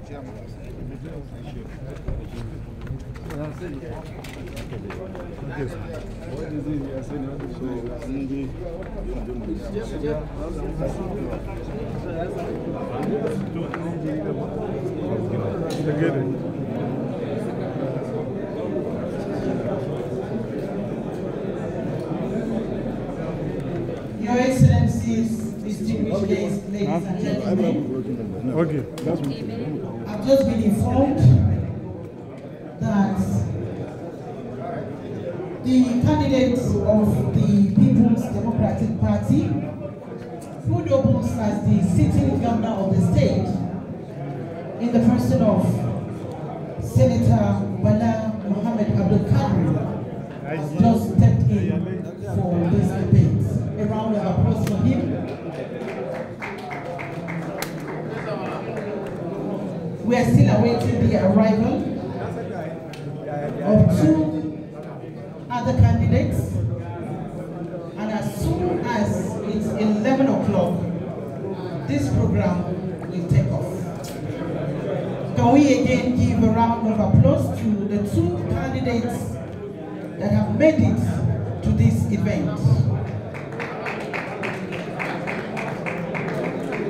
Your Excellencies, distinguished guests, ladies and gentlemen, Okay. I've just been informed that the candidates of the People's Democratic Party, who doubles as the sitting governor of the state, in the person of Senator Bala has just stepped in for this debate. A round of applause for him. We are still awaiting the arrival of two other candidates, and as soon as it's 11 o'clock, this program will take off. Can we again give a round of applause to the two candidates that have made it to this event?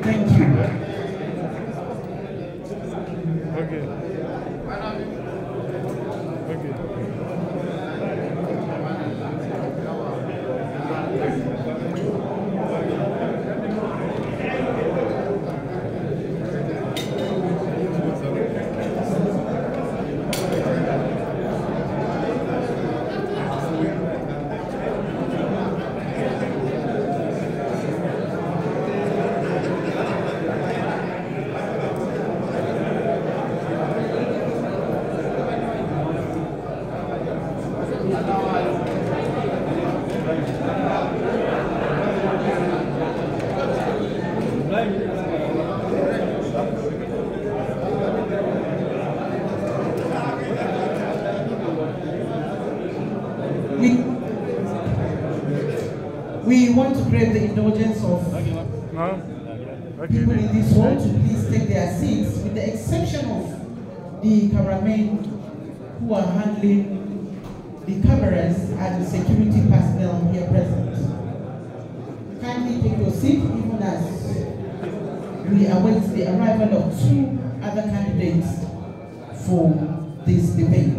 Thank you. Okay. We want to crave the indulgence of people in this hall to please take their seats, with the exception of the cameramen who are handling the cameras and the security personnel here present. Kindly take your seat even as we await the arrival of two other candidates for this debate.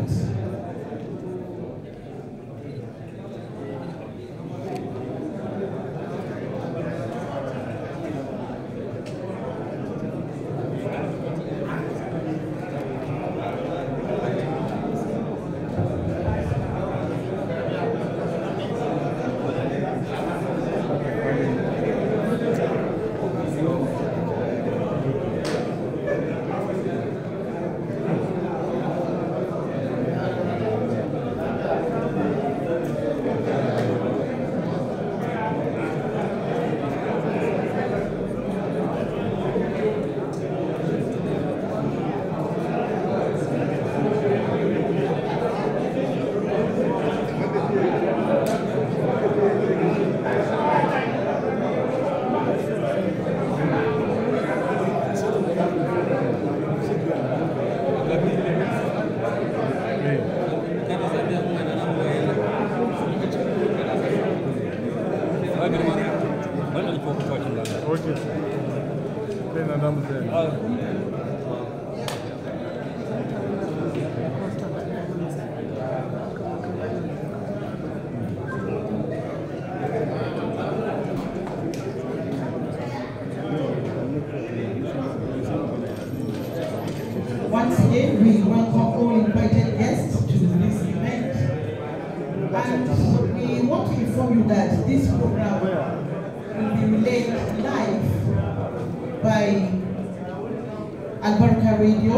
Once again, we welcome all invited guests to this event. And we want to inform you that this program will be relayed live by Alberca Radio,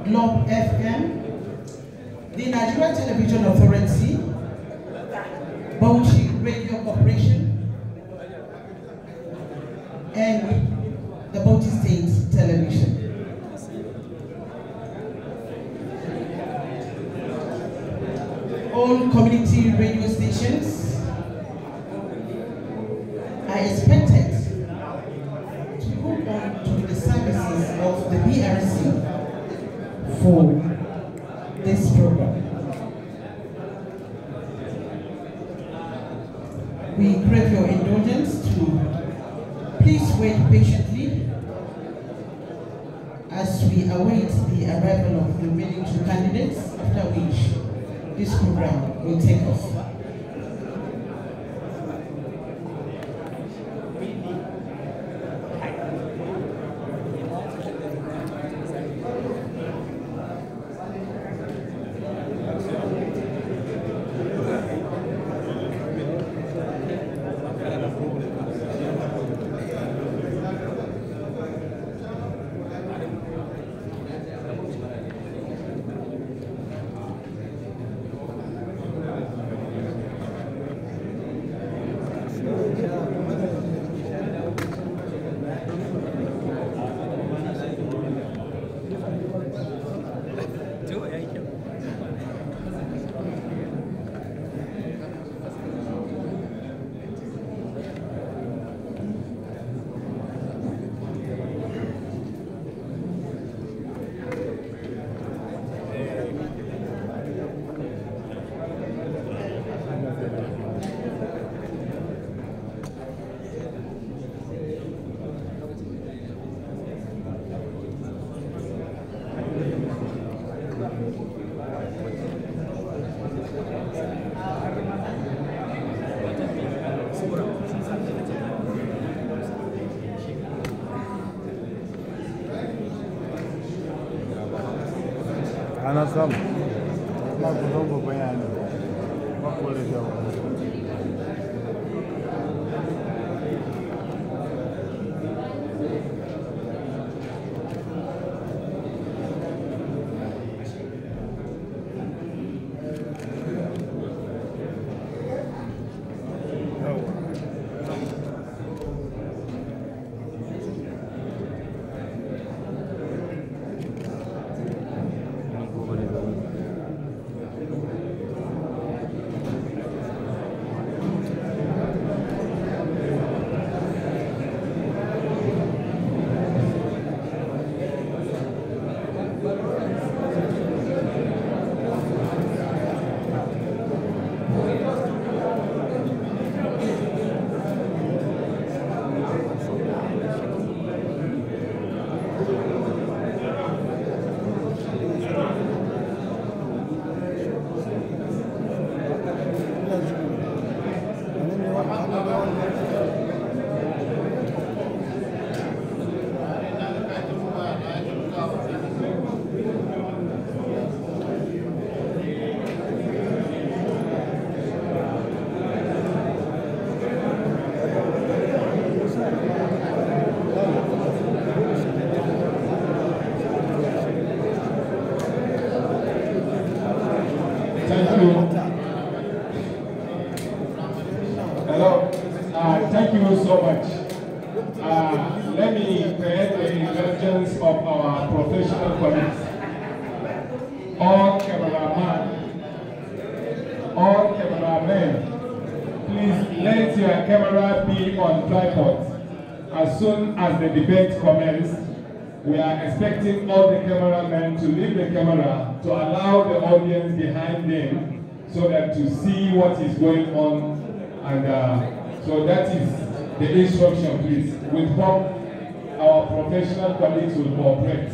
Globe FM, the Nigerian Television Authority, Bauchi Radio Corporation, and the Bauchi State Television. All community radio stations are expected to hook on to the services of the PRC for this program. We crave your indulgence to please wait patiently as we await the arrival of the remaining two candidates, after which this program will take off. Ana samu na ku zo bayani ba ku da jawo Hello. Thank you so much. Let me create the intelligence of our professional colleagues. All cameramen, please let your camera be on tripod. As soon as the debate commences, we are expecting all the cameramen to leave the camera to allow the audience behind them so that to see what is going on, and so that is the instruction, please. With hope our professional colleagues will cooperate.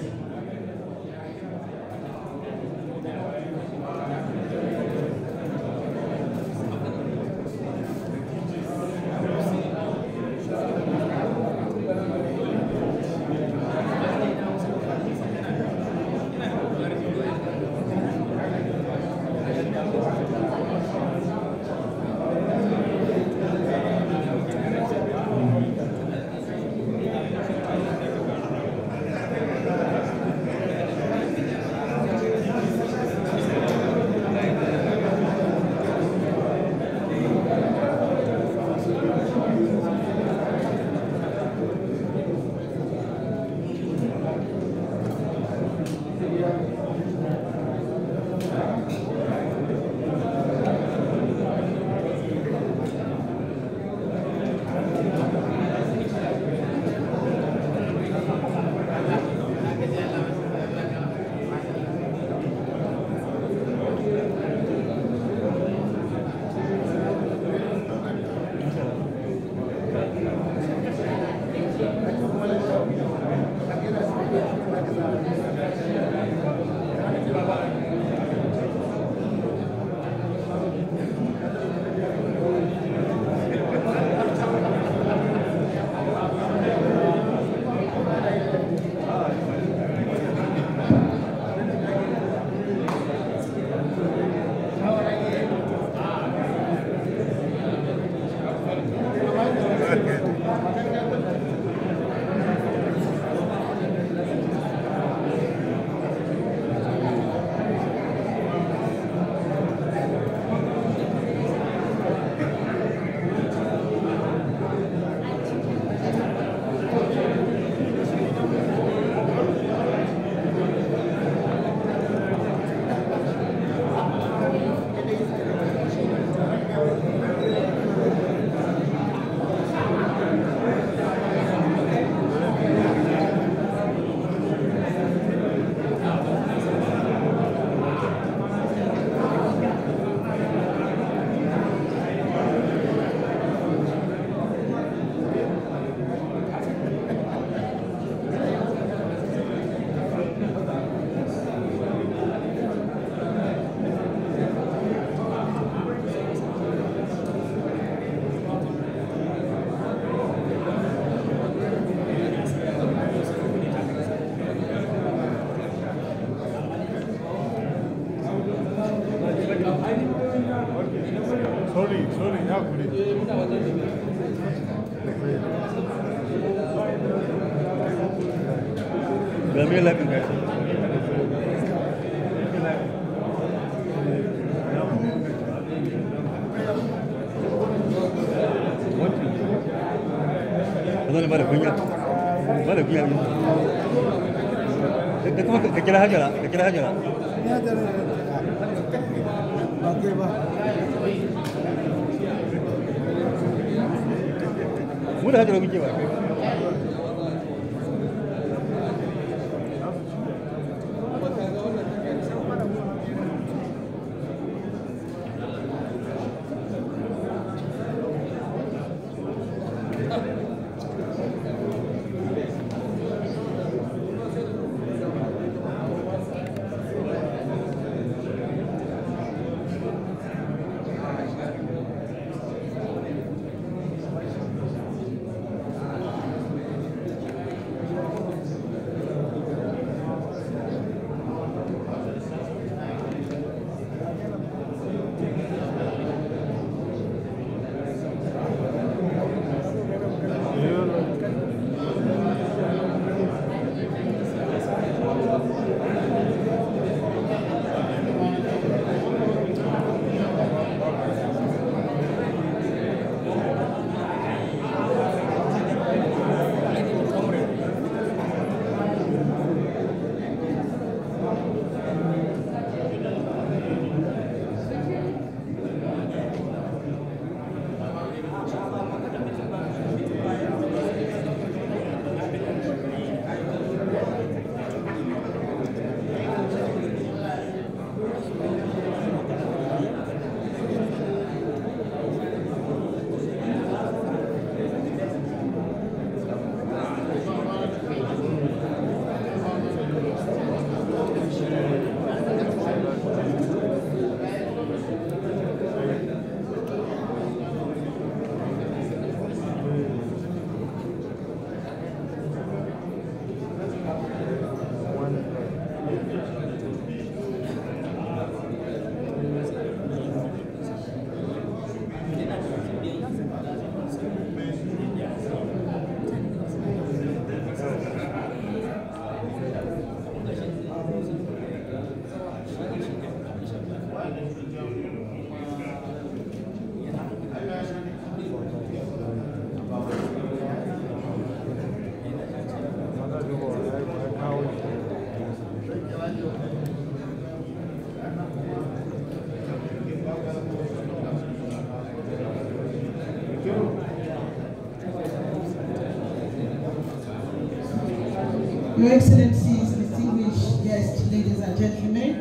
Your Excellencies, distinguished guests, ladies and gentlemen,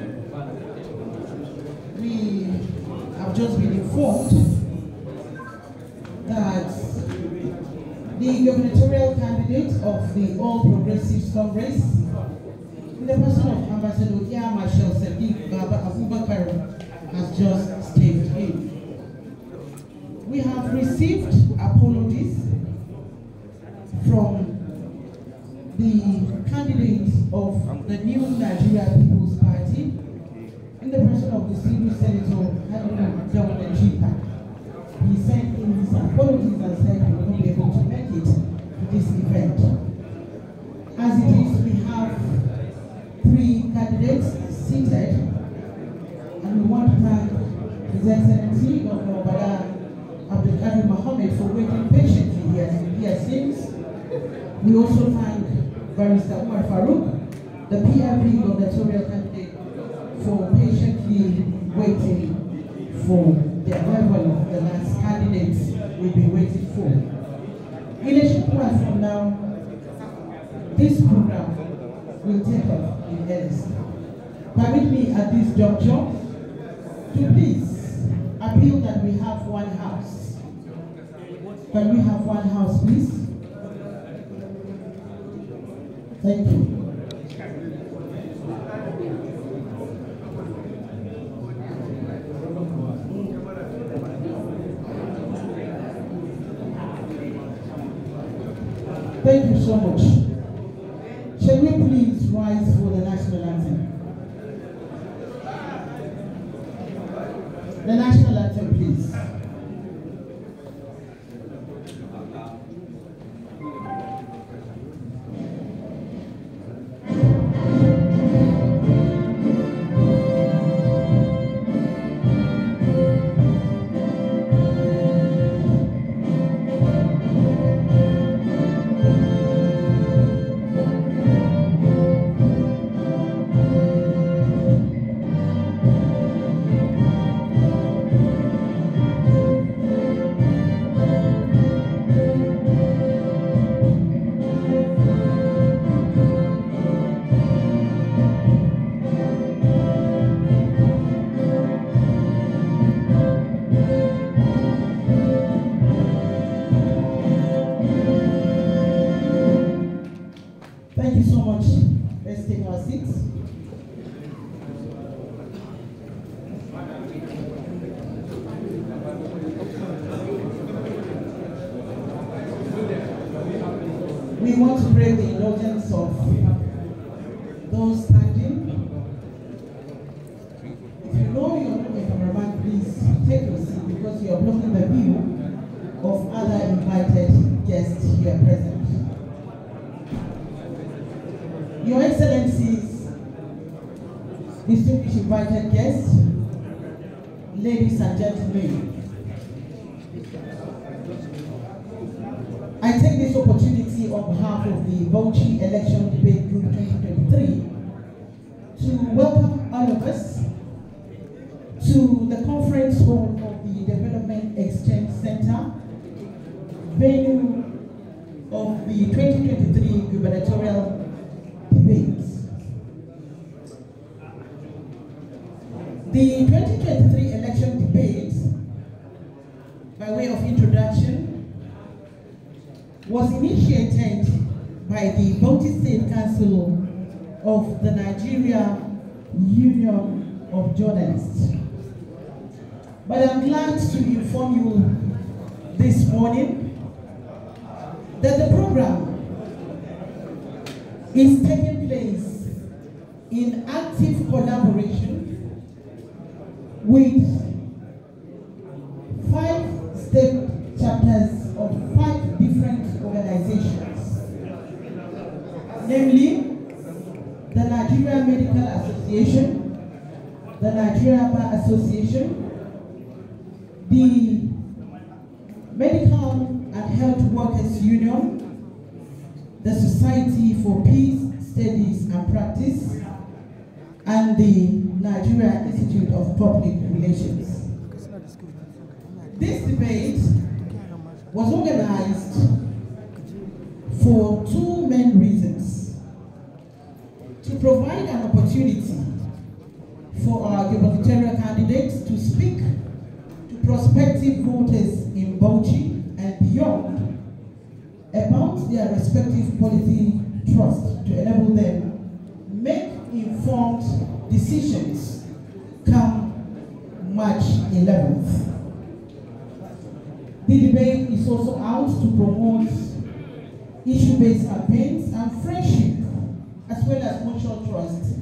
we have just been informed that the gubernatorial candidate of the All Progressives Congress, in the person of Ambassador Marshal Sadiq Baba Abubakar, has just stepped in. We have received apologies from the candidate of the New Nigeria People's Party, in the person of the Senior Senator Gwamna. He sent in his apologies and said he will not be able to make it to this event. As it is, we have 3 candidates seated, and we want to thank His Excellency Governor Bala Mohammed for waiting patiently here since. We also thank Barrister Umar Farouk, the PRP gubernatorial candidate, for patiently waiting for the arrival of the last candidates we've been waiting for. In a short while from now, this program will take off in earnest. Permit me at this juncture to please appeal that we have one house. Can we have one house, please? Thank you. Thank you so much. Shall we please rise for the national anthem? The national anthem, please. so much. Let's take our seats. We want to pray the indulgence of those standing. If you know you're not a cameraman, please take your seat because you are blocking the view of other invited guests here present. Your Excellencies, distinguished invited guests, ladies and gentlemen, I take this opportunity on behalf of the Bauchi Election Debate Group 2023 to welcome all of us to the conference hall of the Development Exchange Center, venue of the 2023 gubernatorial debates. The 2023 election debates, by way of introduction, was initiated by the Bauchi State Council of the Nigeria Union of Journalists. But I'm glad to inform you this morning that the program is taking place in active collaboration with 5 state chapters of 5 different organizations, namely the Nigeria Medical Association, the Nigeria Bar Association, the Medical and Health Workers Union, the Society for Peace Studies and Practice, and the Nigeria Institute of Public Relations. This debate was organized for 2 main reasons: to provide an opportunity for our gubernatorial candidates to speak to prospective voters in Bauchi and beyond about their respective polity trust to enable them make informed decisions come March 11th. The debate is also out to promote issue-based campaigns and friendship, as well as mutual trust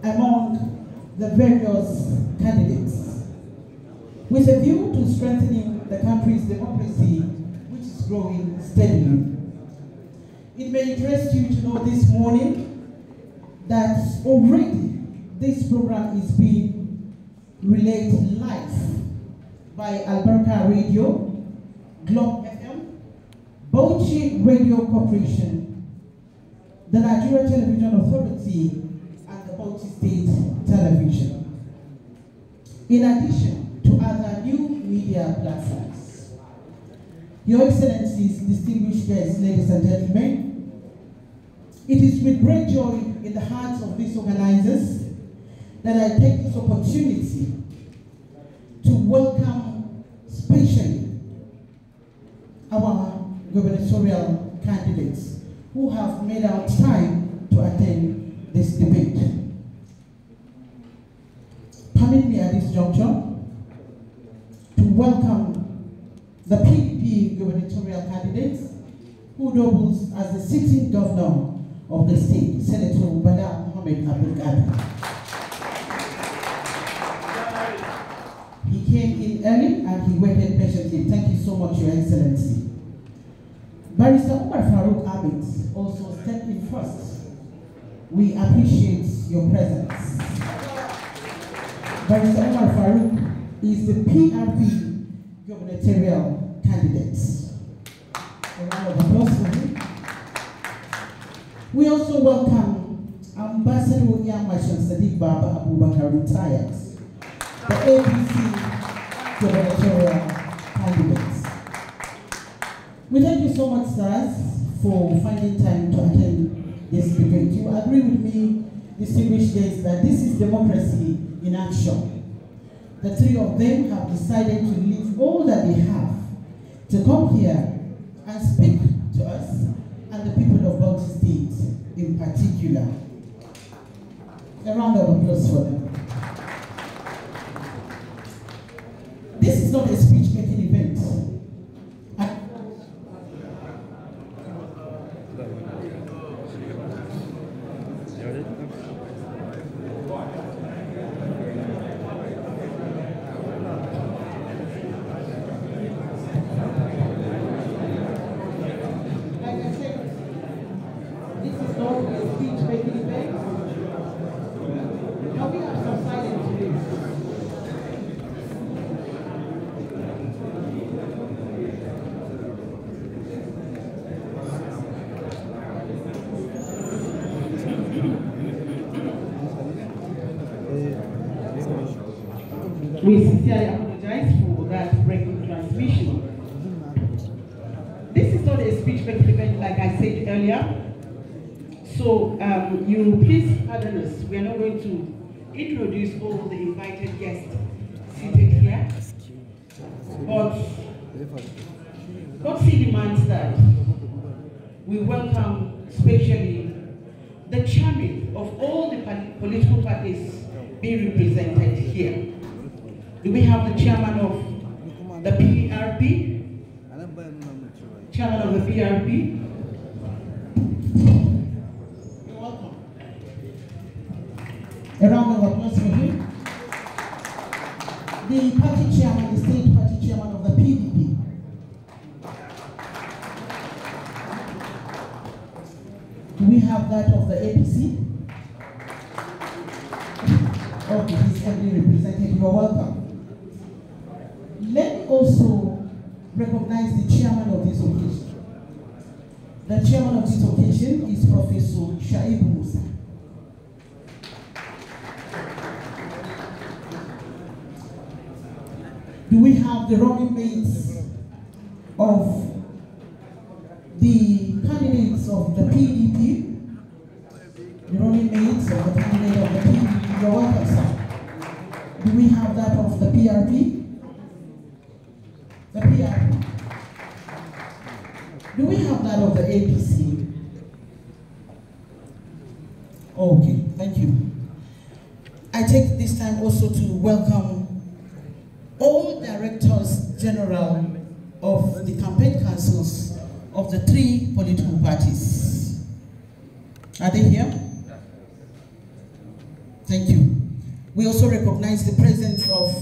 among the various candidates, with a view to strengthening the country's democracy, which is growing steadily. It may interest you to know this morning that already this program is being relayed live by Alberta Radio, Globe FM, Bauchi Radio Corporation, the Nigeria Television Authority, and the Bauchi State Television, in addition to other new media platforms. Your Excellencies, distinguished guests, ladies and gentlemen, it is with great joy in the hearts of these organizers that I take this opportunity to welcome specially our gubernatorial candidates who have made out time to attend this debate. Permit me at this juncture to welcome the PDP gubernatorial candidate who doubles as the sitting governor of the state, Senator Bala He came in early and he waited patiently. Thank you so much, Your Excellency. Barrister Umar Farouk Ahmed also stepped in first. We appreciate your presence. Barrister Umar Farouk is the PRP gubernatorial candidate. A round of applause for him. We also welcome Ambassador Yamashan Sadiq Baba Abubakar retired, the APC gubernatorial candidates. We thank you so much, sirs, for finding time to attend this debate. You agree with me, distinguished guests, that this is democracy in action. The 3 of them have decided to leave all that they have to come here and speak to us and the people of Bauchi State in particular. A round of applause for them. This is not a speech-making event. We sincerely apologize for that breaking transmission. This is not a speech-making event, like I said earlier. So you please pardon us. We are not going to introduce all the invited guests seated here. But courtesy demands that we welcome especially the chairman of all the political parties being represented here. Do we have the chairman of the PRP? Chairman of the PRP? You're welcome. A round of applause for him. The party chairman, the state party chairman of the PDP. Do we have that of the APC? Okay, he's heavily represented. You're welcome. Let me also recognize the chairman of this occasion. The chairman of this occasion is Professor Shaibu Musa. Do we have the running mates of the candidates of the PDP? The running mates of the candidate of the PDP? You're welcome, sir. Do we have that of the PRP? The PRP. Do we have that of the APC? Okay, thank you. I take this time also to welcome all directors general of the campaign councils of the 3 political parties. Are they here? Thank you. We also recognize the presence of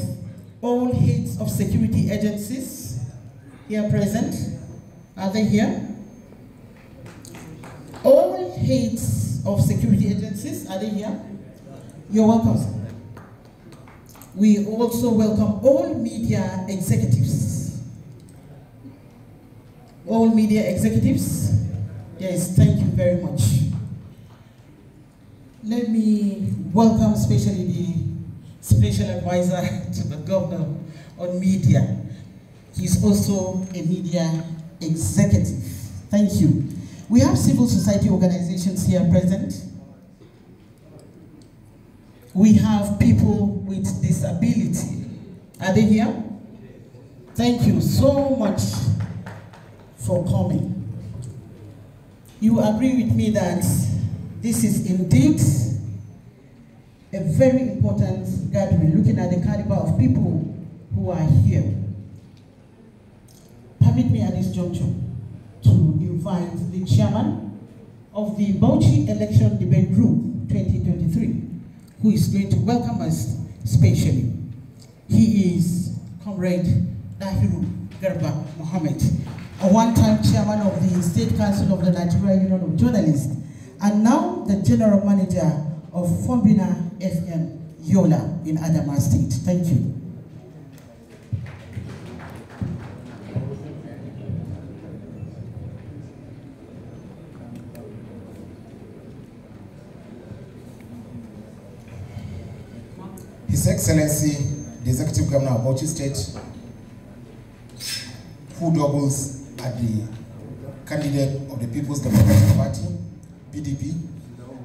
all heads of security agencies here present. Are they here? All heads of security agencies, are they here? You're welcome, sir. We also welcome all media executives. All media executives? Yes, thank you very much. Let me welcome especially the special advisor to the governor on media. He's also a media executive. Thank you. We have civil society organizations here present. We have people with disability. Are they here? Thank you so much for coming. You agree with me that this is indeed a very important gathering, looking at the caliber of people who are here. Permit me at this juncture to invite the chairman of the Bauchi Election Debate Group 2023, who is going to welcome us specially. He is Comrade Dahiru Garba Mohammed, a one-time chairman of the State Council of the Nigeria Union of Journalists, and now the general manager of Fombina FM Yola in Adamawa State. Thank you. His Excellency, the Executive Governor of Bauchi State, who doubles as the candidate of the People's Democratic Party, PDP,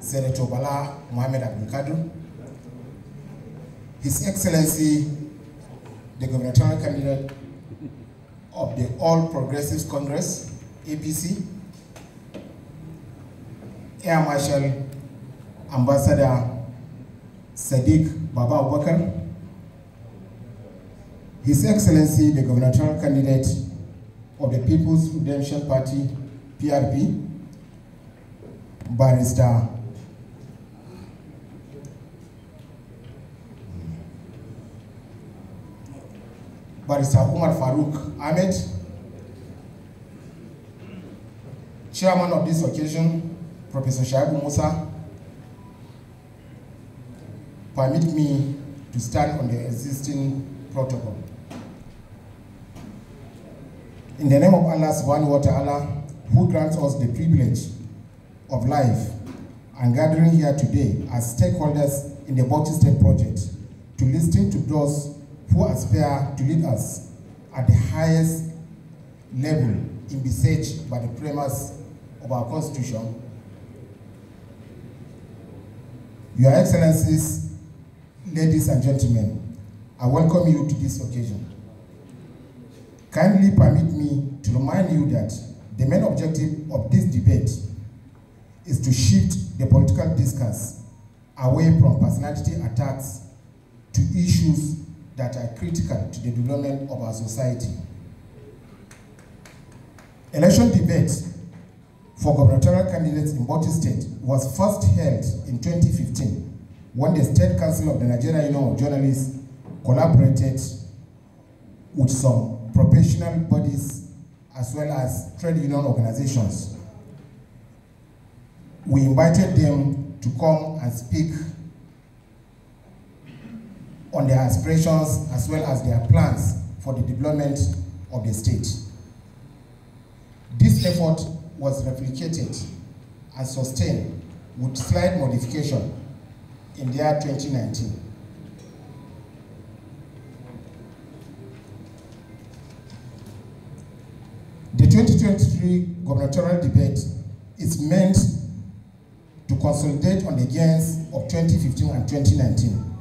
Senator Bala Mohammed Abdul. His Excellency, the gubernatorial candidate of the All Progressives Congress, APC, Air Marshal Ambassador Sadiq Baba Abubakar, His Excellency the gubernatorial candidate of the People's Redemption Party, PRP, Barrister Umar Farouk Ahmed, Chairman of this occasion, Professor Shaibu Musa. Permit me to stand on the existing protocol. In the name of Allah subhanahu wa ta'ala, who grants us the privilege of life and gathering here today as stakeholders in the Bauchi State project to listen to those who aspire to lead us at the highest level envisaged by the premise of our Constitution, Your Excellencies, ladies and gentlemen, I welcome you to this occasion. Kindly permit me to remind you that the main objective of this debate is to shift the political discourse away from personality attacks to issues that are critical to the development of our society. Election debate for gubernatorial candidates in Bauchi State was first held in 2015 when the State Council of the Nigerian Union of Journalists collaborated with some professional bodies as well as trade union organizations. We invited them to come and speak on their aspirations as well as their plans for the development of the state. This effort was replicated and sustained with slight modification in the year 2019. The 2023 gubernatorial debate is meant to consolidate on the gains of 2015 and 2019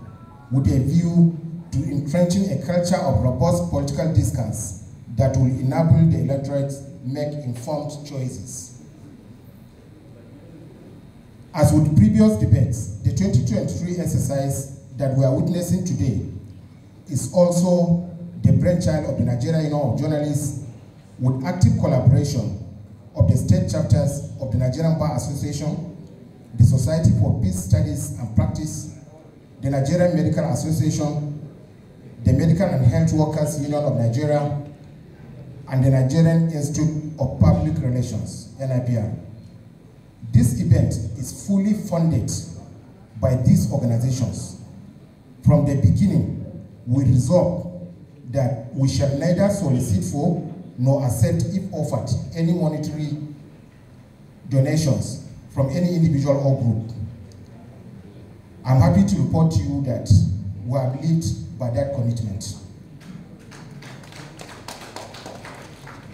with a view to entrenching a culture of robust political discourse that will enable the electorate make informed choices. As with previous debates, the 2023 exercise that we are witnessing today is also the brainchild of the Nigerian Union of Journalists with active collaboration of the state chapters of the Nigerian Bar Association, the Society for Peace Studies and Practice, the Nigerian Medical Association, the Medical and Health Workers Union of Nigeria, and the Nigerian Institute of Public Relations, NIPR. This event is fully funded by these organizations. From the beginning, we resolved that we shall neither solicit for nor accept, if offered, any monetary donations from any individual or group. I'm happy to report to you that we have lived by that commitment.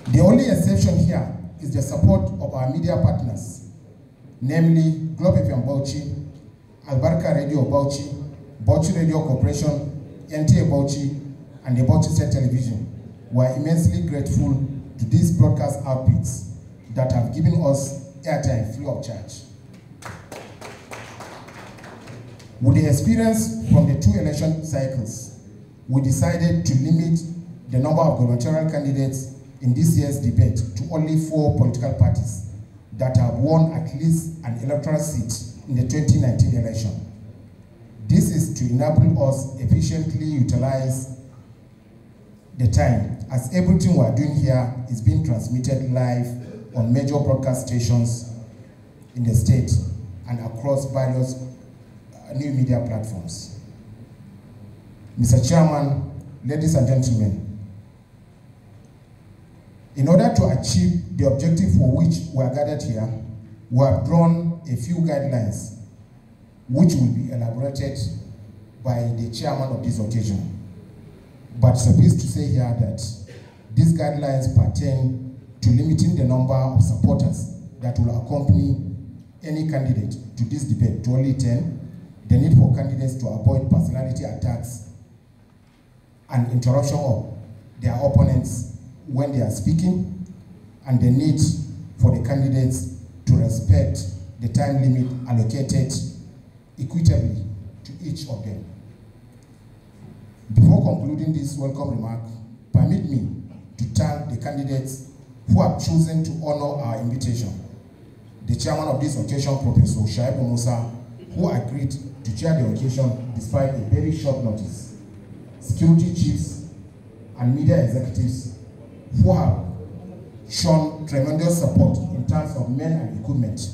The only exception here is the support of our media partners, namely Globe FM Bauchi, Albarka Radio Bauchi, Bauchi Radio Corporation, NTA Bauchi, and the Bauchi State Television. We are immensely grateful to these broadcast outfits that have given us airtime free of charge. With the experience from the 2 election cycles, we decided to limit the number of gubernatorial candidates in this year's debate to only 4 political parties that have won at least an electoral seat in the 2019 election. This is to enable us efficiently utilize the time, as everything we are doing here is being transmitted live on major broadcast stations in the state and across various new media platforms. Mr. Chairman, ladies and gentlemen, in order to achieve the objective for which we are gathered here, we have drawn a few guidelines which will be elaborated by the chairman of this occasion. But suffice to say here that these guidelines pertain to limiting the number of supporters that will accompany any candidate to this debate to only 10, the need for candidates to avoid personality attacks and interruption of their opponents when they are speaking, and the need for the candidates to respect the time limit allocated equitably to each of them. Before concluding this welcome remark, permit me to thank the candidates who have chosen to honor our invitation. The chairman of this occasion, Professor Shaibu Musa, who agreed to chair the occasion despite a very short notice. Security chiefs and media executives who have shown tremendous support in terms of men and equipment,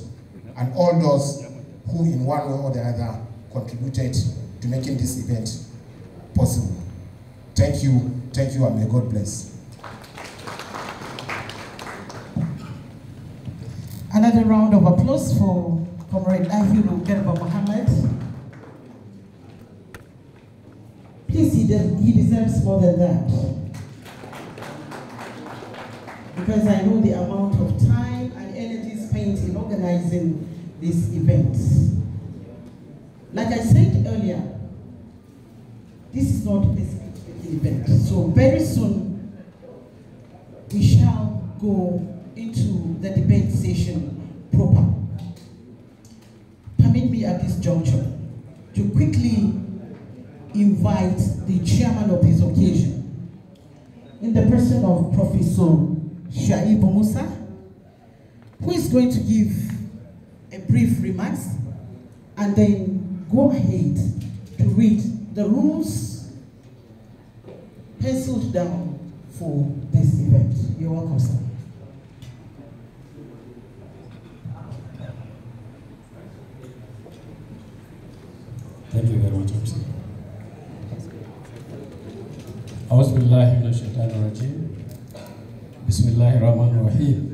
and all those who in one way or the other contributed to making this event possible. Thank you, and may God bless. Another round of applause for Comrade Ahiru Gerba Mohammed. Please, he deserves more than that. Because I know the amount of time and energy spent in organizing this event. Like I said earlier, this is not a speech-making event. So very soon, we shall go into the debate session proper. Permit me at this juncture to quickly invite the chairman of this occasion, in the person of Professor Shaibu Musa, who is going to give a brief remarks and then go ahead to read the rules penciled down for this event. You're welcome, sir. Thank you very much, officer. A'udhu billahi minash shaitanir rajim. Bismillahir Rahmanir Rahim.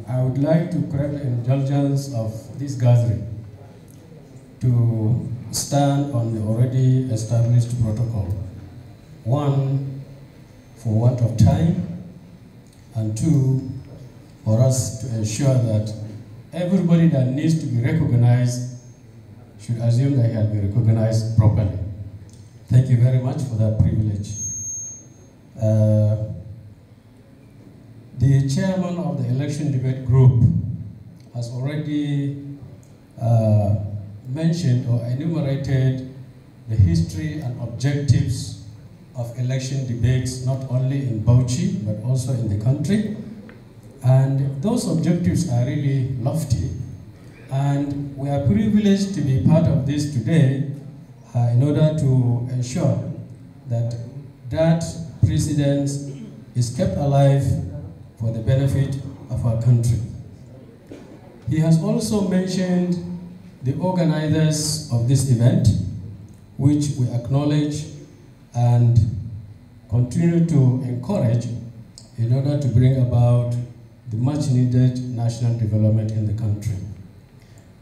I would like to crave the indulgence of this gathering to stand on the already established protocol. One, for want of time, and two, for us to ensure that everybody that needs to be recognized should assume that he has been recognized properly. Thank you very much for that privilege. The chairman of the election debate group has already mentioned or enumerated the history and objectives of election debates, not only in Bauchi, but also in the country. And those objectives are really lofty. And we are privileged to be part of this today in order to ensure that that precedence is kept alive for the benefit of our country. He has also mentioned the organizers of this event, which we acknowledge and continue to encourage in order to bring about the much needed national development in the country.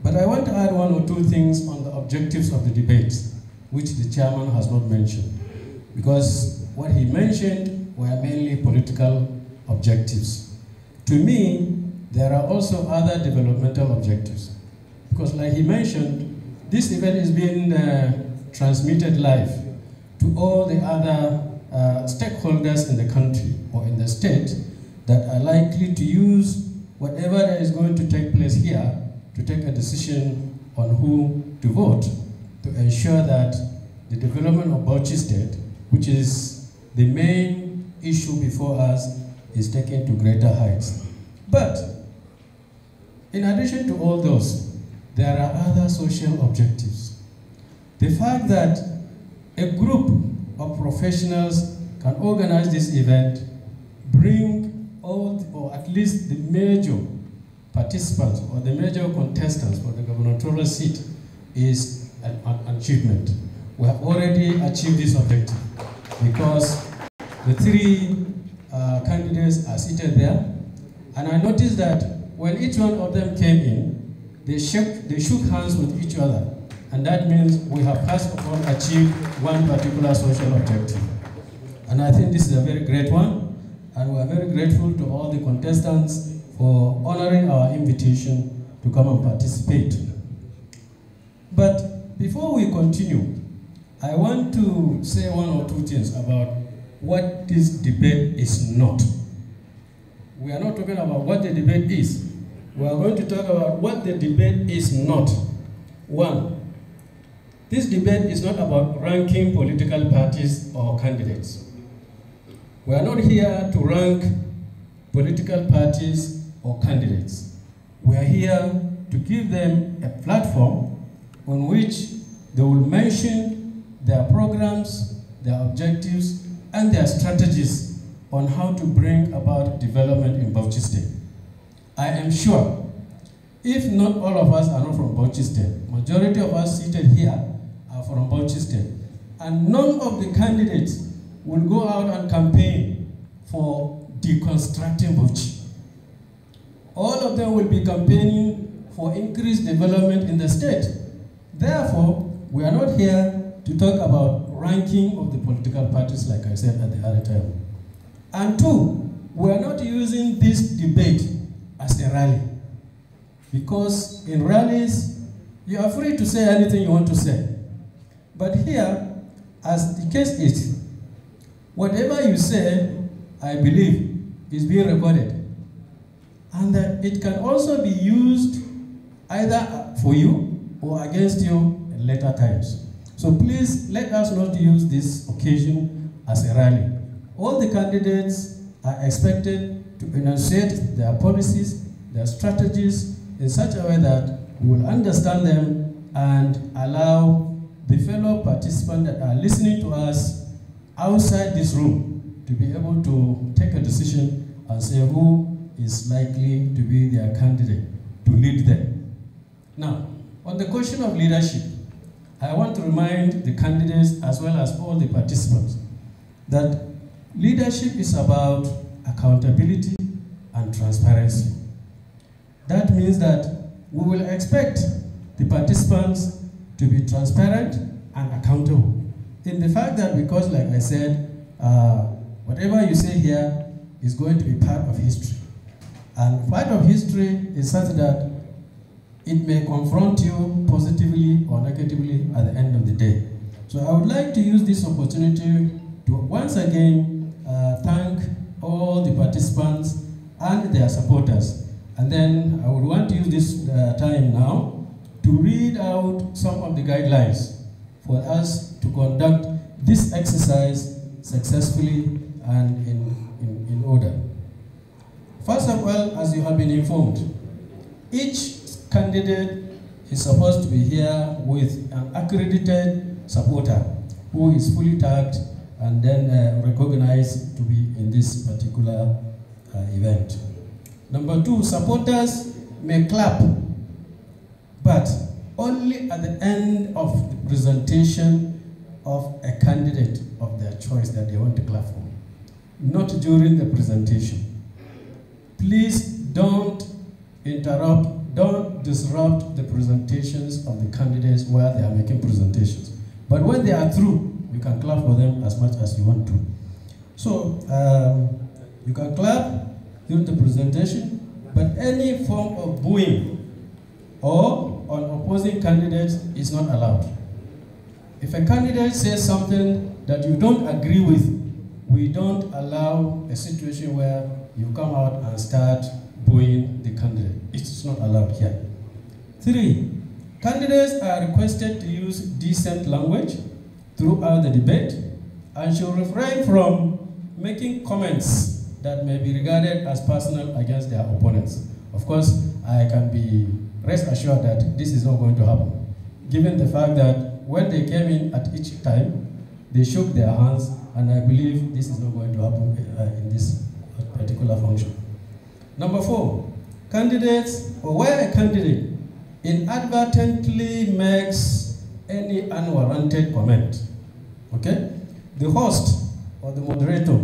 But I want to add one or two things on the objectives of the debates, which the chairman has not mentioned, because what he mentioned were mainly political objectives. To me, there are also other developmental objectives, because like he mentioned, this event is being transmitted live to all the other stakeholders in the country or in the state that are likely to use whatever that is going to take place here to take a decision on who to vote to ensure that the development of Bauchi State, which is the main issue before us, is taken to greater heights. But in addition to all those, there are other social objectives. The fact that a group of professionals can organize this event, bring all, or at least the major participants or the major contestants for the gubernatorial seat, is an achievement. We have already achieved this objective because the three candidates are seated there, and I noticed that when each one of them came in, they shook hands with each other, and that means we have first of all achieved one particular social objective. And I think this is a very great one, and we are very grateful to all the contestants for honoring our invitation to come and participate. But before we continue, I want to say one or two things about what this debate is not. We are not talking about what the debate is, we are going to talk about what the debate is not. One, this debate is not about ranking political parties or candidates. We are not here to rank political parties or candidates. We are here to give them a platform on which they will mention their programs, their objectives, and their strategies on how to bring about development in Bauchi State. I am sure, if not all of us are not from Bauchi State, majority of us seated here are from Bauchi State, and none of the candidates will go out and campaign for deconstructing Bauchi. All of them will be campaigning for increased development in the state. Therefore, we are not here to talk about ranking of the political parties, like I said at the other time. And two, we are not using this debate as a rally. Because in rallies, you are free to say anything you want to say. But here, as the case is, whatever you say, I believe, is being recorded. And that it can also be used either for you or against you at later times. So please let us not use this occasion as a rally. All the candidates are expected to enunciate their policies, their strategies in such a way that we will understand them and allow the fellow participants that are listening to us outside this room to be able to take a decision and say who is likely to be their candidate to lead them. Now, on the question of leadership, I want to remind the candidates as well as all the participants that leadership is about accountability and transparency. That means that we will expect the participants to be transparent and accountable in the fact that, because like I said, whatever you say here is going to be part of history. And part of history is such that it may confront you positively or negatively at the end of the day. So I would like to use this opportunity to once again thank all the participants and their supporters. And then I would want to use this time now to read out some of the guidelines for us to conduct this exercise successfully and in order. First of all, as you have been informed, each candidate is supposed to be here with an accredited supporter who is fully tagged and then recognized to be in this particular event. Number two, supporters may clap, but only at the end of the presentation of a candidate of their choice that they want to clap for, not during the presentation. Please don't interrupt, don't disrupt the presentations of the candidates where they are making presentations. But when they are through, you can clap for them as much as you want to. So, you can clap during the presentation, but any form of booing or on opposing candidates is not allowed. If a candidate says something that you don't agree with, we don't allow a situation where you come out and start booing the candidate. It's not allowed here. 3, candidates are requested to use decent language throughout the debate and should refrain from making comments that may be regarded as personal against their opponents. Of course, I can be rest assured that this is not going to happen, given the fact that when they came in at each time, they shook their hands, and I believe this is not going to happen in this particular function. Number 4, candidates, or where a candidate inadvertently makes any unwarranted comment, okay, the host or the moderator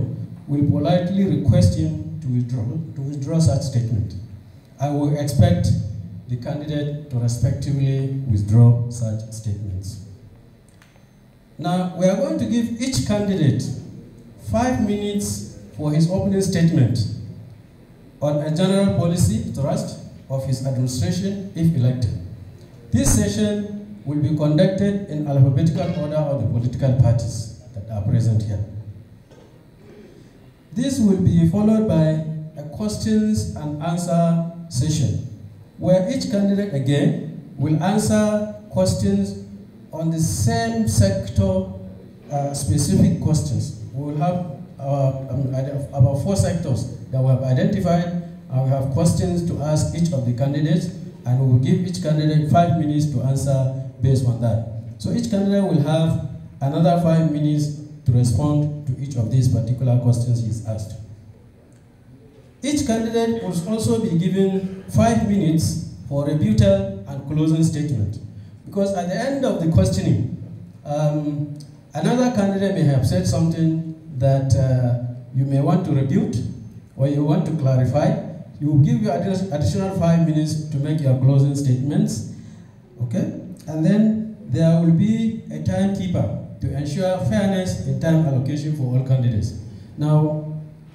will politely request him to withdraw such statement. I will expect the candidate to respectively withdraw such statements. Now, we are going to give each candidate 5 minutes for his opening statement on a general policy thrust of his administration if elected. This session will be conducted in alphabetical order of the political parties that are present here. This will be followed by a questions and answer session where each candidate again will answer questions on the same sector specific questions. We will have about 4 sectors that we have identified, and we have questions to ask each of the candidates, and we will give each candidate 5 minutes to answer based on that. So each candidate will have another 5 minutes to respond to each of these particular questions he is asked. Each candidate will also be given 5 minutes for rebuttal and closing statement. Because at the end of the questioning, another candidate may have said something that you may want to rebut or you want to clarify. He will give you additional 5 minutes to make your closing statements. Okay? And then there will be a timekeeper to ensure fairness in time allocation for all candidates. Now,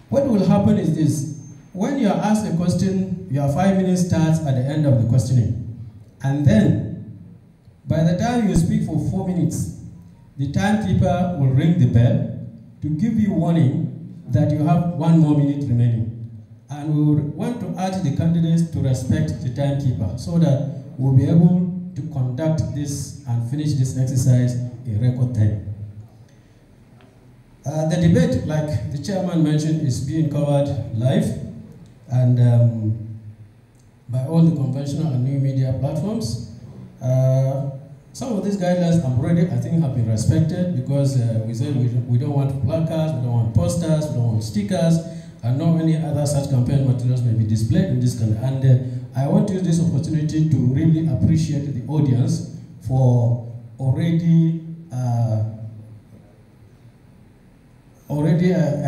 what will happen is this. When you are asked a question, your 5 minutes starts at the end of the questioning. And then, by the time you speak for 4 minutes, the timekeeper will ring the bell to give you warning that you have 1 more minute remaining. And we would want to urge the candidates to respect the timekeeper so that we'll be able to conduct this and finish this exercise in record time. The debate, like the chairman mentioned, is being covered live and by all the conventional and new media platforms. Some of these guidelines I think have been respected because we said we don't want placards, we don't want posters, we don't want stickers, and no any other such campaign materials may be displayed in this country. And I want to use this opportunity to really appreciate the audience for already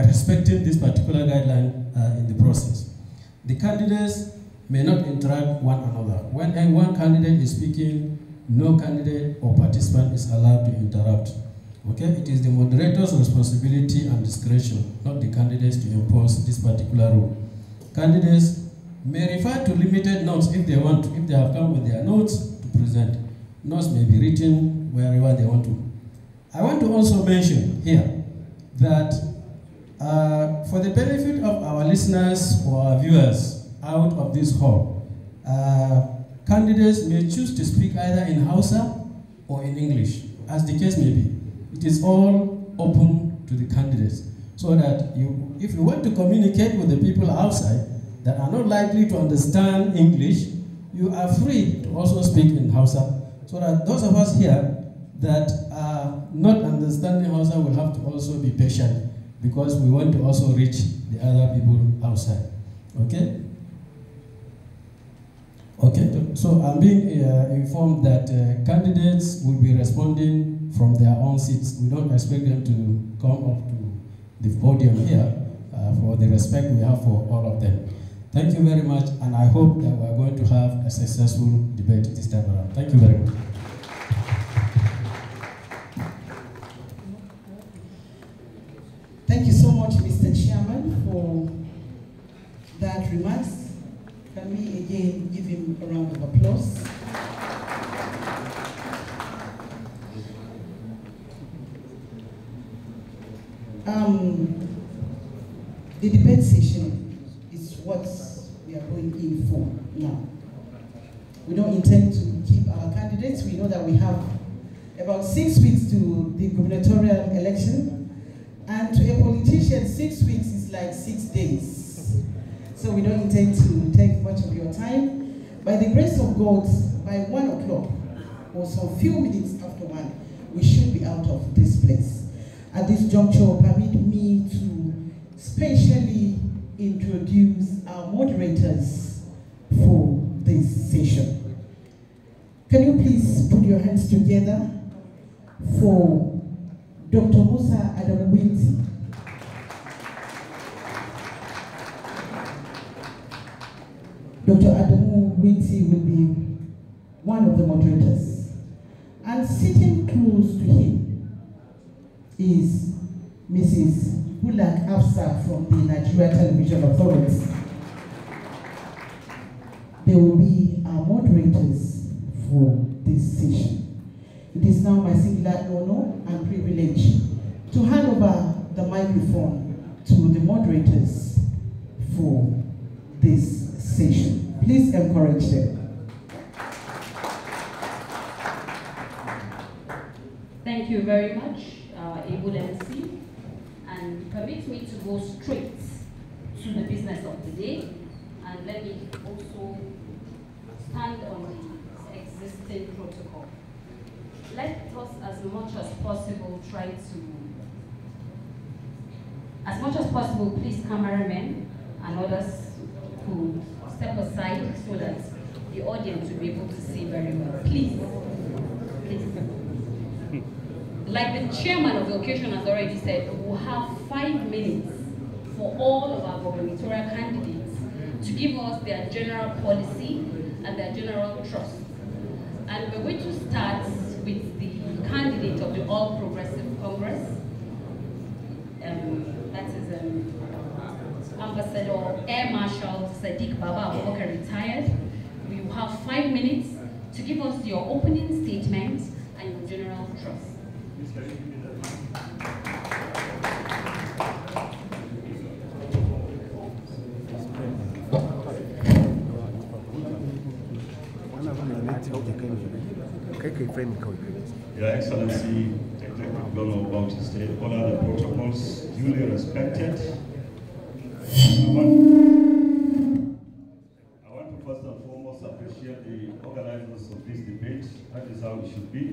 respecting this particular guideline in the process. The candidates may not interact one another. When one candidate is speaking, no candidate or participant is allowed to interrupt. Okay? It is the moderator's responsibility and discretion, not the candidates, to impose this particular rule. Candidates may refer to limited notes if they want to, if they have come with their notes to present. Notes may be written wherever they want to. I want to also mention here that for the benefit of our listeners or our viewers out of this hall, candidates may choose to speak either in Hausa or in English, as the case may be. It is all open to the candidates, so that if you want to communicate with the people outside that are not likely to understand English, you are free to also speak in Hausa, so that those of us here that are not understanding Hausa will have to also be patient, because we want to also reach the other people outside. Okay? Okay, so I'm being informed that candidates will be responding from their own seats. We don't expect them to come up to the podium here for the respect we have for all of them. Thank you very much, and I hope that we're going to have a successful debate this time around. Thank you very much. Thank you so much, Mr. Chairman, for that remarks. Can we again give him a round of applause? The debate session is what we are going in for now. We don't intend to keep our candidates. We know that we have about 6 weeks to the gubernatorial election, and to a politician, 6 weeks is like 6 days. So we don't intend to take much of your time. By the grace of God, by 1 o'clock, or some few minutes after 1, we should be out of this place. At this juncture, permit me to specially introduce our moderators for this session. Can you please put your hands together for Dr. Musa Adamwinti. Dr. Adamu Winti will be one of the moderators. And sitting close to him is Mrs. Bulak Afsa from the Nigeria Television Authority. They will be our moderators for this session. It is now my singular honor and privilege to hand over the microphone to the moderators for this session. Please encourage them. Thank you very much, able MC, and permit me to go straight to the business of the day, and let me also stand on the existing protocol. Let us, as much as possible, please, cameramen and others who step aside so that the audience will be able to see very well. Please. Like the chairman of the occasion has already said, we will have 5 minutes for all of our gubernatorial candidates to give us their general policy and their general trust. And we're going to start with the candidate of the All Progressive Congress. That is Ambassador Air Marshal Sadiq Baba Abubakar retired. We will have 5 minutes to give us your opening statement and your general trust. Your Excellency, Executive Governor of Bauchi State, all other protocols duly respected. I want to first and foremost appreciate the organizers of this debate. That is how it should be.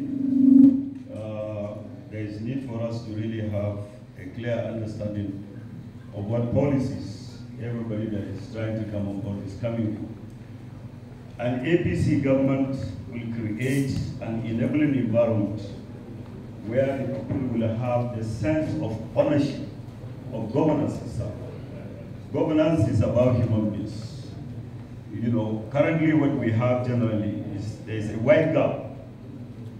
There is need for us to really have a clear understanding of what policies everybody that is trying to come on board is coming with. An APC government will create an enabling environment where the people will have the sense of ownership of governance itself. Governance is about human beings. You know, currently what we have generally is there's a wide gap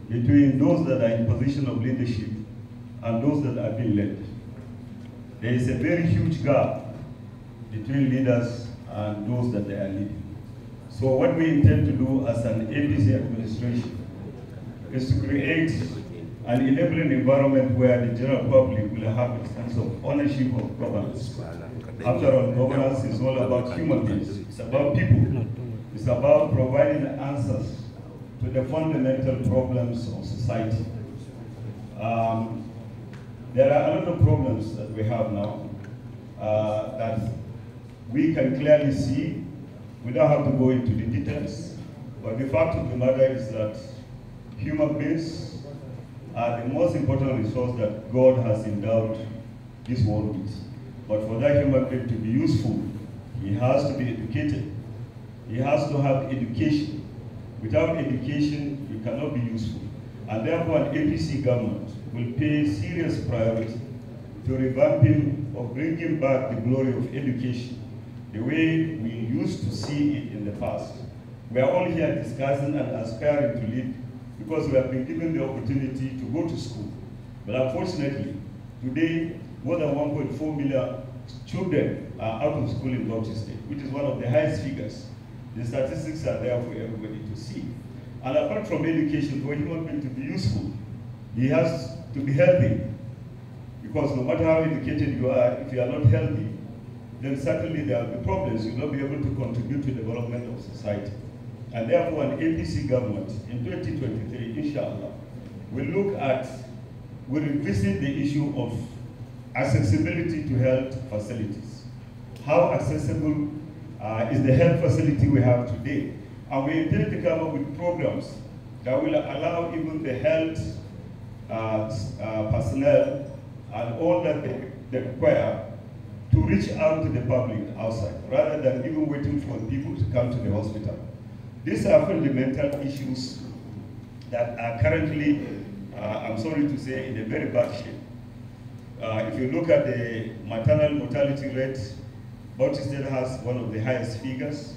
between those that are in position of leadership and those that are being led. There is a very huge gap between leaders and those that they are leading. So what we intend to do as an APC administration is to create an enabling environment where the general public will have a sense of ownership of governance. After all, governance is all about human beings. It's about people. It's about providing answers to the fundamental problems of society. There are a lot of problems that we have now that we can clearly see. We don't have to go into the details, but the fact of the matter is that human beings are the most important resource that God has endowed this world with. But for that human being to be useful, he has to be educated. He has to have education. Without education, you cannot be useful. And therefore, an APC government will pay serious priority to revamping or bringing back the glory of education, the way we used to see it in the past. We are all here discussing and aspiring to lead because we have been given the opportunity to go to school. But unfortunately, today, more than 1.4 million children are out of school in Bauchi State, which is one of the highest figures. The statistics are there for everybody to see. And apart from education, for a human being to be useful, he has to be healthy. Because no matter how educated you are, if you are not healthy, then certainly there will be problems. You will not be able to contribute to the development of society. And therefore, an APC government in 2023, inshallah, will revisit the issue of accessibility to health facilities. How accessible is the health facility we have today? And we intend to come up with programs that will allow even the health personnel and all that they require to reach out to the public outside, rather than even waiting for people to come to the hospital. These are fundamental issues that are currently, I'm sorry to say, in a very bad shape. If you look at the maternal mortality rate, Bauchi State has one of the highest figures.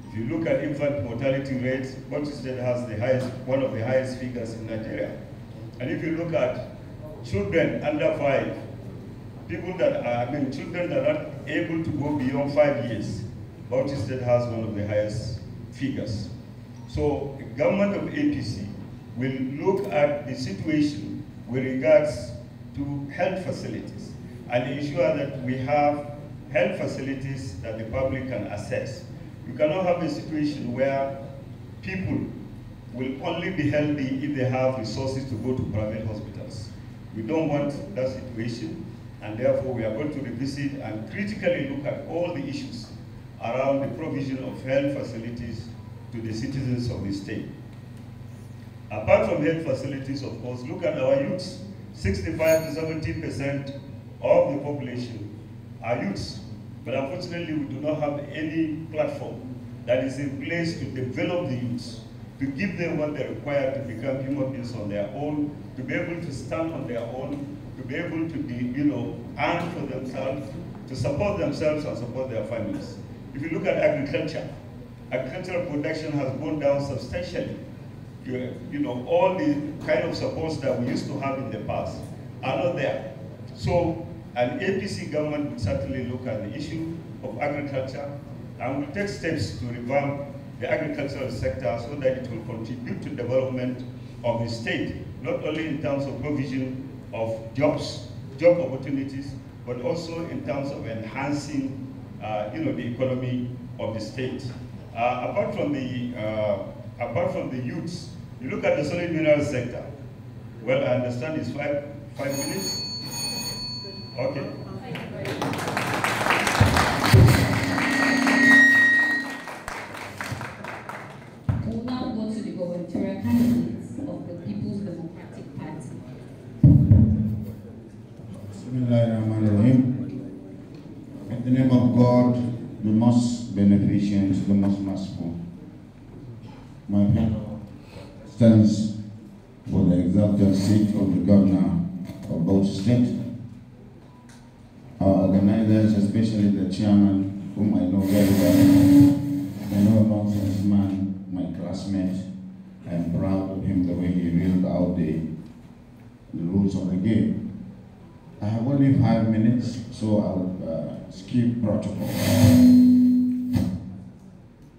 If you look at infant mortality rate, Bauchi State has one of the highest figures in Nigeria. And if you look at children under 5, children that are not able to go beyond 5 years, Bauchi State has one of the highest figures. So the government of APC will look at the situation with regards to health facilities and ensure that we have health facilities that the public can access. You cannot have a situation where people will only be healthy if they have resources to go to private hospitals. We don't want that situation, and therefore we are going to revisit and critically look at all the issues around the provision of health facilities to the citizens of the state. Apart from health facilities, of course, look at our youths. 65 to 70% of the population are youths. But unfortunately, we do not have any platform that is in place to develop the youths, to give them what they require to become human beings on their own, to be able to stand on their own, to be able to be, earn for themselves, to support themselves and support their families. If you look at agriculture, agricultural production has gone down substantially. All the kind of supports that we used to have in the past are not there. So an APC government would certainly look at the issue of agriculture and will take steps to revamp the agricultural sector so that it will contribute to development of the state, not only in terms of provision of jobs, job opportunities, but also in terms of enhancing the economy of the state. Apart from the youths, you look at the solid mineral sector. Well, I understand it's five minutes. Okay. We'll now go to the gubernatorial candidates of the People's Democratic Party. In the name of God, the most beneficent, the most merciful, my fellow stands for the exalted seat of the Governor of Bauchi State. Our organizers, especially the chairman, whom I know very well, I know a nonsense man, my classmate. I am proud of him the way he reeled out the rules of the game. I have only 5 minutes, so I'll skip protocol.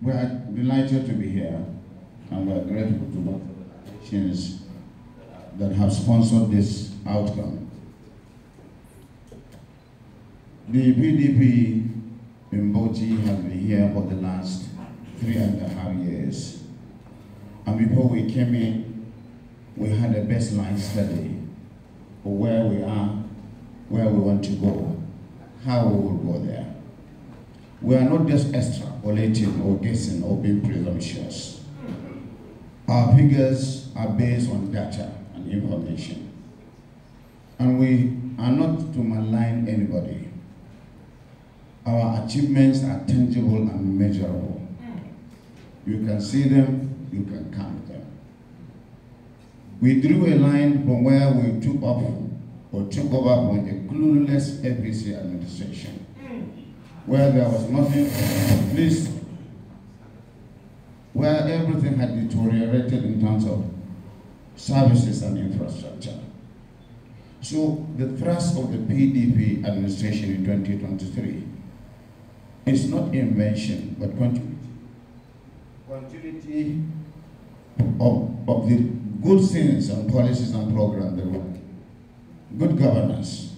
We are delighted to be here, and we are grateful to the politicians that have sponsored this outcome. The PDP in Bauchi has been here for the last 3.5 years. And before we came in, we had a baseline study of where we are, where we want to go, how we will go there. We are not just extrapolating or guessing or being presumptuous. Our figures are based on data and information. And we are not to malign anybody. Our achievements are tangible and measurable. You can see them, you can count them. We drew a line from where we took over from a clueless APC administration, where there was nothing, at least where everything had deteriorated in terms of services and infrastructure. So the thrust of the PDP administration in 2023 is not invention, but continuity of the good things and policies and programs that work. Good governance,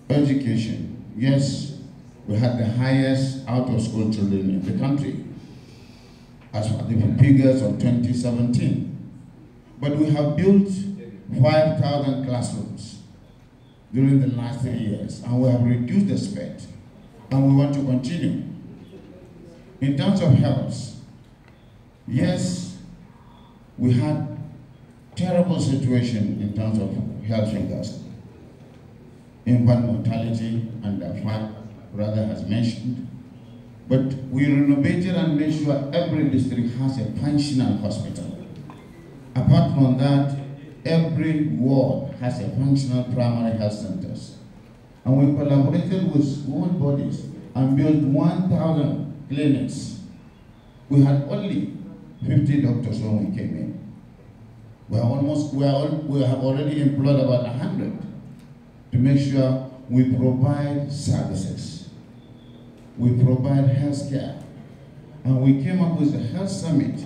education. Yes, we had the highest out-of-school children in the country, as for the figures of 2017. But we have built 5,000 classrooms during the last 3 years, and we have reduced the spend, and we want to continue. In terms of health, yes, we had terrible situation in terms of health figures. Infant mortality, and the fact brother has mentioned. But we renovated and made sure every district has a functional hospital. Apart from that, every ward has a functional primary health centers. And we collaborated with women bodies and built 1,000 clinics. We had only 50 doctors when we came in. We have already employed about 100 to make sure we provide services. We provide health care. And we came up with a health summit.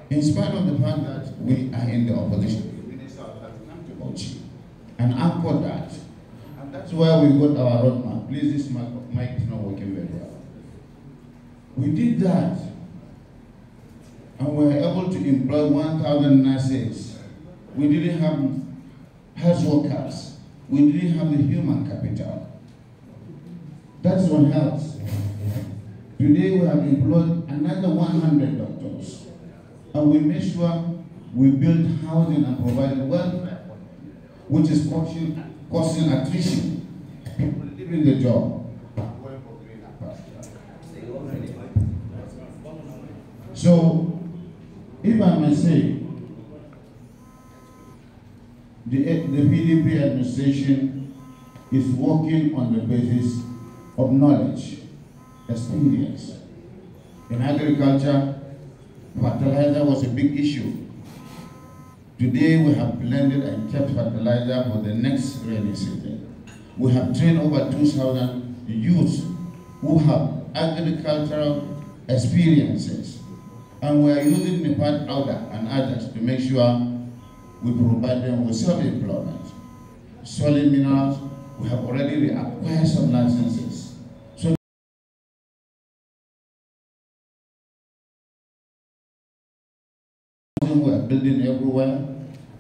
In spite of the fact that we are in the opposition, the minister has come to Bauchi and anchored that. And that's where we got our roadmap. Please, this mic is not working very well. We did that. and we were able to employ 1,000 nurses. We didn't have health workers. We didn't have the human capital. That's on health. Today we have employed another 100 doctors, and we make sure we build housing and provide welfare, which is causing attrition. People leaving the job. So, if I may say, the PDP administration is working on the basis of knowledge, experience. In agriculture, fertilizer was a big issue. Today we have blended and kept fertilizer for the next rainy season. We have trained over 2,000 youths who have agricultural experiences. And we are using Nepal powder and others to make sure we provide them with self-employment. Solid minerals, we have already acquired some licenses. So we are building everywhere.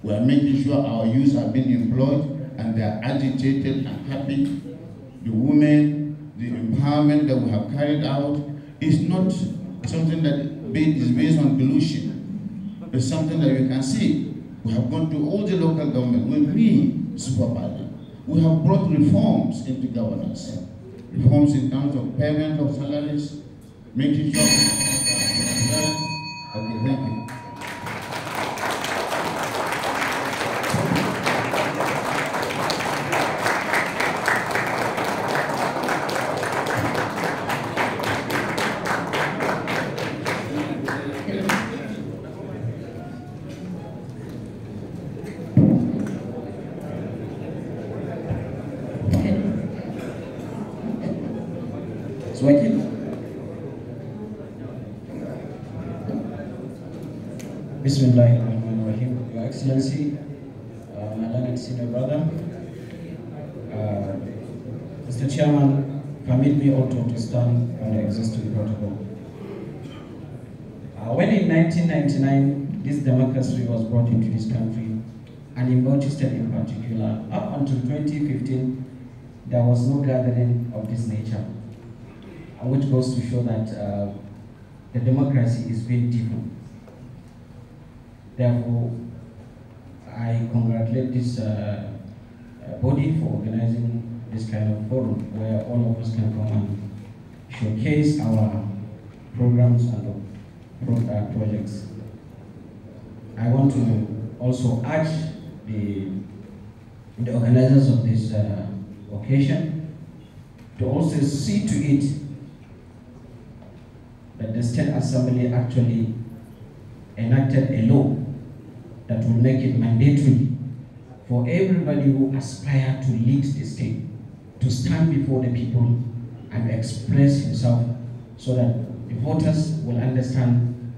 We are making sure our youth are being employed and they are agitated and happy. The women, the empowerment that we have carried out is not something that is based on delusion. It's something that you can see. We have gone to all the local government with me supervising. We have brought reforms into governance. Reforms in terms of payment of salaries, making sure. Okay, thank you. Bismillahirrahmanirrahim. Your Excellency, my learned senior brother, Mr. Chairman, permit me also to stand on the existing protocol. When in 1999 this democracy was brought into this country, and in Bauchi State in particular, up until 2015, there was no gathering of this nature, which goes to show that the democracy is being deepened. Therefore, I congratulate this body for organizing this kind of forum where all of us can come and showcase our programs and projects. I want to also urge the organizers of this occasion to also see to it that the State Assembly actually enacted a law that will make it mandatory for everybody who aspire to lead the state to stand before the people and express himself so that the voters will understand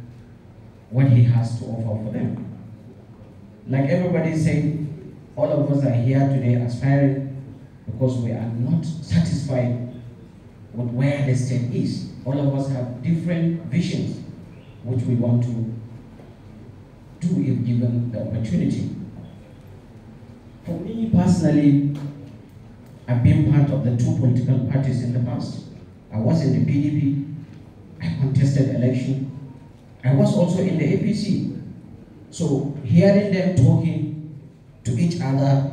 what he has to offer for them. Like everybody said, all of us are here today aspiring because we are not satisfied with where the state is. All of us have different visions which we want to do if given the opportunity. For me personally, I've been part of the two political parties in the past. I was in the PDP, I contested election. I was also in the APC. So hearing them talking to each other,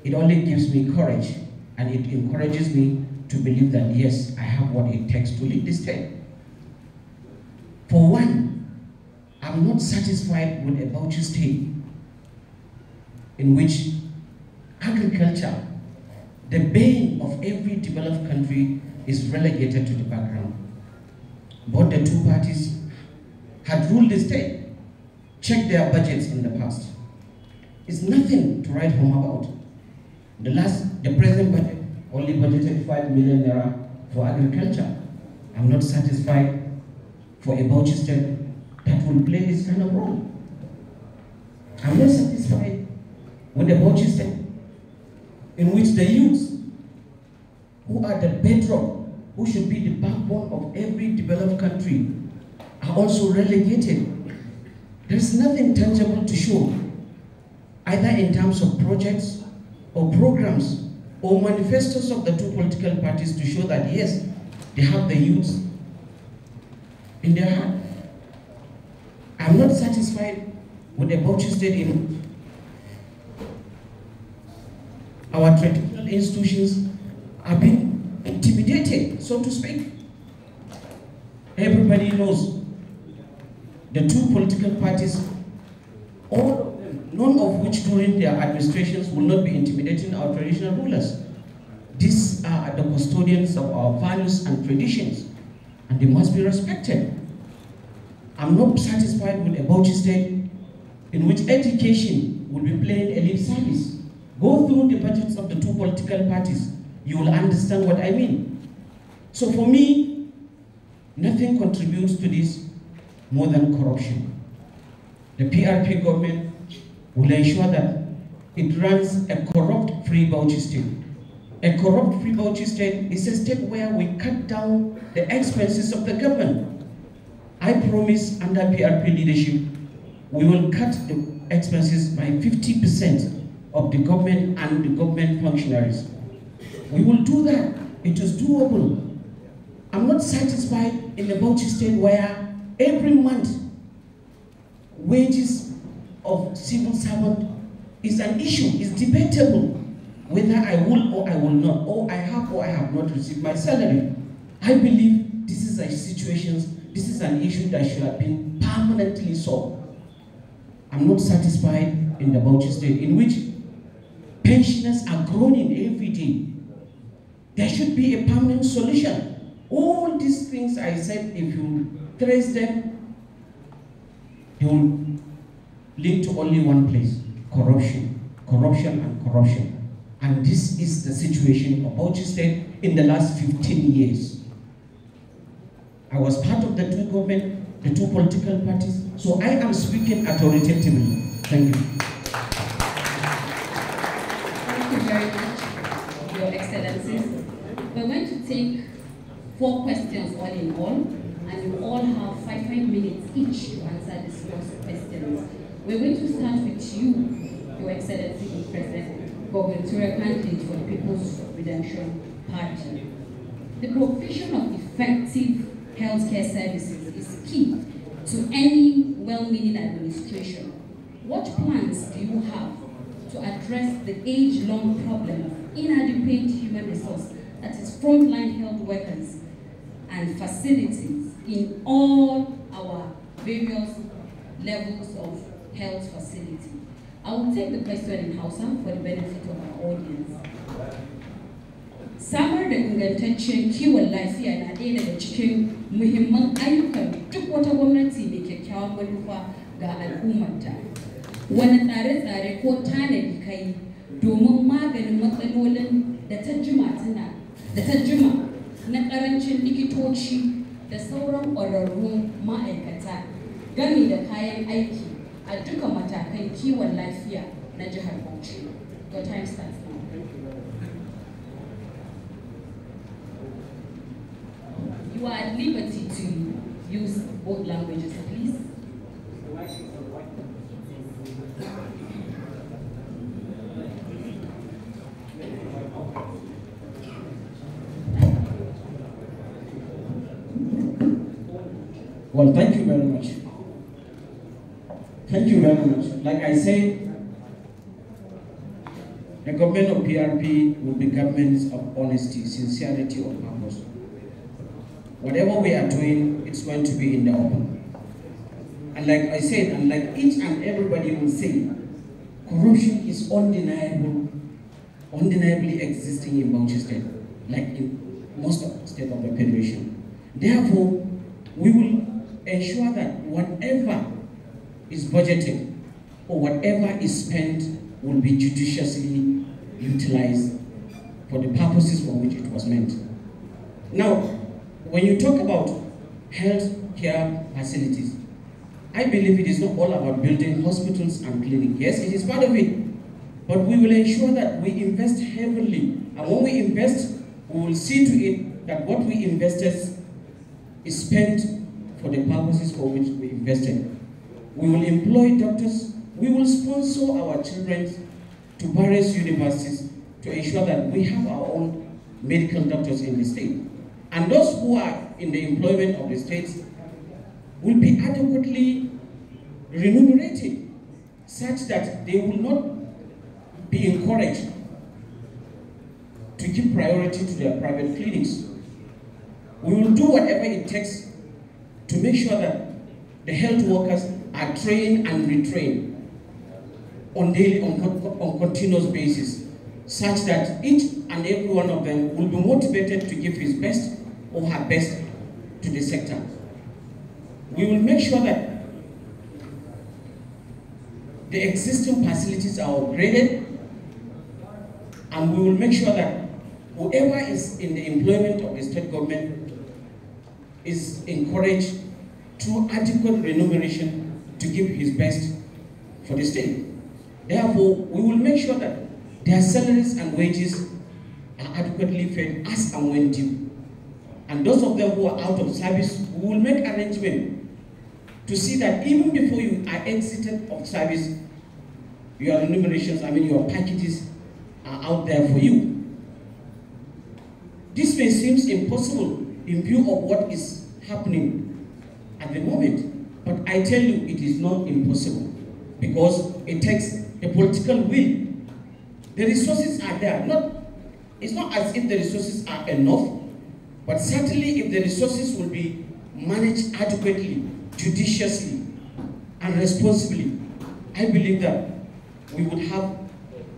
it only gives me courage and it encourages me to believe that yes, I have what it takes to lead this state. For one, I'm not satisfied with a Bauchi state in which agriculture, the bane of every developed country, is relegated to the background. Both the two parties had ruled the state. Check their budgets in the past. It's nothing to write home about. The present budget only budgeted 5 million naira for agriculture. I'm not satisfied for a Bauchi state that will play this kind of role. I'm not satisfied with the Bauchi state in which the youths, who are the bedrock, who should be the backbone of every developed country, are are also relegated. There's nothing tangible to show, either in terms of projects or programs or manifestos of the two political parties to show that yes, they have the youth in their heart. I'm not satisfied with the Bauchi state in our traditional institutions are being intimidated, so to speak. Everybody knows the two political parties, all of them, none of which during their administrations will not be intimidating our traditional rulers. These are the custodians of our values and traditions, and they must be respected. I'm not satisfied with a Bauchi state in which education will be playing a lip service. Go through the budgets of the two political parties, you will understand what I mean. So for me, nothing contributes to this more than corruption. The PRP government will ensure that it runs a corrupt-free Bauchi state. A corrupt-free Bauchi state is a state where we cut down the expenses of the government. I promise under PRP leadership, we will cut the expenses by 50% of the government and the government functionaries. We will do that. It is doable. I'm not satisfied in the Bauchi state where every month wages of civil servant is an issue, is debatable whether I will or I will not, or I have not received my salary. I believe this is a situation, this is an issue that should have been permanently solved. I'm not satisfied in the Bauchi state in which pensioners are groaning every day. There should be a permanent solution. All these things I said, if you trace them, they will link to only one place: corruption, corruption, and corruption. And this is the situation of Bauchi state in the last 15 years. I was part of the two government, the two political parties, so I am speaking authoritatively. Thank you. Thank you very much, Your Excellencies. We're going to take 4 questions all in all, and you all have 5 minutes each to answer these 4 questions. We're going to start with you, Your Excellency, the President, gubernatorial candidate for the People's Redemption Party. The provision of effective healthcare services is key to any well-meaning administration. What plans do you have to address the age-long problem of inadequate human resource, that is frontline health workers and facilities in all our various levels of health facility? I will take the question in Hausa for the benefit of our audience. Samar da ingantaccen kiwon lafiya na ɗaya daga cikin muhimman ayyukan duk wata gwamnati mai kyakkyawan manufa ga al'ummarta. Wani tsare-tsare ko tanadi kai domin maganin matsalolin da ta jima na ƙarancin likitoci da sauran ƙwararrun ma'aikata gami da kayan aiki a duka matakan kiwon lafiya na jihar Bauchi. Your time starts now. You are at liberty to use both languages, please. Well, thank you very much. Thank you very much. Like I said, the government of PRP will be governments of honesty, sincerity, or purpose. Whatever we are doing, it's going to be in the open. And like I said, and like each and everybody will say, corruption is undeniably existing in Bauchi state, like in most of the state of the Federation. Therefore, we will ensure that whatever is budgeted or whatever is spent will be judiciously utilized for the purposes for which it was meant. Now, when you talk about health care facilities, I believe it is not all about building hospitals and clinics. Yes, it is part of it, but we will ensure that we invest heavily. And when we invest, we will see to it that what we invested is spent for the purposes for which we invested. We will employ doctors. We will sponsor our children to various universities to ensure that we have our own medical doctors in the state. And those who are in the employment of the states will be adequately remunerated such that they will not be encouraged to give priority to their private clinics. We will do whatever it takes to make sure that the health workers are trained and retrained on daily, on continuous basis, such that each and every one of them will be motivated to give his best or her best to the sector. We will make sure that the existing facilities are upgraded, and we will make sure that whoever is in the employment of the state government is encouraged through adequate remuneration to give his best for the state. Therefore, we will make sure that their salaries and wages are adequately paid as and when due. And those of them who are out of service, we will make arrangement to see that even before you are exited of service, your remunerations, your packages are out there for you. This may seem impossible in view of what is happening at the moment, but I tell you it is not impossible because it takes a political will. The resources are there. It's not as if the resources are enough, but certainly if the resources will be managed adequately, judiciously, and responsibly, I believe that we would have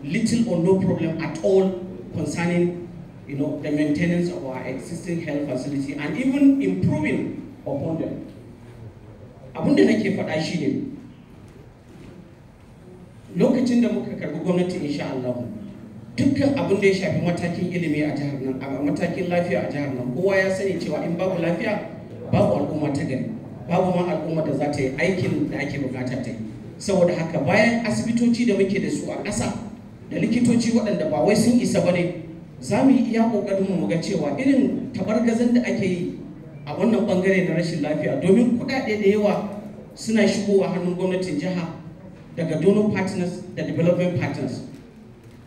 little or no problem at all concerning the maintenance of our existing health facility and even improving upon them. Abunda nake faɗa shi ne lokacin da muka karɓi gwamnati insha Allah dukkan abin da ya shafi matakin ilimi a jihar nan a matakin lafiya a jihar nan kowa ya sani cewa in babu lafiya babu al'umma ta gari babu ma al'umma da za ta yi aikin da ake bukata ta yi saboda haka bayan asibitoci da muke da su a ƙasa da likitoci waɗanda ba wai sun isa bane za mu yi iya ƙoƙarin mu ga cewa irin tabargazan da ake yi a wannan bangare na rashin lafiya domin kuɗaɗe da yawa suna shigowa hannun gwamnatin jiha daga donor partners da development partners.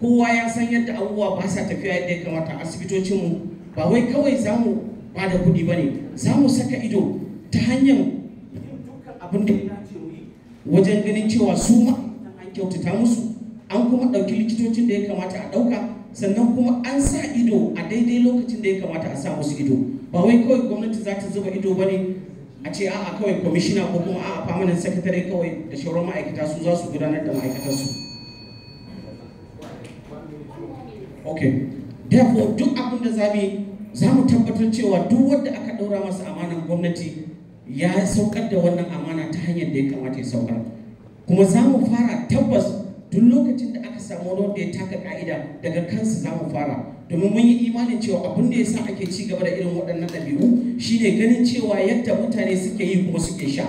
Kowa ya san yadda abubuwa ba sa tafiya yadda ya kamata asibitocinmu ba wai kawai za mu ba da kuɗi ba ne, za mu saka ido ta hanyar dukkan abin da ya dace mu yi wajen ganin cewa su ma an kyautata musu, an kuma ɗauki likitocin da ya kamata a ɗauka, sannan kuma an sa ido a daidai lokacin da ya kamata a sa musu ido. Ba wai kawai gwamnati za ta zuba ido ba ne a ce a'a kawai kwamishina ko kuma a'a famanin sakatare kawai da shauran ma'aikata su za su gudanar da ma'aikatarsu. Okay, therefore duk abin da za mu tabbatar cewa duk wanda aka ɗaura masa amanar gwamnati ya saukar da wannan amana ta hanyar da ya kamata ya saukar. Kuma za mu fara tabbas duk lokacin da aka samu wani wanda ya taka ka'ida daga kansa za mu fara. Domin mun yi imanin cewa abin da ya sa ake ci gaba da irin waɗannan ɗabi'u shine ganin cewa yadda mutane suke yi kuma suke sha.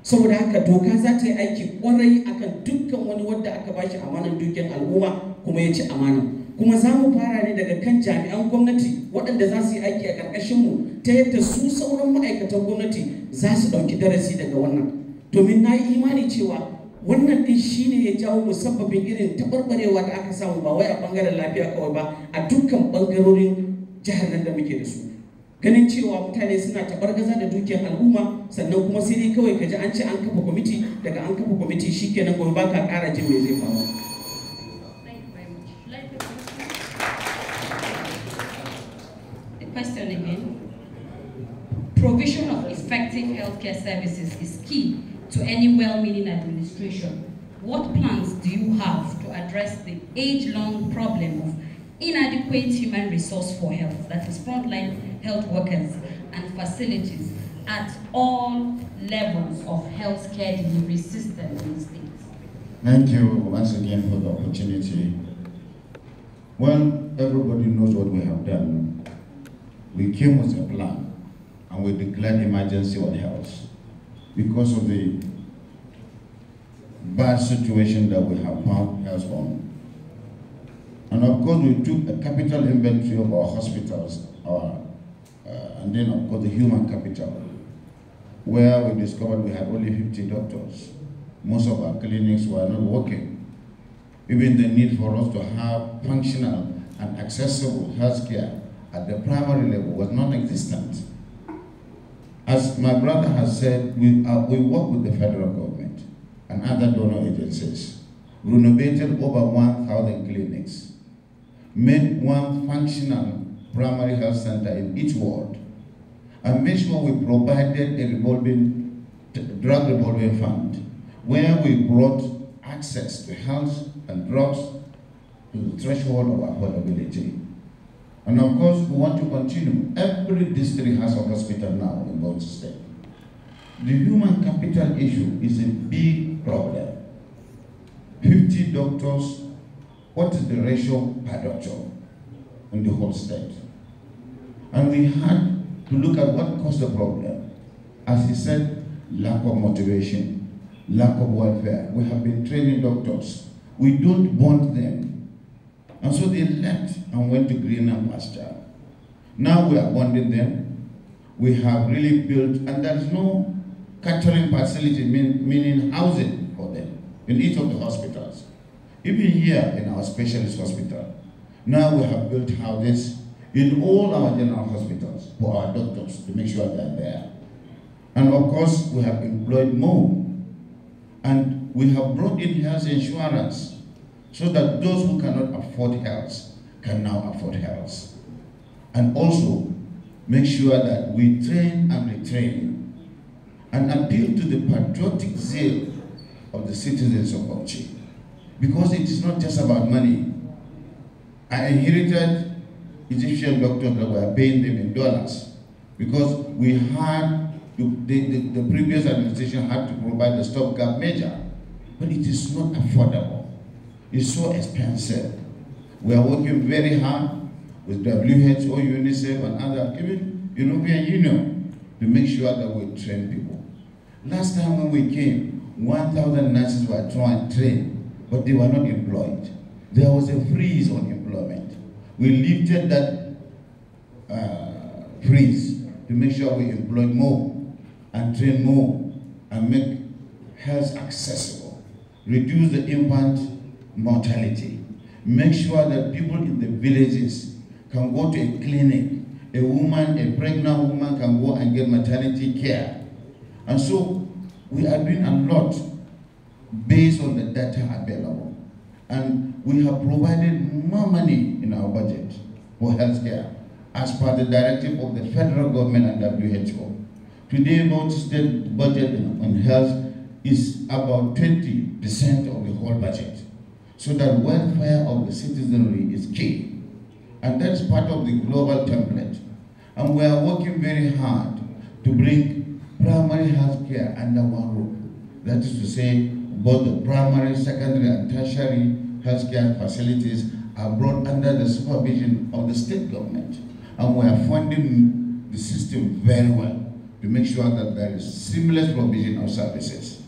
Saboda haka doka za ta yi aiki ƙwarai akan dukkan wani wanda aka ba shi amanar dukiyar al'umma kuma ya ci amana. Kuma za mu fara ne daga kan jami'an gwamnati waɗanda za su yi aiki a ƙarƙashinmu ta yadda su sauran ma'aikatan gwamnati za su ɗauki darasi daga wannan. Domin na yi imani cewa wannan din shine ya jawo musabbabin irin tabarbarewa da aka samu ba wai a bangaren lafiya kawai ba a dukkan bangarorin jihar nan da muke da su. Ganin cewa mutane suna tabargaza da dukiyar al'umma sannan kuma sai dai kawai kaji an ce an kafa kwamiti daga an kafa kwamiti shikenan gobe baka ƙara jin me zai faru. The question again. Provision of effective healthcare services is key to any well-meaning administration. What plans do you have to address the age-long problem of inadequate human resource for health, that is frontline health workers and facilities at all levels of healthcare delivery system in the state? Thank you once again for the opportunity. Well, everybody knows what we have done. We came with a plan and we declared emergency on health because of the bad situation that we have found elsewhere. And of course, we took a capital inventory of our hospitals, and then of course the human capital. where we discovered we had only 50 doctors. Most of our clinics were not working. Even the need for us to have functional and accessible healthcare at the primary level was non-existent. As my brother has said, we work with the federal government and other donor agencies, renovated over 1,000 clinics, made one functional primary health center in each ward, and made sure we provided a drug revolving fund where we brought access to health and drugs to the threshold of affordability. And of course, we want to continue. Every district has a hospital now in Bauchi State. The human capital issue is a big problem. 50 doctors, what is the ratio per doctor in the whole state? And we had to look at what caused the problem. As he said, lack of motivation, lack of welfare. We have been training doctors. We don't want them. And so they left and went to greener pasture. Now we are bonding them. We have really built, and there's no catering facility, meaning housing for them in each of the hospitals. Even here in our specialist hospital, now we have built houses in all our general hospitals for our doctors to make sure they're there. And of course, we have employed more. And we have brought in health insurance so that those who cannot afford health can now afford health. And also make sure that we train and retrain and appeal to the patriotic zeal of the citizens of Bauchi. Because it is not just about money. I inherited Egyptian doctors that were paying them in dollars because we had, the previous administration had to provide the stopgap measure, but it is not affordable. It's so expensive. We are working very hard with WHO, UNICEF, and other, even European Union, to make sure that we train people. Last time when we came, 1,000 nurses were trained, but they were not employed. There was a freeze on employment. We lifted that freeze to make sure we employ more and train more and make health accessible, reduce the infant mortality, make sure that people in the villages can go to a clinic. A pregnant woman can go and get maternity care. And so we are doing a lot based on the data available. And we have provided more money in our budget for healthcare as per the directive of the federal government and WHO. Today, Bauchi State budget on health is about 20% of the whole budget. So that welfare of the citizenry is key. And that's part of the global template. And we are working very hard to bring primary health care under one roof. That is to say, both the primary, secondary, and tertiary healthcare facilities are brought under the supervision of the state government. And we are funding the system very well to make sure that there is seamless provision of services.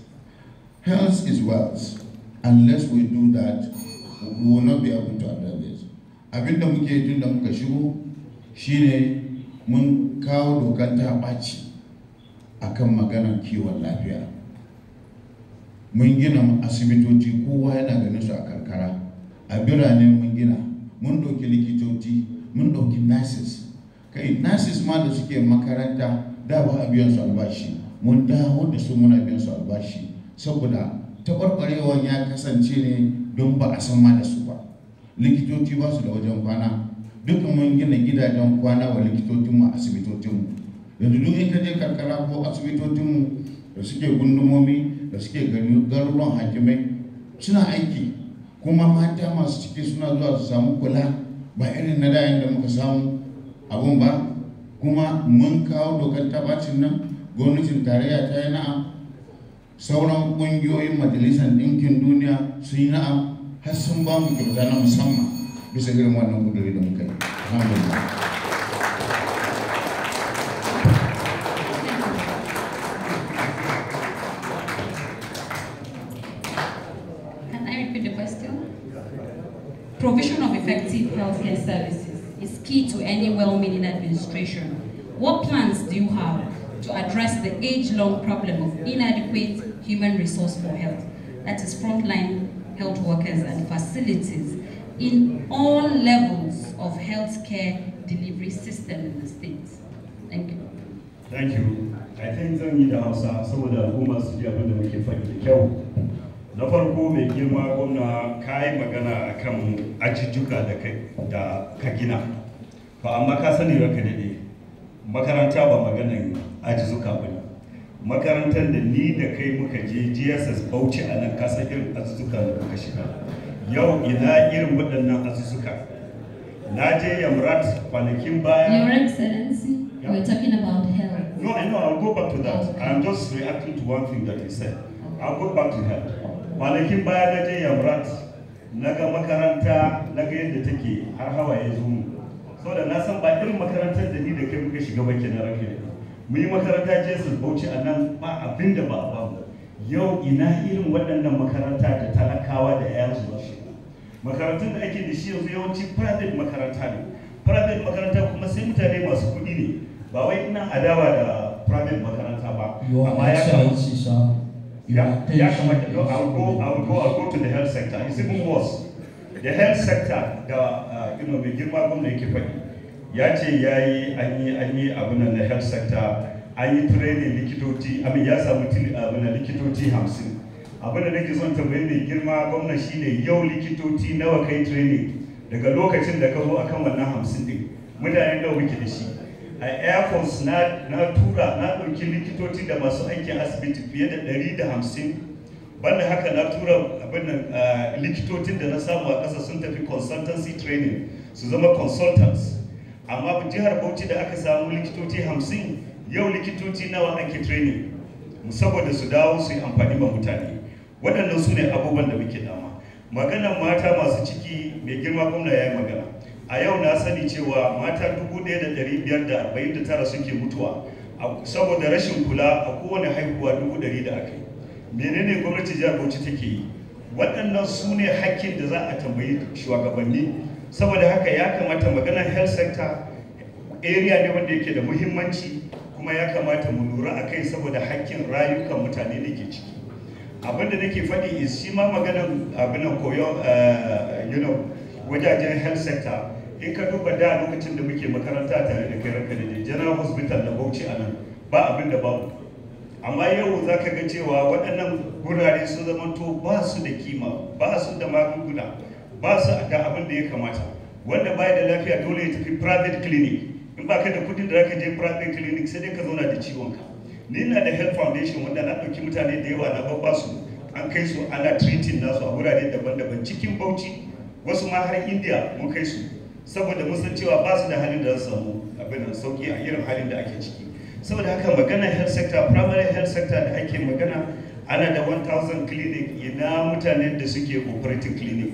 Health is wealth. Unless we do that, we will not be able to address this. Abinda muke tun da muka shigo shine mun kawo dokar ta ɓaci akan maganar kiwon lafiya. Mun gina asibitoci kowa yana ganin su a karkara. A birane mun gina, mun ɗauki likitoci, mun ɗauki nurses. Kai nurses ma da suke makaranta da ba a biyan su albashi. Mun dawo da su muna biyan su albashi saboda taɓarɓarewar ya kasance ne don ba a san ma da su ba. Likitoci ba su da wajen kwana. Dukkan mun gina gidajen kwana wa likitocinmu a asibitocinmu. Yanzu duk in ka je karkara ko asibitocinmu da suke gundumomi da suke garuruwan hakimai suna aiki. Kuma mata masu ciki suna zuwa su samu kula ba irin na dayan da muka samu abun ba. Kuma mun kawo dokar tabacin nan, gwamnatin tarayya ta yi na'am. Sauran ƙungiyoyin majalisar ɗinkin duniya sun yi na'am, har sun ba mu kyauta na musamman bisa irin wannan kuduri da muka yi. Alhamdulillah. Can I repeat the question? Provision of effective healthcare services is key to any well-meaning administration. What plans do you have to address the age-long problem of inadequate human resource for health, that is frontline health workers and facilities in all levels of healthcare delivery system in the state. Thank you. Thank you. I think zan yi da Hausa saboda al'umma su ji abin da muke faɗi da kyau. Na farko mai girma gwamna ka yi magana akan ajijjuka da ka gina. To amma ka sani ranka daɗe, makaranta ba maganan ajizuka ba ne. Makarantar da ni da kai muka je GSS Bauchi a nan ka san irin ajizuka da muka shiga. Yau ina irin waɗannan ajizuka. Na je Yamrat kwanakin baya. Your Excellency, we're talking about health. No, I know, I'll go back to that. Okay. I'm just reacting to one thing that he said. I'll go back to health. Kwanakin baya na je Yamrat, na ga makaranta, na ga yadda take har hawaye zo mu. Saboda na san ba irin makarantar da ni da kai muka shiga bakin na rake ne. Mu yi makaranta Jesus Bauchi a nan ba abin da ba a bamu. Yau ina irin waɗannan makaranta da talakawa da ƴaƴansu ba shi. Makarantun da ake da shi yanzu yawanci private makaranta ne. Private makaranta kuma sai mutane masu kuɗi ne. Ba wai ina adawa da private makaranta ba. Amma ya kamata, I'll go to the health sector. It's even worse. The health sector da mai girma gwamna yake faɗi. Ya ce an yi abin nan na health sector, an yi training likitoci, ya samu likitoci 50. Abin da nake son tambayi mai girma gwamna shine yau likitoci nawa kai training daga lokacin da ka zo akan wannan 50 din. Mutane nawa muke da shi. A Air Force na ɗauki likitoci da masu aikin asibiti fiye da 150. Banda haka na tura likitocin da na samu a ƙasa sun tafi consultancy training su zama consultants. Amma jihar Bauchi da aka samu likitoci 50, yau likitoci nawa ake training saboda su dawo su yi amfani ma mutane. Waɗannan su ne abubuwan da muke dama. Maganar mata masu ciki mai girma gwamna ya yi magana. A yau na sani cewa mata 1,549 suke mutuwa saboda rashin kula a kowane haihuwa 100,000 da aka yi. Menene gwamnati jihar Bauchi take yi? Waɗannan su ne hakkin da za a tambayi shugabanni. Saboda haka ya kamata maganar health sector area ne wanda yake da muhimmanci, kuma ya kamata mu lura a kai saboda hakkin rayukan mutane da ke ciki. Abin da nake faɗi is shi ma maganar koyon wajajen health sector. In ka duba da lokacin da muke makaranta tare da kai ranka da General Hospital na Bauchi a nan ba abin da babu. Amma yau za ka ga cewa waɗannan gurare sun zamanto ba su da kima, ba su da magunguna, ba su da abin da ya kamata. Wanda bai da lafiya dole ya tafi private clinic. In ba ka da kudin da za ka je private clinic sai dai ka zauna da ciwonka. Ni na da health foundation wanda na ɗauki mutane da yawa na babba su an kai su ana treating nasu a wurare daban-daban cikin Bauchi, wasu ma har India mun kai su. Saboda mun san cewa ba su da halin da za su samu abin sauki a irin halin da ake ciki. Saboda haka magana health sector, primary health sector da ake magana, ana da 1,000 clinic, ina mutanen da suke operating clinic.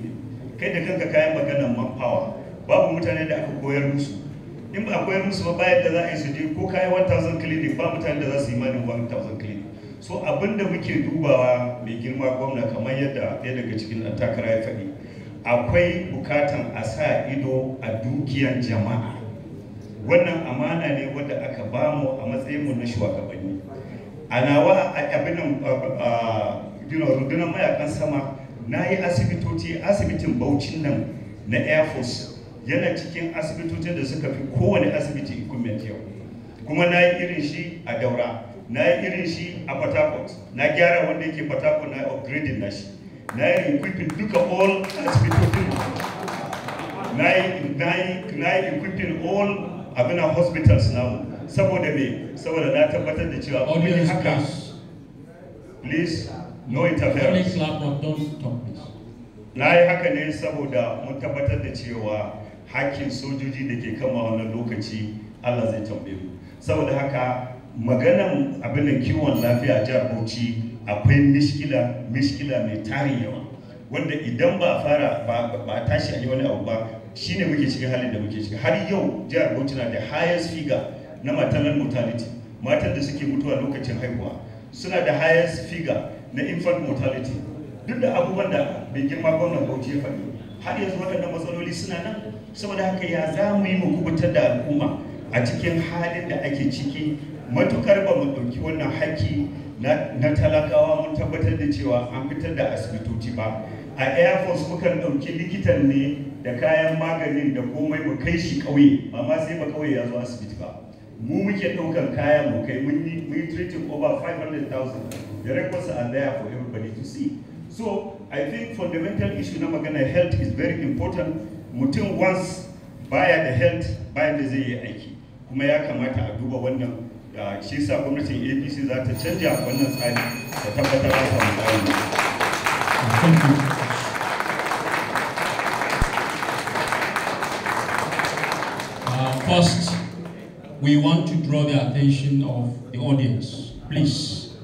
Kai da kanka kayan maganar manpower, babu mutane da aka koyar musu. In ba a koyar musu ba bayan da za a yi su je ko kayan 1,000 clinic ba mutane da za su yi manin 1,000 clinic. So abin da muke dubawa mai girma gwamna kamar yadda ɗaya daga cikin ɗan takara ya faɗi, akwai bukatan a sa ido a dukiyan jama'a. Wannan amana ne wanda aka bamu a matsayinmu na shugabanni. A nawa rundunar mayakan sama na yi asibitin Bauchin nan na Air Force yana cikin asibitocin da suka fi kowane asibiti equipment yau. Kuma na yi irin shi a Daura, na yi irin shi a Port Harcourt, na gyara wanda yake Port Harcourt na upgrading na shi. Na yi equipping duka all asibitocin, na yi equipping all hospitals namu. Saboda me? Saboda na tabbatar da cewa audience haka. Please, no interference. Na yi haka ne saboda mun tabbatar da cewa hakkin sojoji da ke kama wannan lokaci Allah zai tambaye mu. Saboda haka maganan kiwon lafiya a jihar Bauchi akwai mishkila mai tarin yawa, wanda idan ba a fara ba a tashi a yi wani abu ba shine muke cikin halin da muke ciki. Har yau jihar Bauchi na da highest figure na maternal mortality, matan da suke mutuwa lokacin haihuwa suna da highest figure na infant mortality. Duk da abubuwan da bai girma gwamnan Bauchi ya faɗi, har yanzu waɗannan matsaloli suna nan. Saboda haka ya za mu yi mu kubutar da al'umma a cikin halin da ake ciki matukar ba mu ɗauki wannan haƙƙi na talakawa mun tabbatar da cewa an fitar da asibitoci ba. A Air Force mukan ɗauki likitan ne da kayan maganin da komai mu kai shi ƙauye, ba ma sai ba ƙauye ya zo asibiti ba. Mu muke ɗaukan kaya mu kai, mun yi treating over 500,000. The records are there for everybody to see. So I think fundamental issue na magana health is very important. Mutum once baya da health bayan da zai yi aiki, kuma ya kamata a duba wannan. Shi yasa gwamnatin APC za ta canja wannan tsari da tabbatar da samu tsari. First, we want to draw the attention of the audience. Please,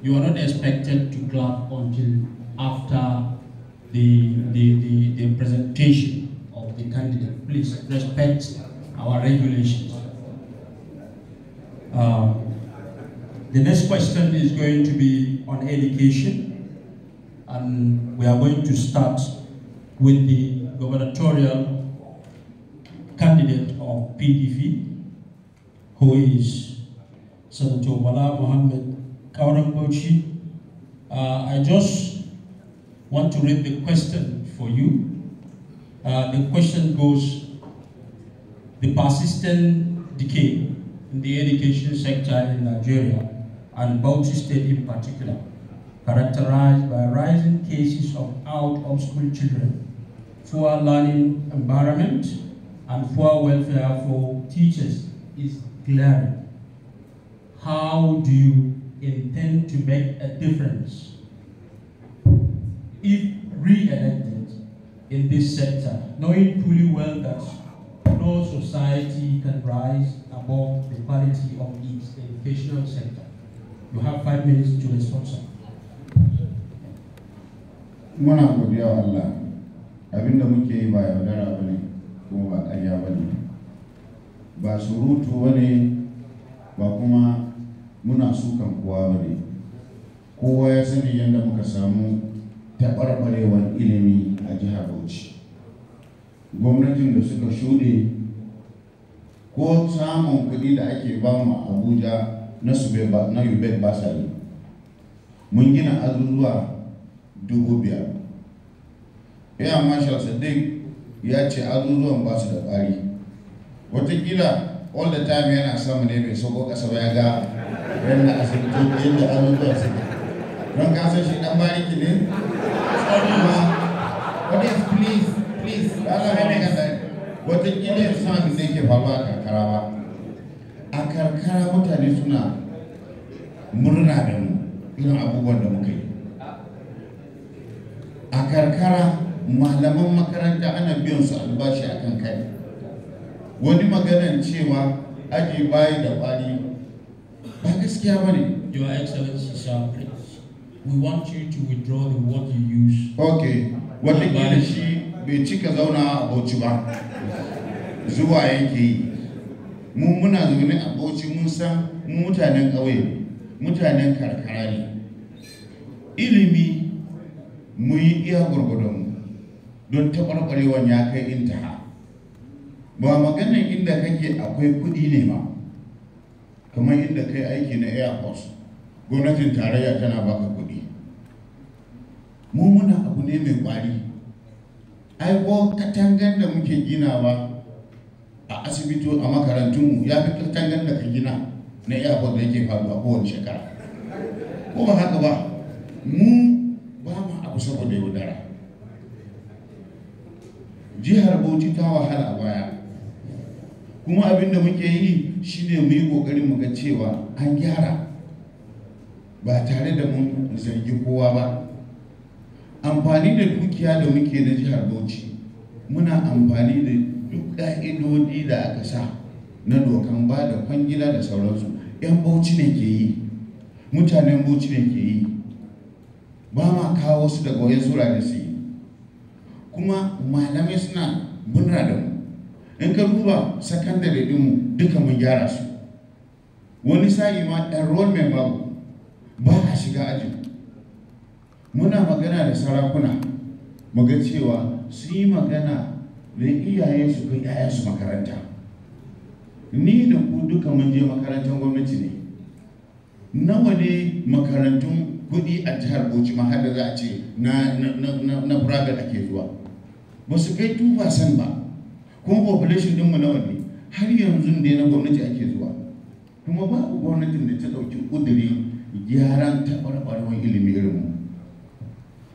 you are not expected to clap until after the presentation of the candidate. Please respect our regulations. The next question is going to be on education, and we are going to start with the gubernatorial candidate of PDP, who is Senator Bala Kauran Bauchi. I just want to read the question for you. The question goes: the persistent decay in the education sector in Nigeria, and Bauchi State in particular, characterized by rising cases of out-of-school children, poor learning environment, and poor welfare for teachers, is glaring. How do you intend to make a difference, if re-elected, in this sector, knowing fully well that no society can rise above the quality of its educational sector? You have 5 minutes to respond, sir. Muna godiya wa Allah, abinda muke yi ba yaudara ba ne, kuma ba ƙarya ba ne, ba surutu ba ne, ba kuma muna sukan kowa ba ne. Kowa ya sani yadda muka samu taɓarɓarewar ilimi a jihar Bauchi. Gwamnatin da suka shuɗe, ko samun kuɗi da ake ba mu a Abuja na UBEC ba sa yi. Mun gina azuzuwa 5,000. Air Marshal Sadiq ya ce azuzuwan ba su da ƙwari. Watakila all the time yana samu ne mai sauko ƙasa ba ya ga yadda asibitoci yadda azuzuwa suke. Don kasar shi ɗan bariki ne? What is please, watakila ya san abin da yake faruwa a karkara ba. A karkara mutane suna murna da mu irin abubuwan da muka yi. A karkara malaman makaranta ana biyan su albashi a kan kai. Wani maganan cewa aji bayi da kwari ba gaskiya ba ne. Your Excellency, sir, please, we want you to withdraw the word you use. Okay, watakila shi bai cika zauna a Bauchi ba, zuwa yake yi. Mu muna zaune a Bauchi, mun san mutanen ƙauye, mutanen karkara ne. Ilimi mu yi iya gwargwadonmu don taɓarɓarewan ya kai intaha. Ba maganin inda kake akwai kuɗi ne ma, kamar inda kai aiki na Air Force, gwamnatin tarayya tana baka kuɗi. Mu muna abu ne mai ƙwari. Ai ko katangan da muke ginawa a asibito a makarantunmu ya fi katangan da ka gina na Air Force da yake faruwa kowace shekara. Ko ba haka ba, mu ba ma abu saboda yaudara. Jihar Bauchi ta wahala a baya, kuma abin da muke yi shine mu yi ƙoƙarin mu ga cewa an gyara ba tare da mun zargi kowa ba. Amfani da dukiya da muke na jihar Bauchi, muna amfani da duk ƙa'idodi da aka sa na dokan ba da kwangila da sauransu. 'Yan Bauchi ne ke yi, mutanen Bauchi ne ke yi, ba ma kawo su daga wayan sura da su yi. Kuma malamai suna murna da mu. In ka duba sakandare ɗinmu duka mun gyara su. Wani sa'i ma enrollment babu, ba a shiga ajin. Muna magana da sarakuna, muga cewa su yi magana da iyayen su kai 'ya'yansu makaranta. Ni da ku duka mun je makarantar gwamnati ne, nawa ne makarantun kuɗi a jihar Bauchi ma har da za a ce na private ake zuwa ba su kai 2% ba, kuma population ɗinmu nawa ne har yanzu dai na gwamnati ake zuwa, kuma babu gwamnatin da ta ɗauki ƙudurin gyaran taɓarɓarewar ilimi irinmu.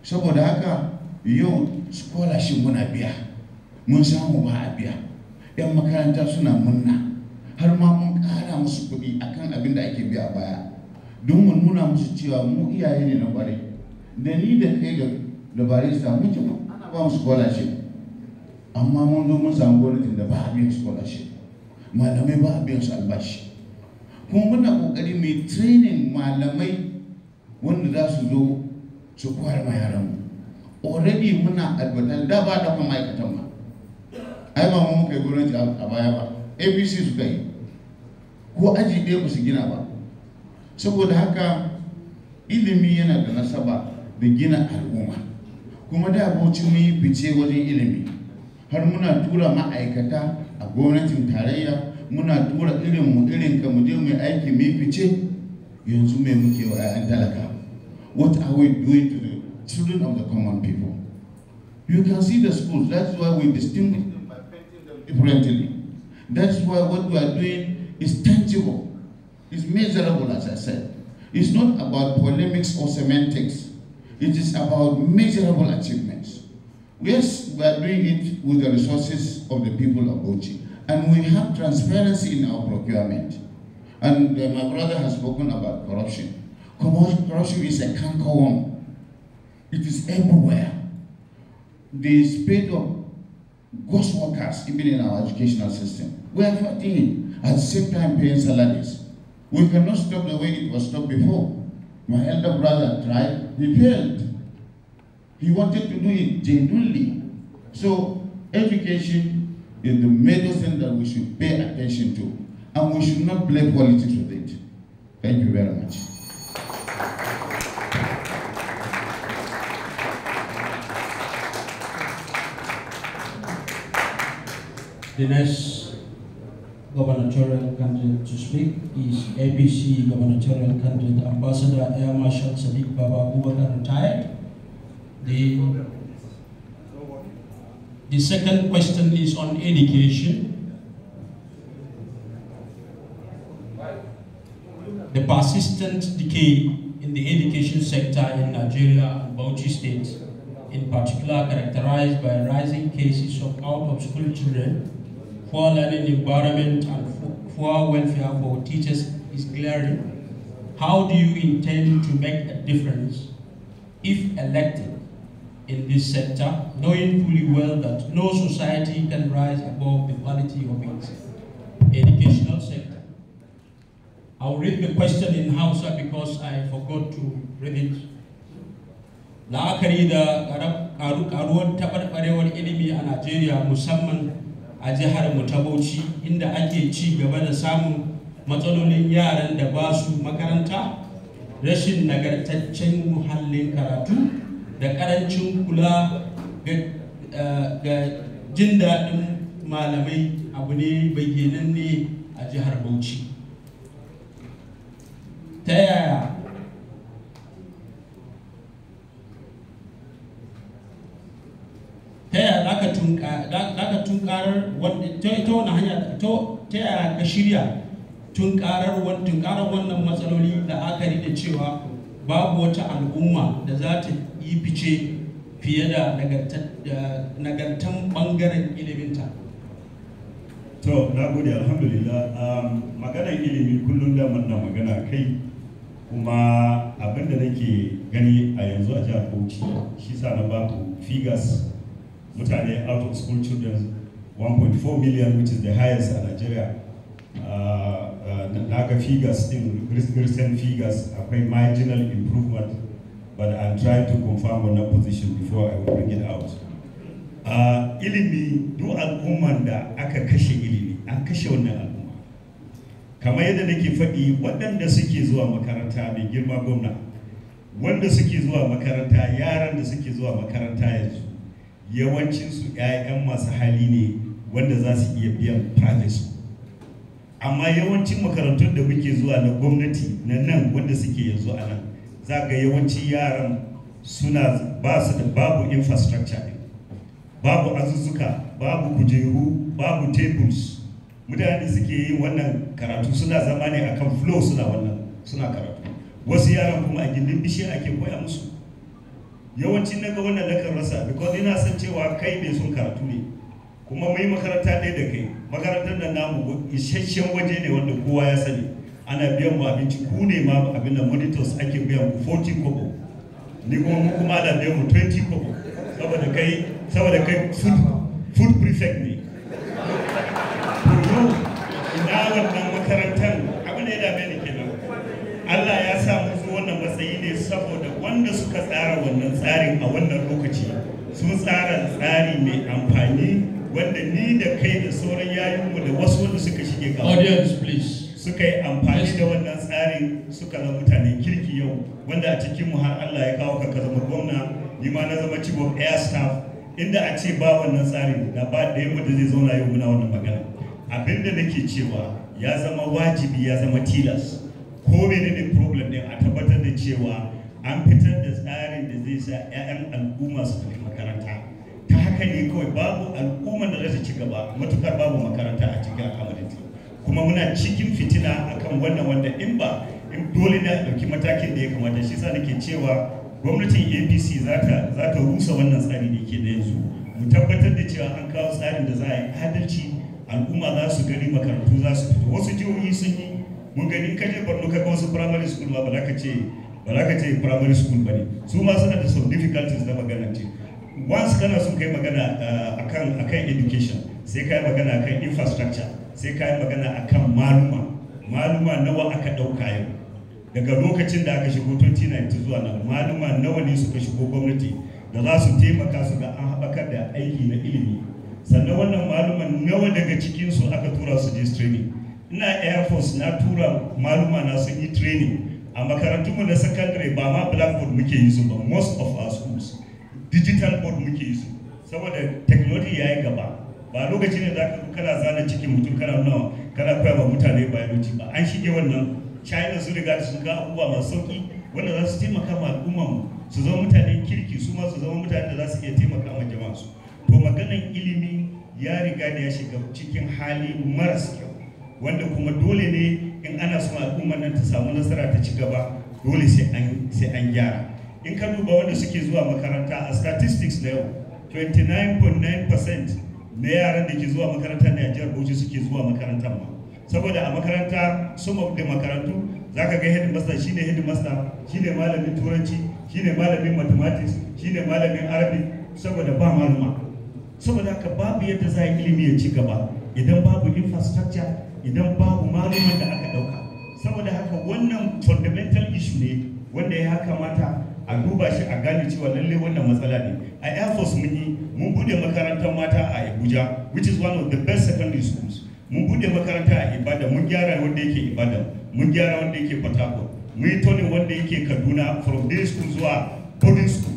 Saboda haka yau scholarship muna biya, mun samu ba a biya, 'yan makaranta suna munna, har ma mun ƙara musu kuɗi akan abin da ake biya baya, don mu nuna musu cewa mu iyaye ne na ƙwarai. Da ni da kai da barista muke ana ba mu scholarship, amma mun zo mun samu gwamnatin da ba a biyan scholarship, malamai ba a biyan su albashi. Kuma muna ƙoƙari mai training malamai wanda za su zo su koyar ma yaranmu. Already muna advertise, da ba da kuma ma'aikatan ma, ai ba mu muka yi gwamnati a baya ba, ABC suka yi, ko aji ɗaya ba su gina ba. Saboda haka ilimi yana da nasaba da gina al'umma, kuma da Bauchi mun yi fice wajen ilimi, har muna tura ma'aikata a gwamnatin tarayya, muna tura irin ka mu je mu aiki mu yi fice. Yanzu mai muke wa 'ya'yan talaka? What are we doing to the children of the common people? You can see the schools. That's why we distinguish them by painting them differently. That's why what we are doing is tangible, is measurable, as I said. It's not about polemics or semantics. It is about measurable achievements. Yes, we are doing it with the resources of the people of Bauchi, and we have transparency in our procurement. And my brother has spoken about corruption. Corruption is a cankerworm. It is everywhere. The spate of ghost workers, even in our educational system, we are fighting it, at the same time paying salaries. We cannot stop the way it was stopped before. My elder brother tried, he failed. He wanted to do it genuinely. So education is the major thing that we should pay attention to, and we should not play politics with it. Thank you very much. The next gubernatorial candidate to speak is ABC gubernatorial candidate Ambassador Air Marshal Sadiq Baba Ubakar, retired. The second question is on education. The persistent decay in the education sector in Nigeria and Bauchi State, in particular characterized by rising cases of out-of-school children, poor learning environment, and poor welfare for teachers is glaring. How do you intend to make a difference, if elected, in this sector, knowing fully well that no society can rise above the quality of its educational sector? I'll read the question in Hausa because I forgot to read it. La'akari da karuwar taɓarɓarewar ilimi a Najeriya, musamman Ajihar mu ta Bauchi, inda ake ci gaba da samun matsalolin yaran da ba su makaranta, rashin nagartaccen muhallin karatu, da ƙarancin kula ga jin daɗin malamai, abu ne bayyananne a jihar Bauchi. Ta yaya za ka tunkarar ta wani hanya, ta yaya ka shirya tunkarar wannan matsaloli, da akari da cewa babu wata al'umma da za ta yi fice fiye da nagartan bangaren iliminta? To, na gode, alhamdulillah. Maganar ilimi kullum da magana kai, kuma abinda nake gani a yanzu a jihar Bauchi, shi sa na baku figures. Mutane out of school children 1.4 million, which is the highest in Nigeria. Naga figures, in recent figures, akwai marginal improvement, but I'm trying to confirm on that position before I will bring it out. Ilimi, duk al'umman da aka kashe ilimi, an kashe wannan al'umma. Kamar yadda nake faɗi, waɗanda suke zuwa makaranta mai girma gwamna, wanda suke zuwa makaranta, yaran da suke zuwa makaranta yanzu, yawancinsu 'ya'yan masu hali ne wanda za su iya biyan private school. amma yawancin makarantun da muke zuwa na gwamnati na nan wanda suke yanzu a nan za ga yawanci yaran suna ba su da babu infrastructure, babu azuzzuka, babu kujeru, babu tables. Mutane da suke yin wannan karatu suna zama ne akan floor suna karatu. Wasu yaran kuma a gindin bishiya ake koya musu. Yawanci naga wannan na kan rasa because ina san cewa kai mai son karatu ne. Kuma mai makaranta ɗaya da kai, makarantar da namu isasshen waje ne wanda kowa ya sani. Ana biyan mu abinci, ku ne ma abin da monitors ake biyan ku 40 kobo. Ni kuma ana biyan mu 20 kobo. Saboda kai food prefect ne. Ina wannan makarantar abin da ya dame ni kenan. Allah ya sa mu zo wannan matsayi ne saboda wanda suka tsara wannan tsarin a wannan lokaci sun tsara tsari mai amfani wanda ni da kai da sauran yayinmu da wasu wanda suka shige gaba. Audience please. Suka yi amfani da wannan tsarin suka zama mutanen kirki yau wanda a cikin mu har Allah ya kawo ka zama gwamna, ni ma na zama chief of air staff. Inda a ce ba wannan tsarin da ba da yamma da zai zauna yau muna wannan magana. Abinda nake cewa ya zama wajibi, ya zama tilas. Ko menene problem din a tabbatar da cewa an fitar da tsarin da zai sa 'ya'yan al'umma su tafi makaranta. Ta haka ne kawai babu al'umma da za ta ci gaba matukar babu makaranta a cikin al'amarin. Kuma muna cikin fitina akan wannan wanda in dole ne a ɗauki matakin da ya kamata. Shi sa nake cewa gwamnatin APC za ta rusa wannan tsari da ke da yanzu. Mu tabbatar da cewa an kawo tsarin da za a yi adalci, al'umma za su gani, makarantu za su fito. Wasu jihohi sun yi, mun gani kaje Borno ka ga wasu primary school ma ba za ka ce primary school bane. Su ma suna da some difficulties na magana ce. Once kana son kai magana akan education, sai kai magana akan infrastructure, sai kai magana akan maluma nawa aka dauka yau. Daga lokacin da aka shigo 2019 zuwa nan, maluma nawa ne suka shigo gwamnati da za su taimaka su ga an haɓakar da aiki na ilimi. Sannan wannan maluman nawa daga cikinsu aka tura su je training. Ina Air Force na tura maluma na sun yi training a makarantunmu na secondary, ba ma blackboard muke yi su ba, most of our schools digital board muke yi su saboda technology ya yi gaba. Ba lokaci ne za ka kana zana cikin mutum kana koya wa mutane biology ba, an shige wannan. China su riga da sun ga abubuwa masu sauki wanda za su taimaka ma al'umman su zama mutanen kirki, su ma su zama mutane da za su iya taimaka ma jama'a su. To maganan ilimi ya riga da ya shiga cikin hali maras kyau wanda kuma dole ne in ana son al'ummar nan ta samu nasara ta ci gaba, dole sai an gyara. In ka duba wanda suke zuwa makaranta a statistics na yau 29.9% na yaran da ke zuwa makaranta ne a jihar Bauchi suke zuwa makarantar ma. Saboda a makaranta some of the makarantu zaka ga headmaster shine malamin turanci, shine malamin mathematics, shine malamin arabic, saboda ba maluma. Saboda haka babu yadda za a yi ilimi ya ci gaba idan babu infrastructure, idan babu maluman da aka dauka. Saboda haka wannan fundamental issue ne wanda ya kamata a duba shi a gane cewa lalle wannan matsala ne. A Air Force mun bude makarantar mata a Abuja, which is one of the best secondary schools. Mun bude makaranta a Ibadan, mun gyara wanda yake Ibadan, mun gyara wanda yake Port Harcourt, mun yi tonin wanda yake Kaduna from day school zuwa boarding school.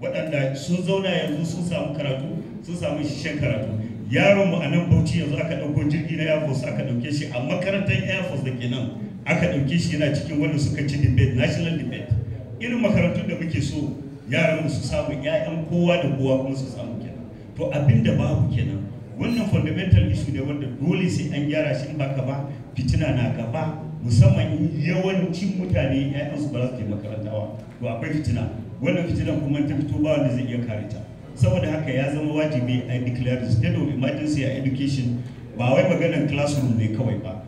Waɗanda sun zauna yanzu sun samu karatu, sun samu shishen karatu. Yaron mu a nan Bauchi yanzu aka ɗauko jirgi na Air Force aka ɗauke shi a makarantar Air Force da ke nan, aka ɗauke shi yana cikin wanda suka ci debate, national debate. Irin makarantun da muke so yaran mu su samu, 'ya'yan kowa da kowa kuma su samu kenan. To abinda babu kenan. Wannan fundamental issue ne wanda dole sai an gyara shi, in baka ba fitina na gaba, musamman yawancin mutane 'ya'yansu ba za su je makaranta ba. To akwai fitina. Wannan fitinan kuma ta fito ba wanda zai iya kare ta. Saboda haka ya zama wajibi a declare the state of emergency a education, ba wai maganar classroom ne kawai ba.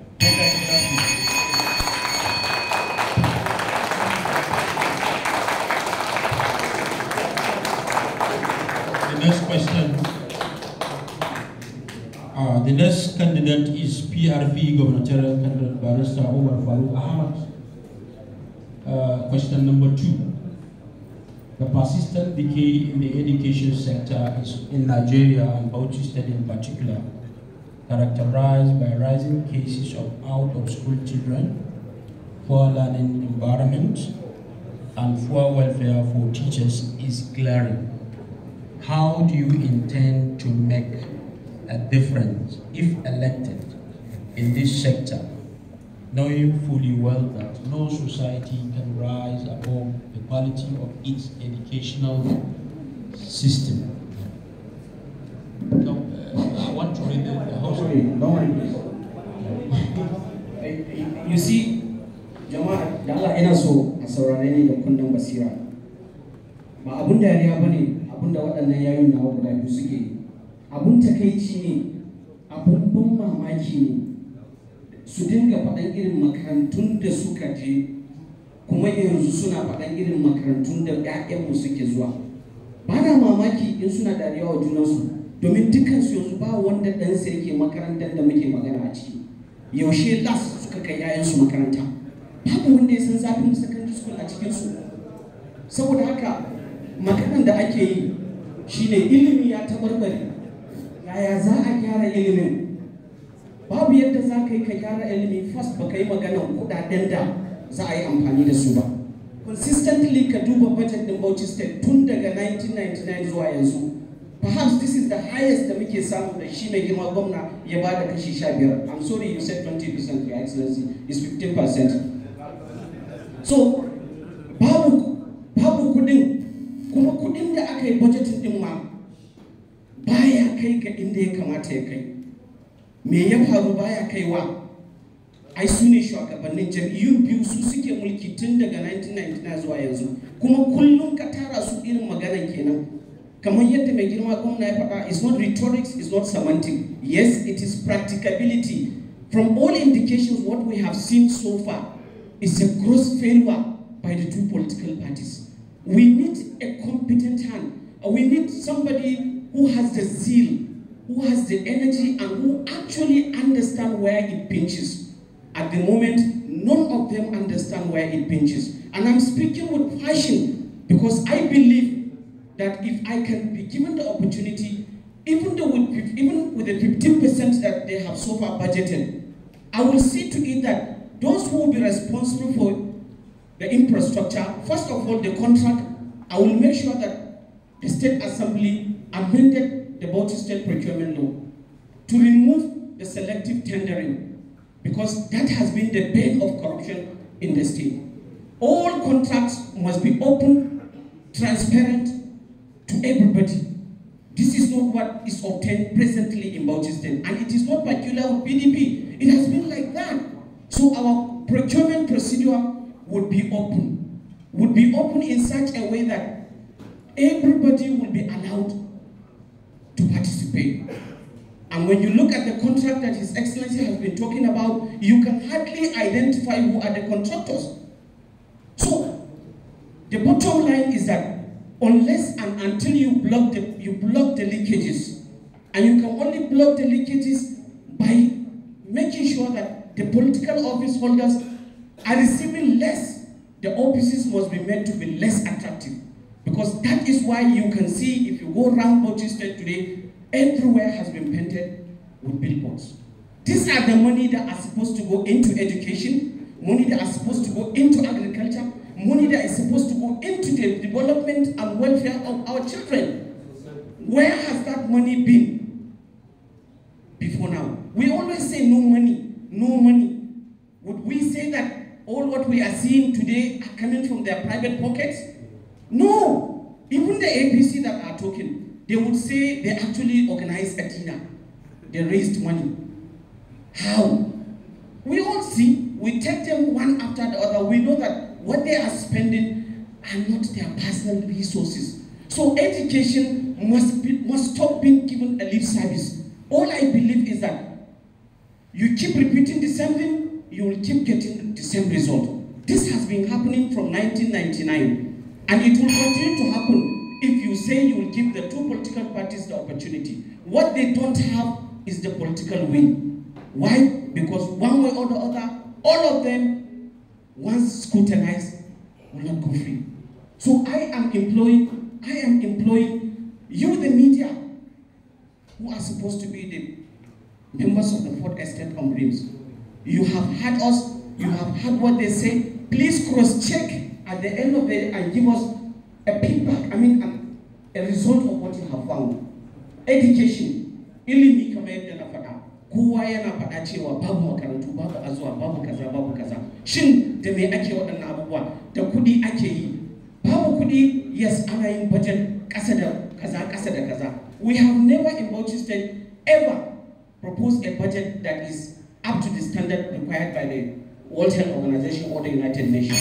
The next question. The next candidate is PRP gubernatorial candidate Barrister Omar Farouk Ahmad. Question number 2. The persistent decay in the education sector is in Nigeria and Bauchi State in particular, characterized by rising cases of out-of-school children, poor learning environment, and poor welfare for teachers is glaring. How do you intend to make a difference, if elected, in this sector, knowing fully well that no society can rise above the quality of its educational system. So, I want to read the whole story. You see, jama'a da Allah ina so a saurare ni da kunnen basira. Ba abun dariya bane abun da waɗannan yayin nawa guda biyu suke. Abun takeici ne, abun ban mamaki ne. Su dinga faɗan irin makarantun da suka je, kuma yanzu suna faɗan irin makarantun da ƴaƴanmu suke zuwa. Ba na mamaki in suna dariya wa junansu, domin dukansu yanzu ba wanda ɗansa yake makarantar da muke magana a ciki. Yaushe las suka kai ƴaƴansu makaranta. Babu wanda ya san zafin secondary school a cikinsu. Saboda haka maganar da ake yi shine ilimi ya tabarbare. Yaya za a gyara ilimin? Babu yadda za ka yi ka gyara ilimi first ba ka yi maganar kuɗaɗen da za a yi amfani da su ba. Consistently ka duba budget din Bauchi State tun daga 1999 zuwa yanzu. Perhaps this is the highest da muke samu da shi mai girma gwamna ya ba da kashi 15. I'm sorry you said 20%, Your Excellency. It's 15%. So, babu kudin, kuma kudin da aka yi budgeting din ma baya kai ga inda ya kamata ya kai. Me ya faru baya kaiwa? Ai su ne shugabannin jam'iyyun biyu su suke mulki tun daga 1999 zuwa yanzu. Kuma kullum ka tara su irin maganan kenan. Kamar yadda mai girma gwamna ya faɗa, it's not rhetorics, it's not semantic. Yes, it is practicability. From all indications, what we have seen so far is a gross failure by the two political parties. We need a competent hand. We need somebody who has the zeal, who has the energy, and who actually understand where it pinches. At the moment, none of them understand where it pinches. And I'm speaking with passion because I believe that if I can be given the opportunity, even with the 15% that they have so far budgeted, I will see to it that those who will be responsible for the infrastructure, first of all, the contract, I will make sure that the State Assembly amended the Bauchi State Procurement Law to remove the selective tendering, because that has been the bane of corruption in the state. All contracts must be open, transparent to everybody. This is not what is obtained presently in Bauchi State, and it is not peculiar with PDP. It has been like that. So our procurement procedure would be open in such a way that everybody will be allowed to participate. And when you look at the contract that His Excellency has been talking about, you can hardly identify who are the contractors. So the bottom line is that unless and until you block the leakages, and you can only block the leakages by making sure that the political office holders are receiving less, the offices must be made to be less attractive. Because that is why you can see, if you go around Bauchi State today, everywhere has been painted with billboards. These are the money that are supposed to go into education, money that are supposed to go into agriculture, money that is supposed to go into the development and welfare of our children. Where has that money been before now? We always say no money, no money. Would we say that all what we are seeing today are coming from their private pockets? No. Even the APC that are talking, they would say they actually organized a dinner. They raised money. How? We all see, we take them one after the other. We know that what they are spending are not their personal resources. So education must stop being given a lip service. All I believe is that you keep repeating the same thing, you will keep getting the same result. This has been happening from 1999, and it will continue to happen if you say you will give the two political parties the opportunity. What they don't have is the political will. Why? Because one way or the other, all of them, once scrutinized, will not go free. So I am employing you, the media, who are supposed to be the members of the Fourth Estate on Dreams. You have heard us, you have heard what they say. Please cross-check at the end of the day and give us a feedback, a result of what you have found. Education, ilimi kama yadda na faɗa. kowa yana faɗa cewa babu makarantu, babu azuwa, babu kaza, babu kaza. Shin da me ake waɗannan abubuwa? Da kuɗi ake yi. Babu kuɗi, yes, ana yin budget ƙasa da kaza. We have never in Bauchi State ever proposed a budget that is up to the standard required by the World Health Organization or the United Nations.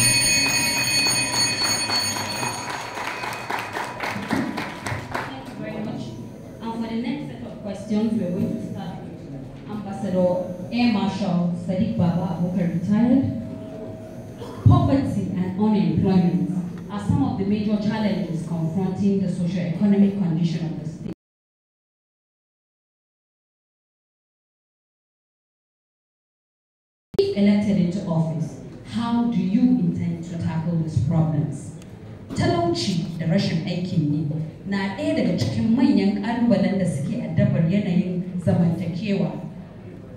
Thank you very much. And for the next set of questions, we're going to start with Ambassador Air Marshal Sadiq Baba, who are retired. Poverty and unemployment are some of the major challenges confronting the socio-economic condition of the state. If elected into office, how do you intend to tackle these problems? Talauci da rashin aikin yi na ɗaya daga cikin manyan ƙalubalen da suke addabar yanayin zamantakewa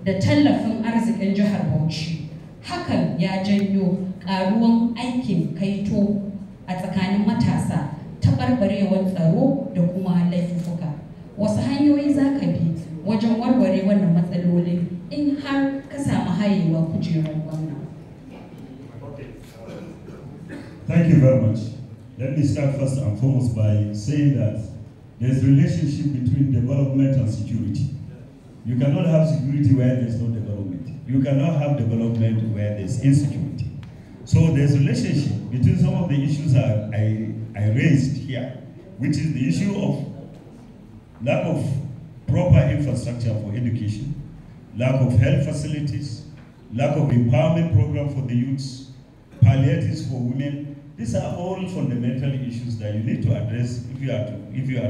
da tallafin arzikin jihar Bauchi. Hakan ya janyo ƙaruwan aikin kaito a tsakanin matasa, taɓarɓarewar tsaro da kuma laifuka. Wasu hanyoyi za ka bi wajen warware wannan matsalolin in har ka samu hayewa kujerar gwamna? Thank you very much. Let me start first and foremost by saying that there's a relationship between development and security. You cannot have security where there's no development. You cannot have development where there's insecurity. So there's a relationship between some of the issues I raised here, which is the issue of lack of proper infrastructure for education, lack of health facilities, lack of empowerment program for the youths, palliatives for women. These are all fundamental issues that you need to address if you are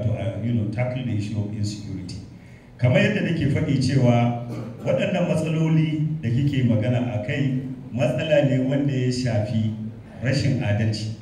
to tackle the issue of insecurity. Kamar yadda nake faɗi cewa waɗannan matsaloli da kike magana a kai matsala ne wanda ya shafi rashin adalci.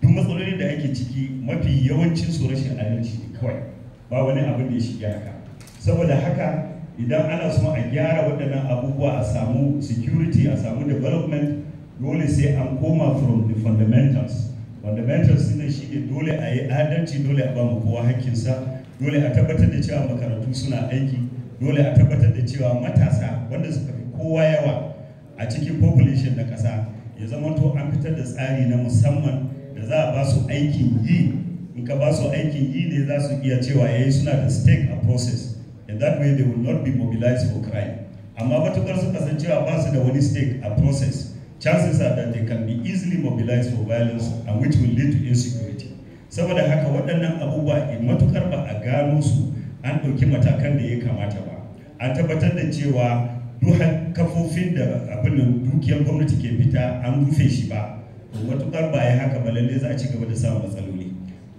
Duk matsaloli da ake ciki mafi yawancin su rashin adalci ne kawai, ba wani abin da ya shiga haka. Saboda haka idan ana so a gyara waɗannan abubuwa, a samu security, a samu development, dole sai an koma from the fundamentals. Fundamentals ne shi ne dole a yi adalci, dole a ba mu kowa hakkinsa, dole a tabbatar da cewa makarantu suna aiki, dole a tabbatar da cewa matasa wanda suka fi kowa yawa a cikin population na ƙasa ya zama to an fitar da tsari na musamman da za a ba su aikin yi. In ka ba su aikin yi ne za su iya cewa yayi suna da stake a process, and that way they will not be mobilized for crime. Amma matukar suka san cewa ba su da wani stake a process, chances are that they can be easily mobilized for violence, and which will lead to insecurity. Saboda haka waɗannan abubuwa in matukar ba a gano su an ɗauki matakan da ya kamata ba, an tabbatar da cewa duk kafofin da abin dukiyar gwamnati ke fita an rufe shi ba, to matukar ba ya haka ba lalle za a ci gaba da samun matsaloli.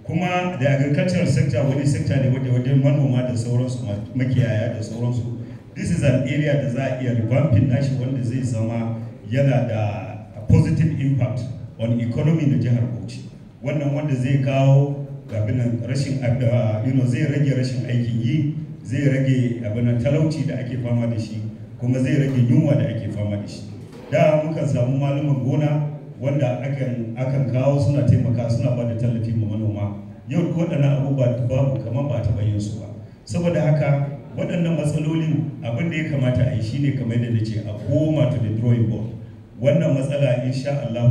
Kuma da agricultural sector wani sector ne wajen manoma da sauransu, makiyaya da sauransu. This is an area da za a iya revamping nashi wanda zai zama yana da positive impact on economy na jihar Bauchi. Wannan wanda zai kawo abin rashin zai rage rashin aikin yi, zai rage abin talauci da ake fama da shi, kuma zai rage yunwa da ake fama da shi. Da mukan samu malaman gona wanda akan kawo suna taimaka, suna ba da tallafi ma manoma. Yau duk waɗannan abubuwa babu, kamar ba ta bayyana su ba. Saboda haka waɗannan matsalolin abin da ya kamata a yi shine kamar yadda nace a koma to the drawing board. Wannan matsala insha Allah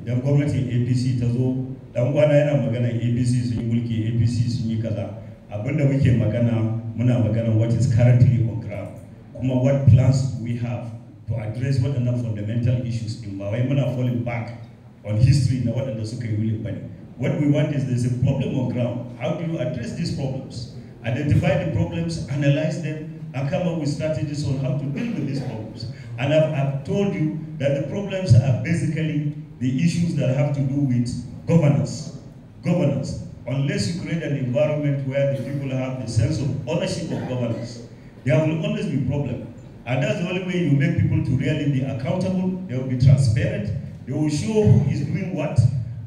idan gwamnatin APC ta zo, dan gwana yana magana APC sun yi mulki, APC sun yi kaza. Abinda muke magana, muna magana what is currently on ground, kuma what plans we have to address waɗannan fundamental issues in ba wai muna falling back on history na waɗanda suka yi willing bane. What we want is there's a problem on ground. How do you address these problems? Identify the problems, analyze them, and come up with strategies on how to deal with these problems. And I've told you that the problems are basically the issues that have to do with governance. Governance. Unless you create an environment where the people have the sense of ownership of governance, there will always be problems. And that's the only way you make people to really be accountable. They will be transparent. They will show who is doing what,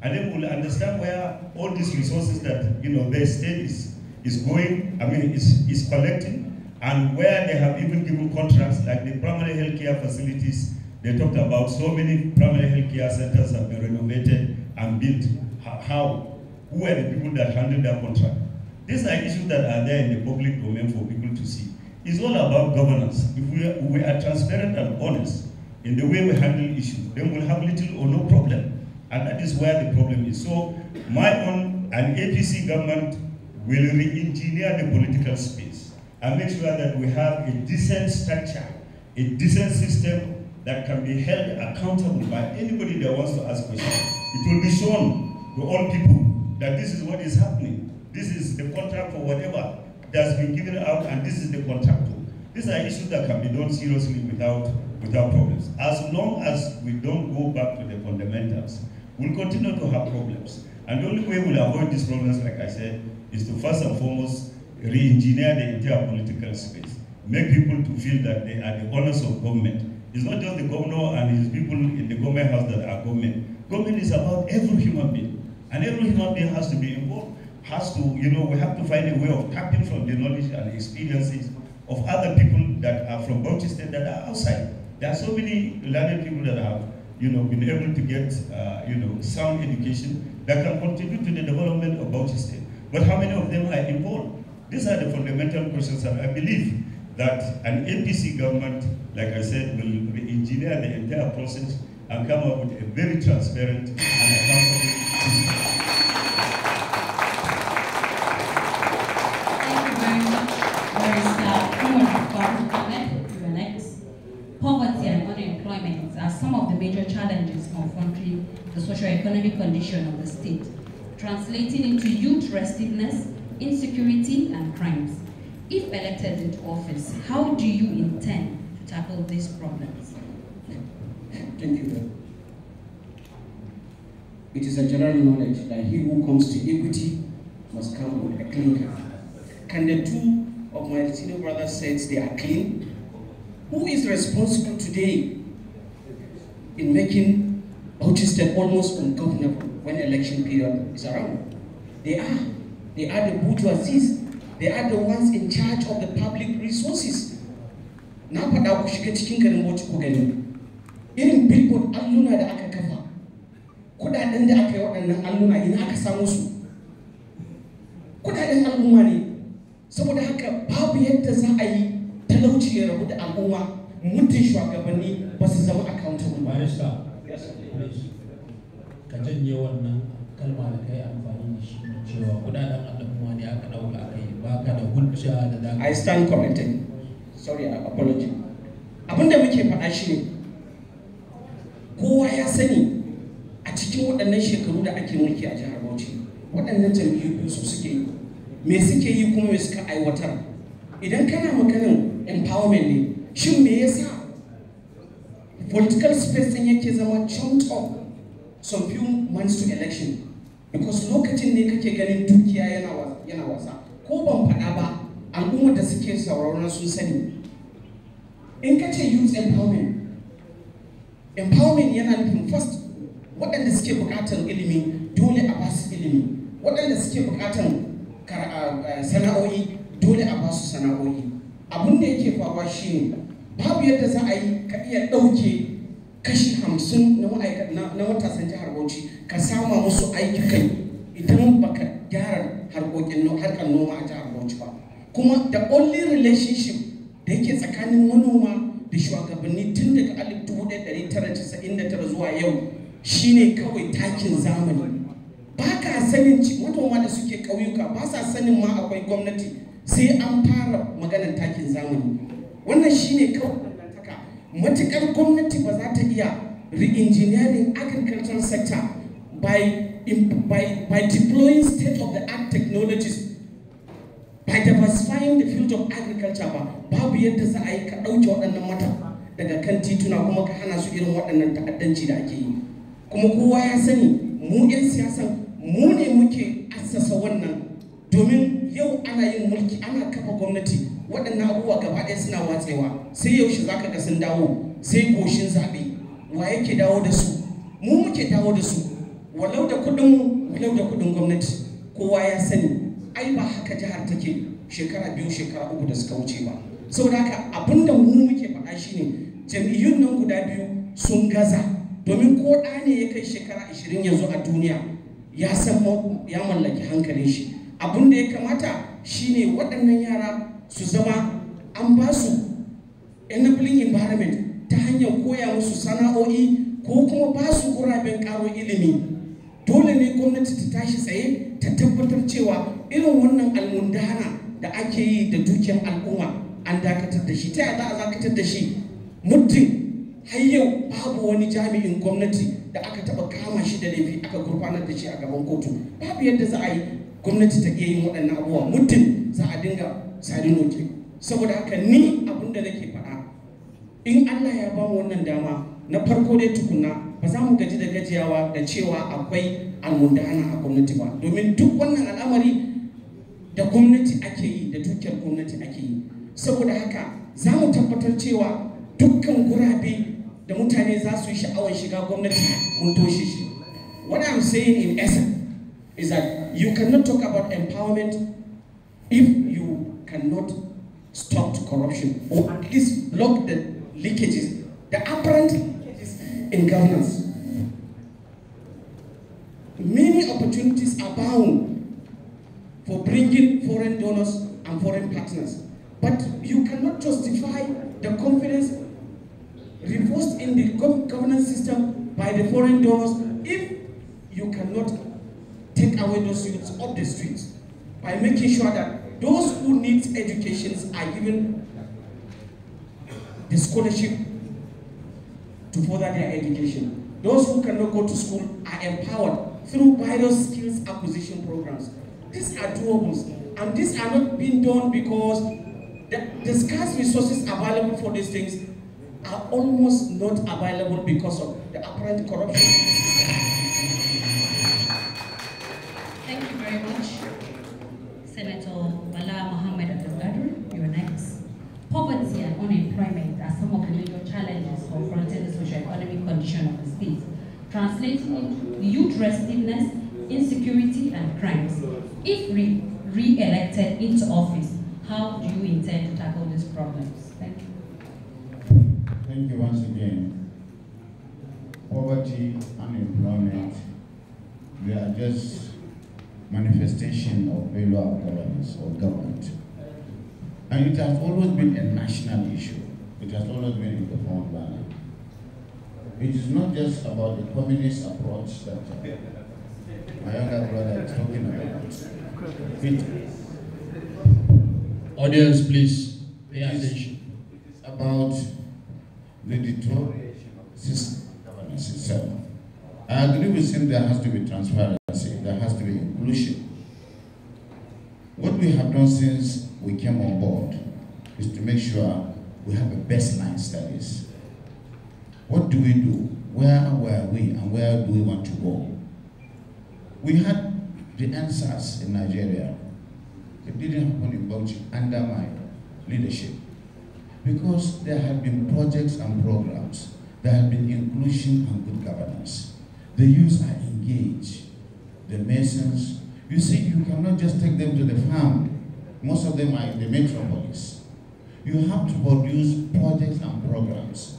and then we will understand where all these resources that their state is going, is collecting, and where they have even given contracts, like the primary healthcare facilities. They talked about so many primary healthcare centers have been renovated and built. How? Who are the people that handled that contract? These are issues that are there in the public domain for people to see. It's all about governance. If we are transparent and honest in the way we handle issues, then we'll have little or no problem. And that is where the problem is. So my own and APC government will re-engineer the political space and make sure that we have a decent structure, a decent system that can be held accountable by anybody that wants to ask questions. It will be shown to all people that this is what is happening. This is the contract for whatever that's been given out, and this is the contractor. These are issues that can be done seriously without problems. As long as we don't go back to the fundamentals, we'll continue to have problems. And the only way we'll avoid these problems, like I said, is to first and foremost re-engineer the entire political space. Make people to feel that they are the owners of government. It's not just the governor and his people in the government house that are government. Government is about every human being. And every human being has to be involved. Has to, we have to find a way of tapping from the knowledge and experiences of other people that are from Bauchi State that are outside. There are so many learned people that have, been able to get, sound education that can contribute to the development of Bauchi State. But how many of them are involved? These are the fundamental questions, and I believe that an APC government, like I said, will re-engineer the entire process and come up with a very transparent and accountable system. Poverty and unemployment are some of the major challenges confronting the socio-economic condition of the state, translating into youth restiveness, insecurity, and crimes. If elected into office, how do you intend to tackle these problems? Thank you. It is a general knowledge that he who comes to equity must come with a clean heart. Can the two of my senior brothers say they are clean? Who is responsible today in making Bauchi State almost ungovernable when election period is around? They are the bourgeoisies. They are the ones in charge of the public resources. Na faɗa ku shiga cikin garin Bauchi ku gani. Irin billboard alluna da aka kafa. Kudaden da aka yi waɗannan alluna ina aka samu su? Kudaden al'umma ne. Saboda haka babu yadda za a yi talauci ya rabu da al'umma muddin shugabanni ba su zama accountable ba. Barista, ka janye wannan kalma da kai amfani da shi cewa kudaden al'umma ne aka dauka aka yi baka da hujja da da. I stand corrected. Sorry, I apologize. Abinda muke faɗa shi ne kowa ya sani a cikin waɗannan shekaru da ake mulki a jihar Bauchi waɗannan jam'iyyu biyu su suke yi me suke yi kuma me suka aiwatar. Idan kana maganin empowerment ne, shin me yasa political space din yake zama chunked up some few months to election? Because lokacin ne kake ganin dukiya yana wasa. Ko ban faɗa ba, al'ummar da suke sauraron sun sani. In ka ce youth empowerment yana nufin first waɗanda suke buƙatar ilimi dole a basu ilimi. Waɗanda suke buƙatar sana'o'i dole a basu sana'o'i. Abin da yake faruwa shine babu yadda za a yi ka iya ɗauke kashi 50 na matasan jihar Bauchi ka sama musu ayyukan idan baka gyara harkar noma a jihar Bauchi ba. Kuma the only relationship da yake tsakanin manoma da shugabanni tun daga 1999 zuwa yau shine kawai takin zamani. Ba ka sanin manoma da suke ƙauyuka ba sa sanin ma akwai gwamnati sai an fara maganar takin zamani. Wannan shine kawai dangantaka. Matukar gwamnati ba za ta iya re-engineering agricultural sector by deploying state-of-the-art technologies, by diversifying the field of agriculture babu yadda za a yi ka ɗauke waɗannan mata daga kan tituna kuma ka hana su irin waɗannan ta'addanci da ake yi. Kuma kowa ya sani mu 'yan siyasan mu ne muke assasa wannan domin yau ana yin mulki ana kafa gwamnati waɗannan abubuwa gaba ɗaya suna watsewa sai yaushe za ka ga sun dawo sai goshin zaɓe wa yake dawo da su mu muke dawo da su walau da kuɗin walau da kuɗin gwamnati. Kowa ya sani ai ba haka jihar take shekara 2 shekara 3 da suka wuce ba. Saboda haka abinda mu muke faɗa shine jam'iyyun nan guda biyu sun gaza domin ko ɗa ne ya kai shekara 20 yanzu a duniya ya san ya mallaki hankalin shi. Abin da ya kamata shine waɗannan yara su zama an ba su enabling environment ta hanyar koya musu sana'o'i ko kuma ba su guraben karo ilimi. Dole ne gwamnati ta tashi tsaye ta tabbatar cewa irin wannan almundana da ake yi da dukiyar al'umma an dakatar da shi. Ta yaya za a dakatar da shi? Muddin har yau babu wani jami'in gwamnati da aka taba kama shi da laifi aka gurfanar da shi a gaban kotu. Babu yadda za a yi gwamnati ta iya yin waɗannan abubuwa muddin za a dinga sari noke. Saboda haka ni abin da nake faɗa, in Allah ya ba mu wannan dama, na farko dai tukunna ba za mu gaji da gajiyawa da cewa akwai almundana a gwamnati ba, domin duk wannan al'amari da gwamnati ake yi, da dukiyar gwamnati ake yi. Saboda haka za mu tabbatar cewa dukkan gurabe da mutane za su yi sha'awar shiga gwamnati mun toshe shi. What I'm saying in essence is that you cannot talk about empowerment if you cannot stop corruption, or at least block the leakages, the apparent leakages in governance. Many opportunities abound for bringing foreign donors and foreign partners, but you cannot justify the confidence reposed in the governance system by the foreign donors if you cannot take away those youths off the streets by making sure that those who need education are given the scholarship to further their education. Those who cannot go to school are empowered through various skills acquisition programs. These are doables, and these are not being done because the scarce resources available for these things are almost not available because of the apparent corruption. Thank you very much. Senator Bala, you're next. Poverty and unemployment are some of the major challenges confronting the socio-economic condition of the state, translating into youth restlessness, insecurity, and crimes. If re-elected into office, how do you intend to tackle these problems? Thank you. Thank you once again. Poverty, unemployment, they are just manifestation of failure of governance or government. And it has always been a national issue. It has always been in the front line. It is not just about the communist approach that my younger brother is talking about. Audience, please pay attention. It's about the deterioration of the system of governance itself. I agree with him there has to be transparency, there has to be inclusion. What we have done since we came on board is to make sure we have a baseline studies. What do we do? Where were we and where do we want to go? We had the answers in Nigeria. It didn't happen in Bauchi under my leadership because there have been projects and programs. There have been inclusion and good governance. The youths are engaged. The masons, you see, you cannot just take them to the farm. Most of them are in the metropolis. You have to produce projects and programs,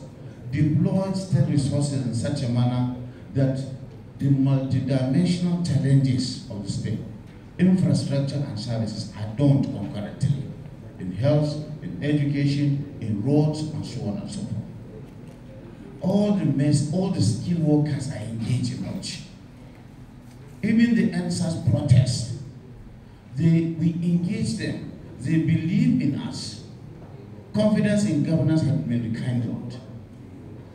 deploy state resources in such a manner that the multidimensional challenges of the state, infrastructure and services are done concurrently in health, in education, in roads, and so on and so forth. All the skilled workers are engaged in much. Even the NSAS protest, we engage them. They believe in us. Confidence in governance has been rekindled.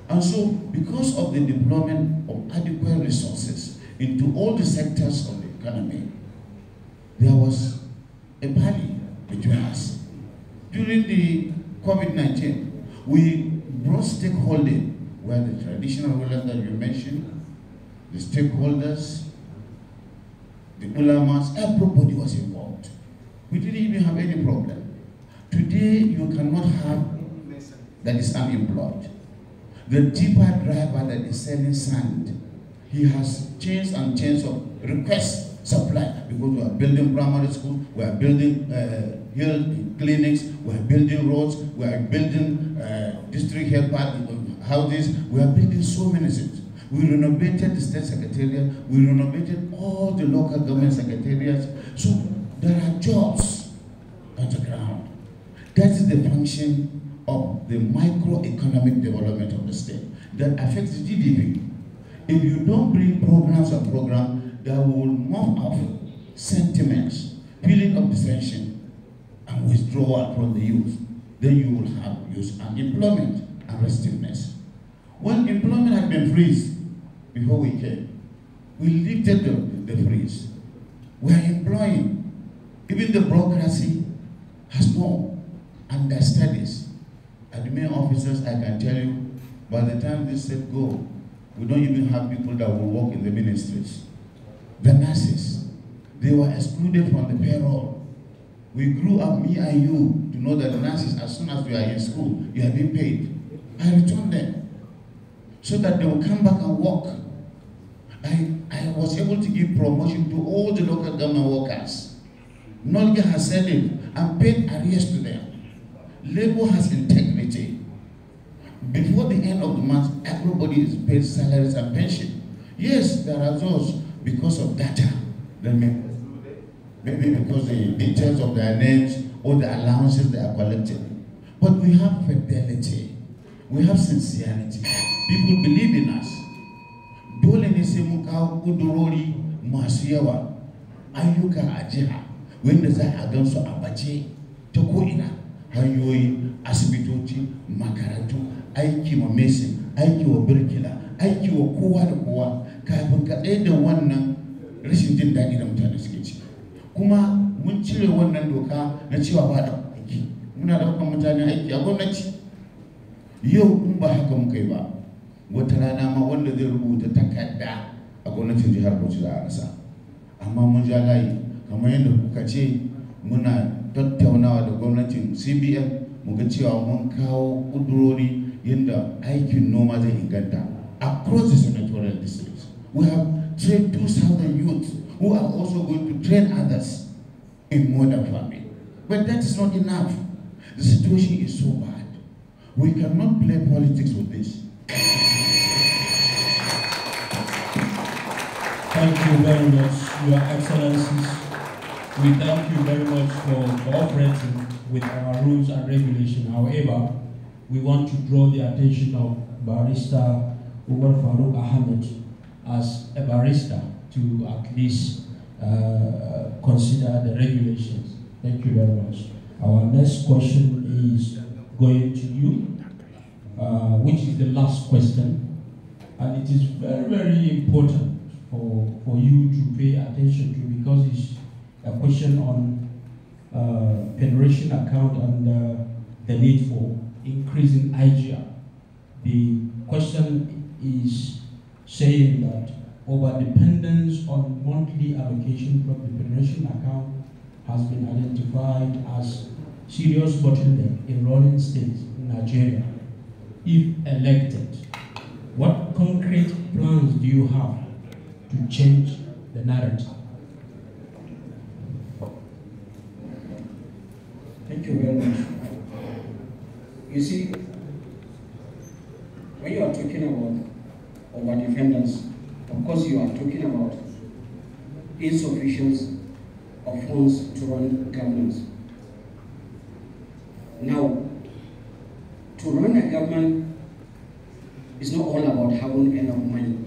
And so, because of the deployment of adequate resources into all the sectors of the economy, there was a barrier between us. During the COVID-19, we brought stakeholding, where the traditional rulers that you mentioned, the stakeholders, the ulamas, everybody was involved. We didn't even have any problem. Today, you cannot have that is unemployed. The tipper driver that is selling sand, he has chains and chains of request supply because we are building primary schools, we are building health clinics, we are building roads, we are building district health houses, we are building so many things. We renovated the state secretariat, we renovated all the local government secretariats. So there are jobs on the ground. That is the the function of the microeconomic development of the state that affects the GDP. If you don't bring programs that will mop up sentiments, feeling of dissension, and withdrawal from the youth, then you will have youth unemployment and restiveness. When employment had been freezed before we came, we lifted the freeze. We are employing. Even the bureaucracy has no understudies. Admin officers, I can tell you, by the time this said go, we don't even have people that will work in the ministries. The nurses, they were excluded from the payroll. We grew up, me and you, to know that the nurses, as soon as we are in school, you are being paid. I returned them so that they will come back and work. I was able to give promotion to all the local government workers. Nolga has said it, and paid arrears to them. Labor has integrity. Before the end of the month, everybody is paid salaries and pension. Yes, there are those because of data. Maybe because the details of their names or the allowances they are collecting. But we have fidelity. We have sincerity. People believe in us. Dole ne sai mun kawo kudurori masu yawa, ayyuka a jiha, wanda za a gansu a bace ta ko'ina, hanyoyi, asibitoci, makarantu, aiki wa mesin, aiki wa birkila, aiki wa kowa da kowa, kafin ka tsaye da wannan rashin jin daɗi da mutane suke ci. Kuma mun cire wannan doka na cewa ba da aiki. Muna ɗaukar mutane aiki a gwamnati. Yau in ba haka muka yi ba, wata rana ma wanda zai rubuta takarda a gwamnatin jihar Bauchi za a rasa. Amma mun ja layi, kamar yadda kuka ce muna tattaunawa da gwamnatin CBN mu ga cewa mun kawo kudurori yadda aikin noma zai inganta across the senatorial districts. We have trained 2,000 youth who are also going to train others in modern farming. But that is not enough. The situation is so bad. We cannot play politics with this. Thank you very much, Your Excellencies. We thank you very much for cooperating with our rules and regulations. However, we want to draw the attention of Barrister Umar Farouk Ahmed as a barrister to at least consider the regulations. Thank you very much. Our next question is going to you, which is the last question, and it is very, very important for you to pay attention to, because it's a question on pension account and the need for increasing Ajihar. The question is saying that over-dependence on monthly allocation from the pension account has been identified as serious bottleneck in running states in Nigeria. If elected, what concrete plans do you have to change the narrative? Thank you very much. You see, when you are talking about over-dependence, of course you are talking about insufficiency of funds to run governments. Now, to run a government is not all about having enough money.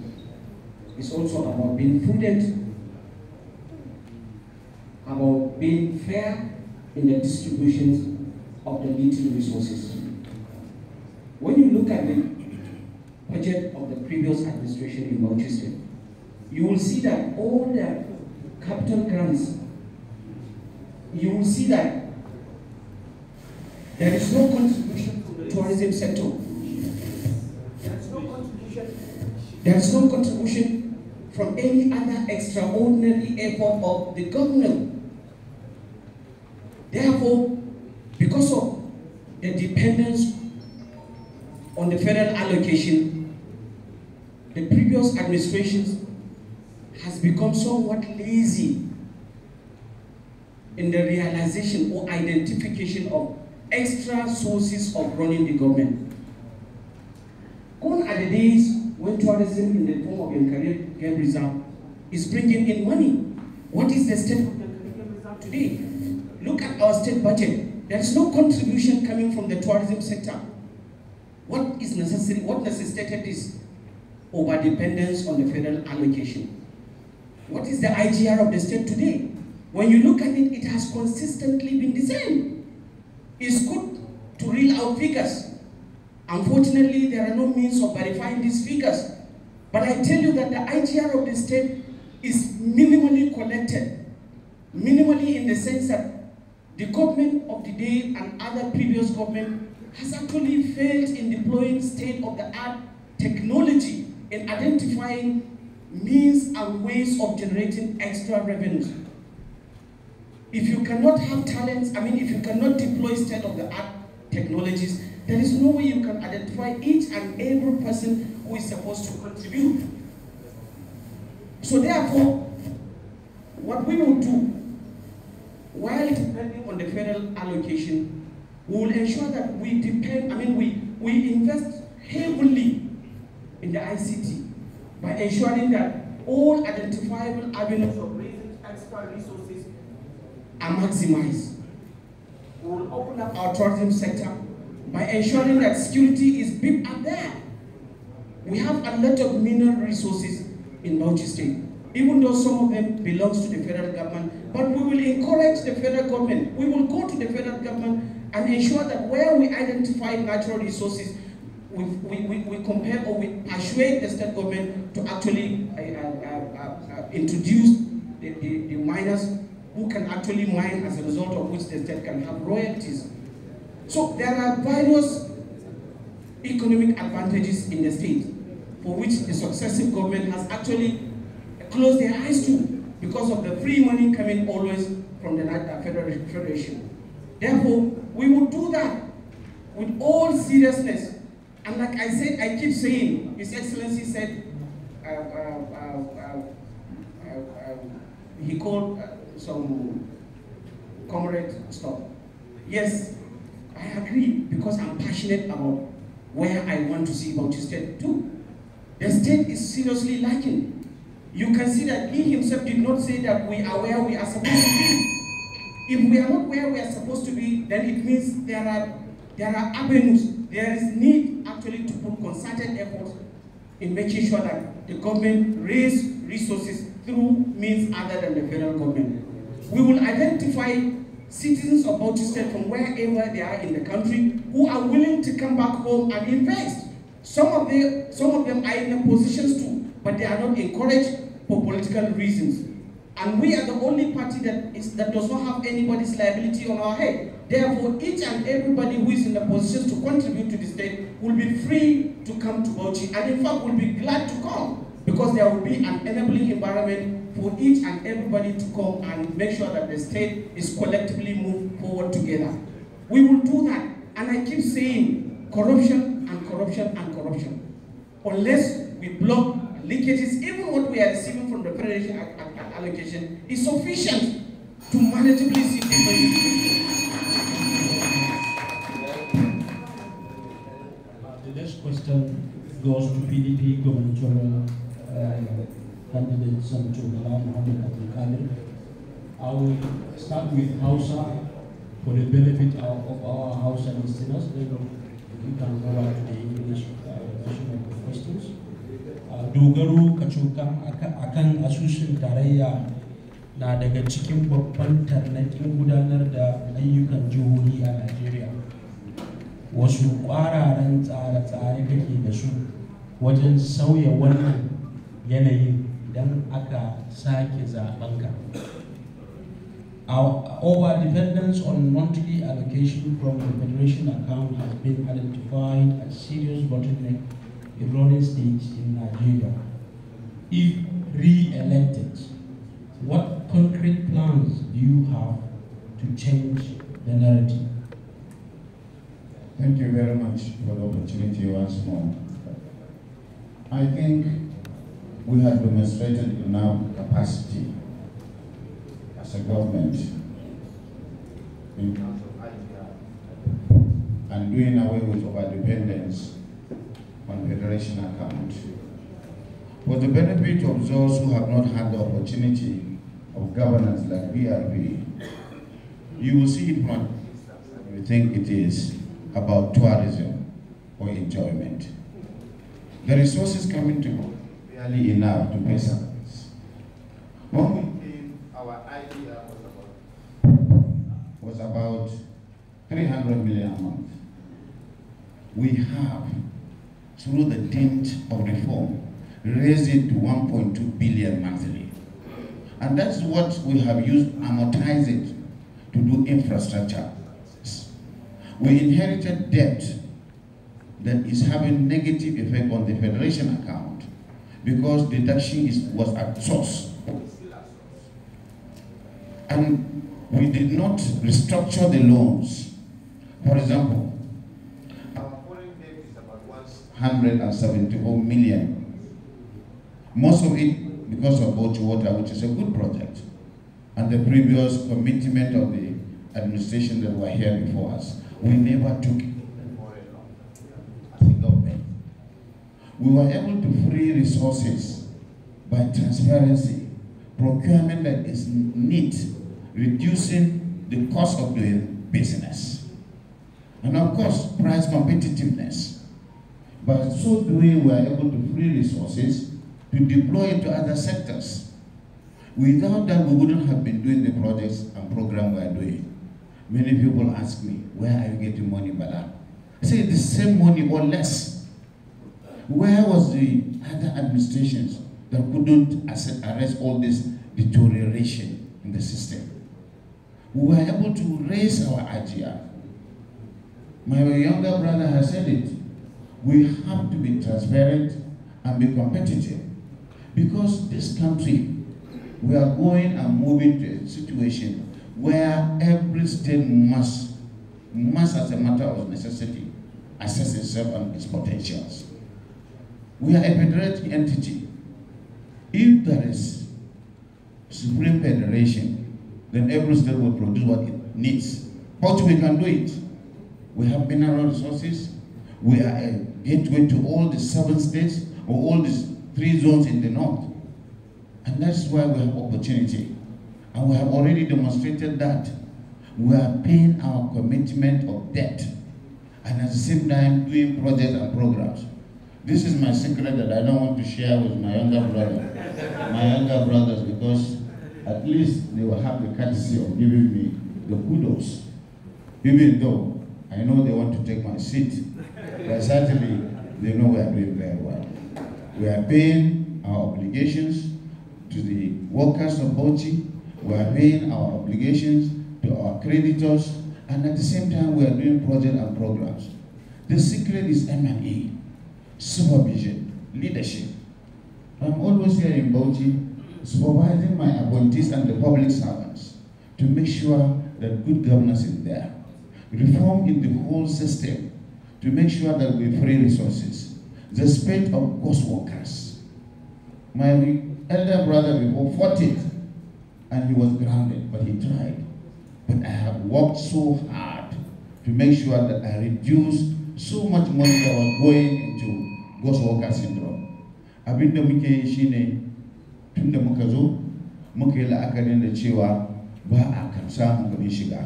It's also about being prudent, about being fair in the distribution of the little resources. When you look at the budget of the previous administration in Bauchi State, you will see that all the capital grants, you will see that there is no contribution from the tourism sector. There is no contribution from any other extraordinary effort of the government. Therefore, because of the dependence on the federal allocation, the previous administrations has become somewhat lazy in the realization or identification of extra sources of running the government. Gone are the days when tourism in the form of Yankari Game Reserve is bringing in money. What is the state of Yankari Game Reserve today? Look at our state budget. There is no contribution coming from the tourism sector. What is necessary, what necessitated this over-dependence on the federal allocation? What is the Ajihar of the state today? When you look at it, it has consistently been the same. It's good to reel out figures. Unfortunately, there are no means of verifying these figures. But I tell you that the Ajihar of the state is minimally collected. Minimally in the sense that the government of the day and other previous government has actually failed in deploying state-of-the-art technology in identifying means and ways of generating extra revenues. If you cannot have talents, if you cannot deploy state-of-the-art technologies, there is no way you can identify each and every person who is supposed to contribute. So therefore, what we will do, while depending on the federal allocation, we will ensure that we invest heavily in the ICT by ensuring that all identifiable avenues of raising extra resources are maximized. We will open up our tourism sector by ensuring that security is beefed up there. We have a lot of mineral resources in Bauchi State, even though some of them belongs to the federal government, but we will encourage the federal government. We will go to the federal government and ensure that where we identify natural resources, we compare or we persuade the state government to actually introduce the miners who can actually mine, as a result of which the state can have royalties. So there are various economic advantages in the state for which the successive government has actually closed their eyes to because of the free money coming always from the federation. Therefore, we will do that with all seriousness. And like I said, I keep saying, His Excellency said, he called some comrade stuff. Yes, I agree, because I'm passionate about where I want to see Bauchi State too. The state is seriously lacking. You can see that he himself did not say that we are where we are supposed to be. If we are not where we are supposed to be, then it means there are avenues. There is need actually to put concerted efforts in making sure that the government raise resources through means other than the federal government. We will identify citizens of Bauchi State from wherever they are in the country who are willing to come back home and invest. Some of them are in the positions to, but they are not encouraged for political reasons. And we are the only party that does not have anybody's liability on our head. Therefore, each and everybody who is in the positions to contribute to the state will be free to come to Bauchi, and in fact will be glad to come, because there will be an enabling environment for each and everybody to come and make sure that the state is collectively moved forward together. We will do that, and I keep saying corruption and corruption and corruption. Unless we block leakages, even what we are receiving from the federation allocation is sufficient to manageably see people. The next question goes to PDP gubernatorial candidate Senator Bala Mohammed. I will start with Hausa for the benefit of our Hausa listeners. Then you can go back to the English version of the questions. Dogaro kacokan akan asusun tarayya na daga cikin babban tarnaƙin gudanar da ayyukan jihohi a Najeriya. Wasu ƙwararren tsare-tsare kake da su wajen sauya wannan yanayin idan aka sake zaɓenka. Our over-dependence on monthly allocation from the Federation account has been identified as serious bottleneck in running states in Nigeria. If re-elected, what concrete plans do you have to change the narrative? Thank you very much for the opportunity once more. I think we have demonstrated enough capacity as a government in terms of Ajihar and doing away with overdependence on federation account. For the benefit of those who have not had the opportunity of governance like BRB, you will see it from we think it is about tourism or enjoyment. The resources coming to barely enough to pay salaries. When we came, our idea was about 300 million a month. We have, through the dint of reform, raised it to 1.2 billion monthly. And that's what we have used, amortize it to do infrastructure. We inherited debt that is having negative effect on the federation account because deduction was at source. And we did not restructure the loans. For example, our foreign debt is about 174 million. Most of it because of Bauchi Water, which is a good project, and the previous commitment of the administration that were here before us. We never took it as a government. We were able to free resources by transparency, procurement that is neat, reducing the cost of doing business. And of course, price competitiveness. By so doing, we are able to free resources to deploy into other sectors. Without that, we wouldn't have been doing the projects and programs we are doing. Many people ask me, where are you getting money, Bala? I say the same money or less. Where was the other administrations that couldn't arrest all this deterioration in the system? We were able to raise our Ajihar. My younger brother has said it. We have to be transparent and be competitive. Because this country, we are going and moving to a situation where every state must as a matter of necessity, assess itself and its potentials. We are a federating entity. If there is supreme federation, then every state will produce what it needs. But we can do it. We have mineral resources. We are a gateway to all the 7 states or all these 3 zones in the north. And that's why we have opportunity. And we have already demonstrated that. We are paying our commitment of debt and at the same time doing projects and programs. This is my secret that I don't want to share with my younger brothers, because at least they will have the courtesy of giving me the kudos. Even though I know they want to take my seat, but certainly they know we are doing very well. We are paying our obligations to the workers of Bauchi. We are paying our obligations to our creditors, and at the same time we are doing projects and programs. The secret is M&E, supervision, leadership. I'm always here in Bauchi supervising my appointees and the public servants to make sure that good governance is there. Reform in the whole system to make sure that we free resources. The spate of ghost workers. My elder brother before fought it, and he was grounded, but he tried. But I have worked so hard to make sure that I reduce so much money that was going into ghost worker syndrome. Abinda muke yi shine tunda muka zo muka yi la'akarin da cewa ba a kan samun kuɗin shiga.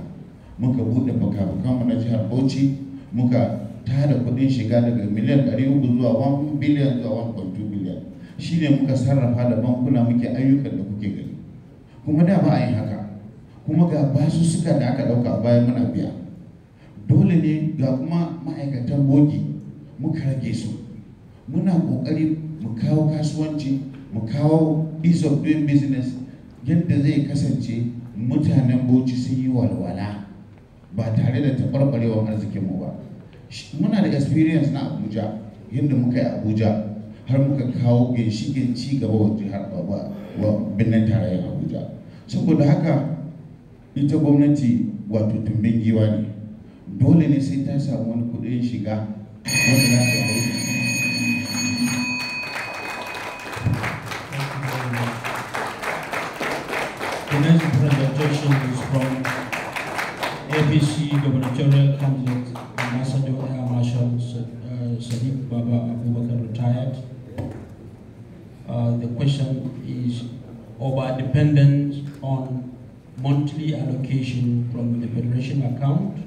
Muka buɗe baka-bakanmu na jihar Bauchi, muka tada kuɗin shiga daga miliyan 300 zuwa 1 biliyan zuwa 1.2 biliyan. Shine muka sarrafa da bankuna muke ayyukan da kuke gani. Kuma da ba a yi haka. Kuma ga basu suka da aka ɗauka bayan muna biya. Dole ne ga kuma ma'aikatan bogi muka rage su. Muna ƙoƙari mu kawo kasuwanci, mu kawo ease of doing business yadda zai kasance mutanen Bauchi sun yi walwala ba tare da taɓarɓarewar arzikinmu ba. Muna da experience na Abuja, yadda muka yi Abuja har muka kawo ginshiƙin ci gaba wa jihar wa birnin tarayyar Abuja. Saboda haka ita gwamnati wato tumbin giwa ne. Dole ne sai ta samu wani kuɗin shiga wanda za ta yi. The next presentation is from APC gubernatorial candidate Ambassador Air Marshal Sadiq Baba Abubakar, retired. The question is over dependence on monthly allocation from the Federation account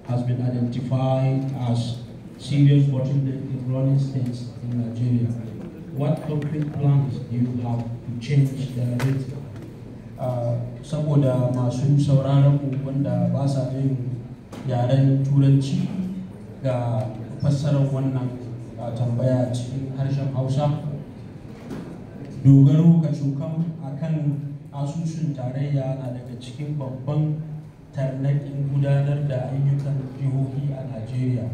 has been identified as serious bottleneck in running states in Nigeria. What concrete plans do you have to change the rate? Saboda masu sauraron mu wanda ba sa jin yaren Turanci ga fassarar wannan tambaya cikin harshen Hausa, dogaro ga shukan akan asusun tarayya na daga cikin babban tarnaƙin gudanar da ayyukan jihohi a Najeriya.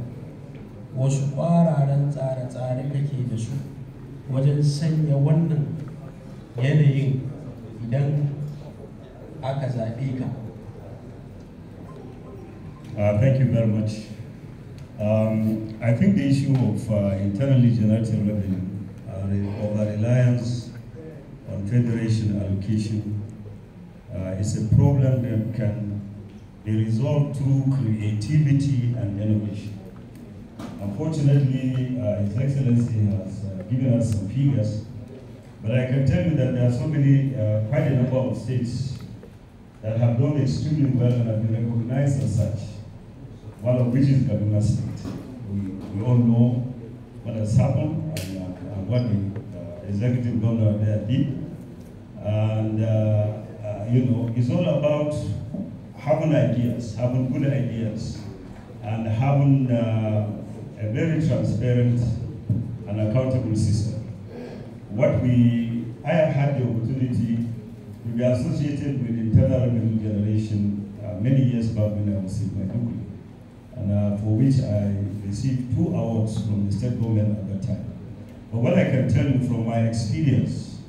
Wasu ƙwararren tsare-tsare kake da su wajen sanya wannan yanayin idan aka zaɓe ka? Thank you very much. I think the issue of internally generated revenue, over-reliance on federation allocation is a problem that can be resolved through creativity and innovation. Unfortunately, His Excellency has given us some figures, but I can tell you that there are so many, quite a number of states that have done extremely well and have been recognized as such, one of which is Kaduna State. We all know what has happened and what the executive governor there did. And, you know, it's all about having ideas, having good ideas, and having a very transparent and accountable system. I have had the opportunity to be associated with internal revenue generation many years back when I was in Maiduguri, and for which I received 2 awards from the state government at that time. But what I can tell you from my experience,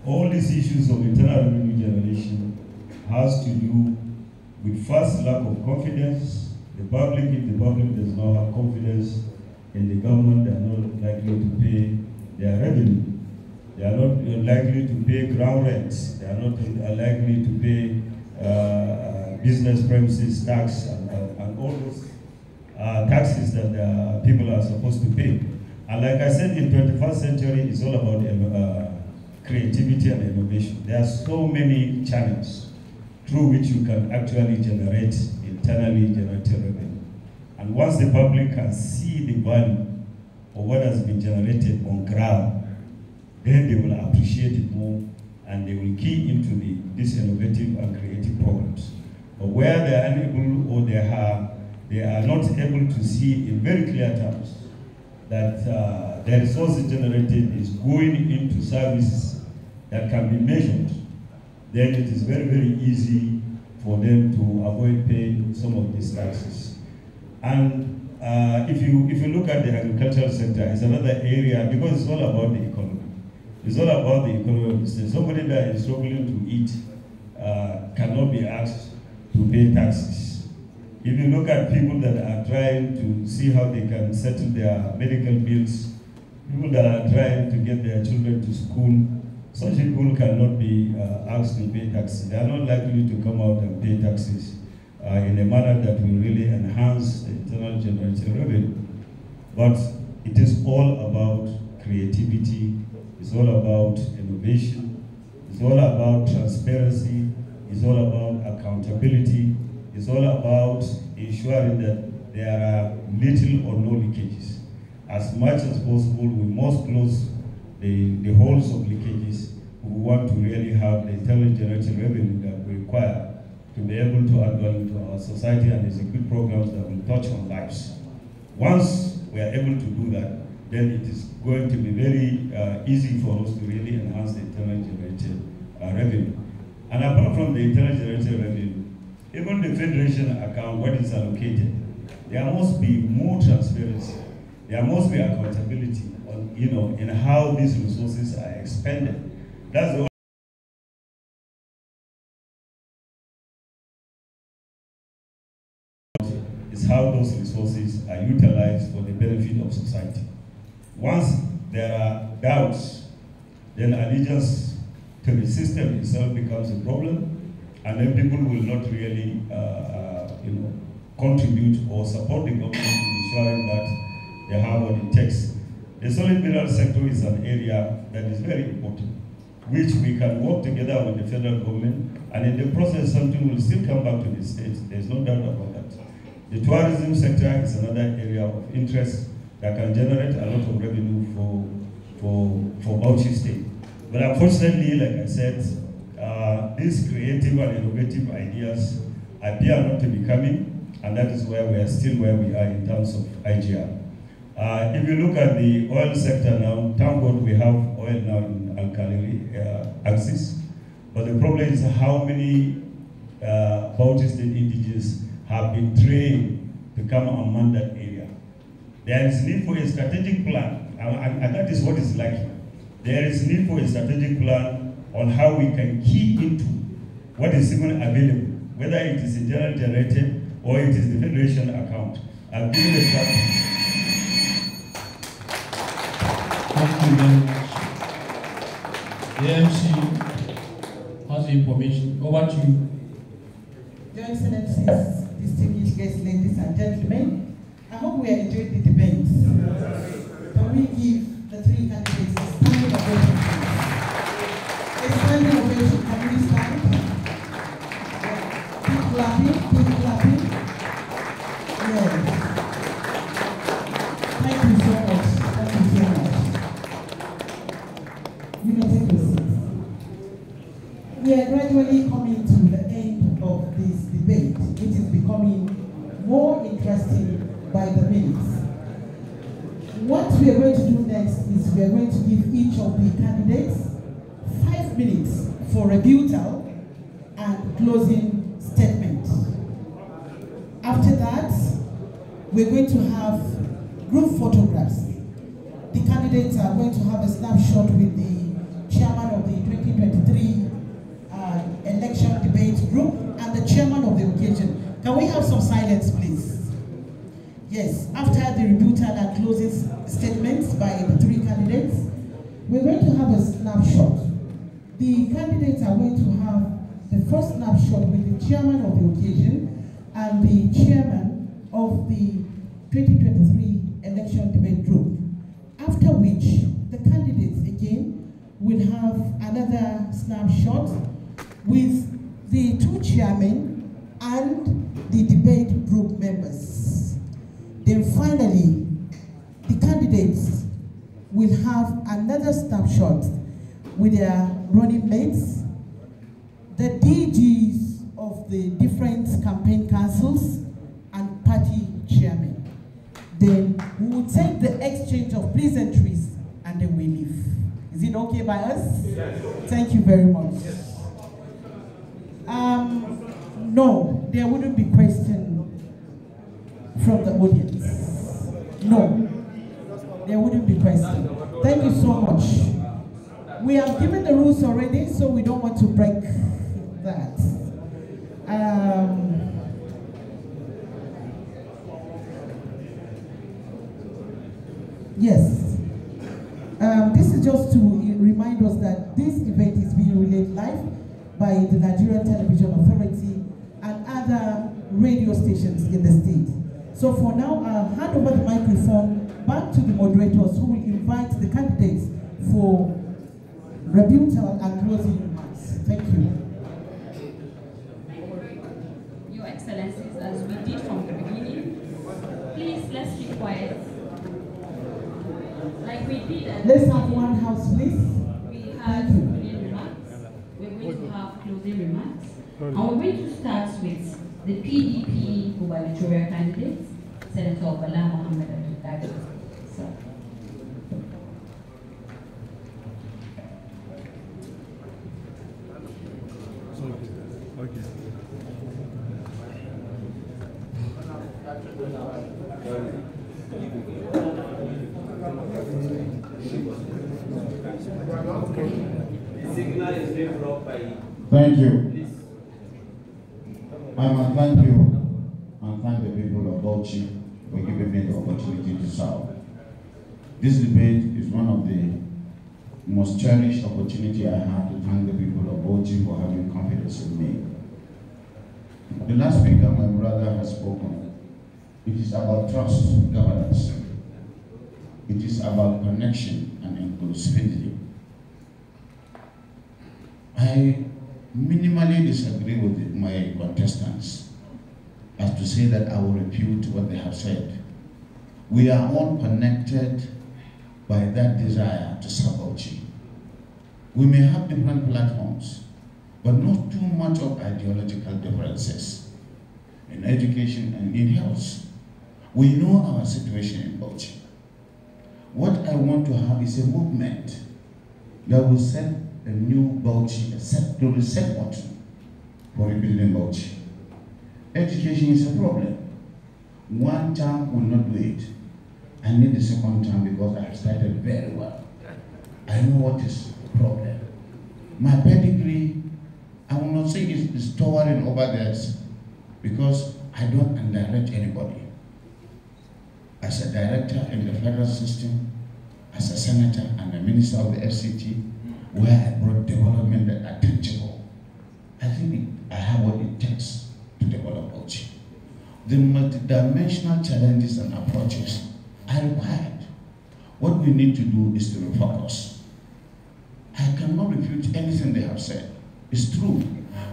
all these issues of internal revenue generation has to do with first lack of confidence. The public, if the public does not have confidence in the government, they are not likely to pay their revenue. They are not likely to pay ground rents. They are not likely to pay business premises tax and all those taxes that people are supposed to pay. And like I said, in 21st century, it's all about creativity and innovation. There are so many channels through which you can actually generate internally generated revenue. And once the public can see the value of what has been generated on ground, then they will appreciate it more and they will key into these innovative and creative programs. But where they are unable or they are not able to see in very clear terms that the resources generated is going into services that can be measured, then it is very, very easy for them to avoid paying some of these taxes. And if you look at the agricultural sector, it's another area because it's all about the economy. It's all about the economy of the state. Somebody that is struggling to eat cannot be asked to pay taxes. If you look at people that are trying to see how they can settle their medical bills, people that are trying to get their children to school, such people cannot be asked to pay taxes. They are not likely to come out and pay taxes in a manner that will really enhance the internal generated revenue. But it is all about creativity, it's all about innovation, it's all about transparency, it's all about accountability, it's all about ensuring that there are little or no leakages. As much as possible, we must close the holes of leakages. We want to really have the internal generated revenue that we require to be able to add value to our society and execute programs that will touch on lives. Once we are able to do that, then it is going to be very easy for us to really enhance the internal generated revenue. And apart from the internal generated revenue, even the federation account, what is allocated, there must be more transparency. There must be accountability on, in how these resources are expended. That's the is how those resources are utilized for the benefit of society. Once there are doubts, then allegiance to the system itself becomes a problem, and then people will not really, contribute or support the government in ensuring that they have what it takes. The solid mineral sector is an area that is very important, which we can work together with the federal government, and in the process something will still come back to the states. There's no doubt about that. The tourism sector is another area of interest that can generate a lot of revenue for Bauchi State. But unfortunately, like I said, these creative and innovative ideas appear not to be coming, and that is why we are still where we are in terms of Ajihar. If you look at the oil sector now, thank God we have oil now in Alkali axis, but the problem is how many Bauchi State indigenous have been trained to come and man that area. There is need for a strategic plan, and that is what is lacking. There is need for a strategic plan on how we can key into what is even available, whether it is internal generated or it is the Federation account. I'll give you a example. Thank you very much. The MC has the information. Over to you. Your Excellencies, distinguished guests, ladies and gentlemen, I hope we are enjoying the debate. Can we give the three candidates a standing ovation? A standing ovation, can we stand? Keep clapping, keep clapping. Yes. Thank you so much, thank you so much. You may take your seats. We are gradually coming to the end of this debate, which is becoming more interesting by the minutes. What we are going to do next is we are going to give each of the candidates 5 minutes for rebuttal and closing statement. After that, we're going to have group photographs. The candidates are going to have a snapshot with the chairman of the 2023 election debate group and the chairman of the occasion. Can we have some silence, please? Yes, after the rebuttal and closing statements by the three candidates, we're going to have a snapshot. The candidates are going to have the first snapshot with the chairman of the occasion and the chairman of the 2023 election debate group. After which, the candidates again will have another snapshot with the two chairmen and the debate group members. Then finally, the candidates will have another snapshot with their running mates, the DGs of the different campaign councils, and party chairmen. Then we will take the exchange of pleasantries and then we leave. Is it okay by us? Yes. Thank you very much. Yes. No, there wouldn't be question from the audience. No, there wouldn't be question. Thank you so much. We have given the rules already, so we don't want to break that. Yes. This is just to remind us that this event is being relayed live by the Nigerian Television Authority and other radio stations in the state. So for now, I'll hand over the microphone back to the moderators who will invite the candidates for rebuttal and closing remarks. Thank you. Your Excellencies, as we did from the beginning, please let's keep quiet. Like we did. Let's have one house, please. We had opening remarks. We're going to have closing remarks. And we're going to start with the PDP gubernatorial candidate, Senator Bala Mohammed Abdul. So. Thank you. I must thank you and thank the people of Bauchi for giving me the opportunity to serve. This debate is one of the most cherished opportunity I have to thank the people of Bauchi for having confidence in me. The last speaker, my brother, has spoken. It is about trust governance. It is about connection and inclusivity. I minimally disagree with my contestants. I as to say that I will refute what they have said. We are all connected by that desire to serve Bauchi. We may have different platforms, but not too much of ideological differences in education and in health. We know our situation in Bauchi. What I want to have is a movement that will set a new Bauchi, to reset button for rebuilding Bauchi. Education is a problem. One term will not do it. I need the second term because I have started very well. I know what is the problem. My pedigree, I will not say it's towering over theirs because I don't underrate anybody. As a director in the federal system, as a senator and a minister of the FCT, where I brought development that are tangible, I think I have what it takes to develop Bauchi. The multidimensional challenges and approaches are required. What we need to do is to refocus. I cannot refute anything they have said. It's true,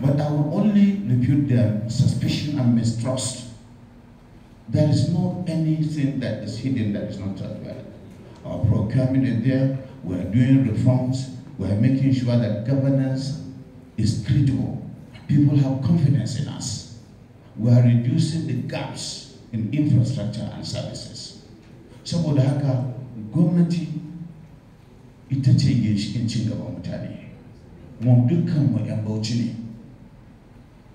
but I will only refute their suspicion and mistrust. There is not anything that is hidden that is not transparent. Our procurement is there, we are doing reforms, we are making sure that governance is credible. People have confidence in us. We are reducing the gaps in infrastructure and services. Saboda haka, gwamnati ita ce ginshiƙin cin gaban mutane. Mu dukkan mu 'yan Bauchi ne.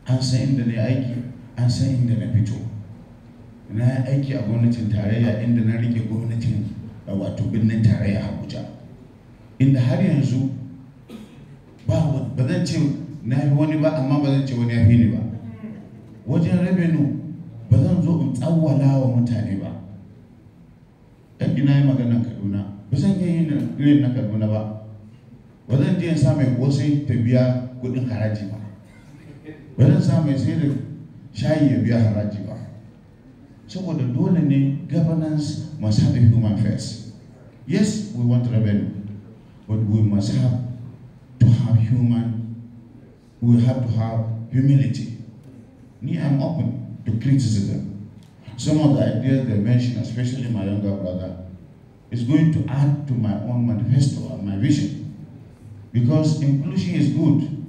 An san inda na aiki, an san inda na fito. Na aiki a gwamnatin tarayya inda na rike gwamnatin wato birnin tarayya Abuja. Inda har yanzu ba zan ce na fi wani ba, amma ba zan ce wani ya fi ni ba. Wajen revenue ba zan zo in tsawwala wa mutane ba. Dan ina yi maganar Kaduna, ba zan iya yin irin na Kaduna ba. Ba zan je in sa mai kosai ta biya kuɗin haraji ba. Ba zan sa mai sai da shayi ya biya haraji ba. Saboda dole ne governance must have a human face. Yes, we want revenue, but we must have to have we have to have humility. Me, I'm open to criticism. Some of the ideas they mentioned, especially my younger brother, is going to add to my own manifesto and my vision. Because inclusion is good.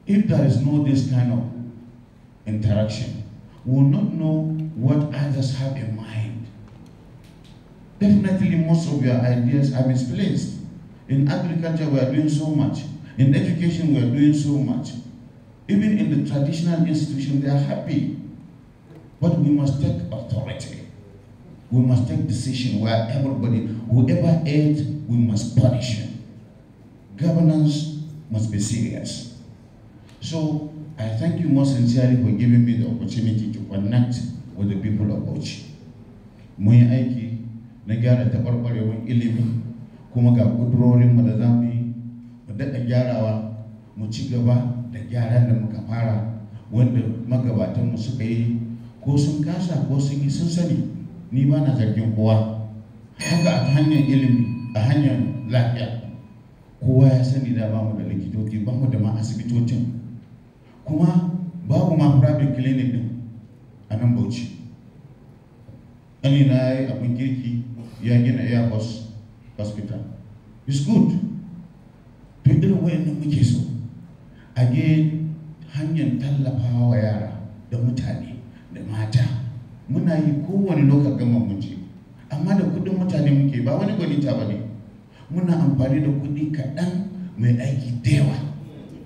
If there is no this kind of interaction, we will not know what others have in mind. Definitely most of your ideas are misplaced. In agriculture, we are doing so much. In education, we are doing so much. Even in the traditional institution, they are happy. But we must take authority. We must take decision where everybody, whoever aids, we must punish him. Governance must be serious. So I thank you most sincerely for giving me the opportunity to connect with the people of Bauchi. Mun yi aiki na gyara taɓarɓarewar ilimi, kuma ga ƙudurorin mu da za mu yi, mu daɗa gyarawa, mu ci gaba da gyaran da muka fara, wanda magabatan mu suka yi, ko sun kasa ko sun yi sun sani, ni ba na zargin kowa. Haka a hanyar ilimi, a hanyar lafiya, kowa ya sani da ba mu da likitoci, ba mu da ma asibitocin, kuma babu ma private clinic din a nan Bauchi. Ani na yi abin kirki ya gina Air Force Hospital. It's good. To irin wayannan muke so. Again, hanyar tallafawa wa yara da mutane da mata. Muna yi kowane local government mun je. Amma da kudin mutane muke, ba wani gwaninta ba ne. Muna amfani da kudi kaɗan mai aiki da yawa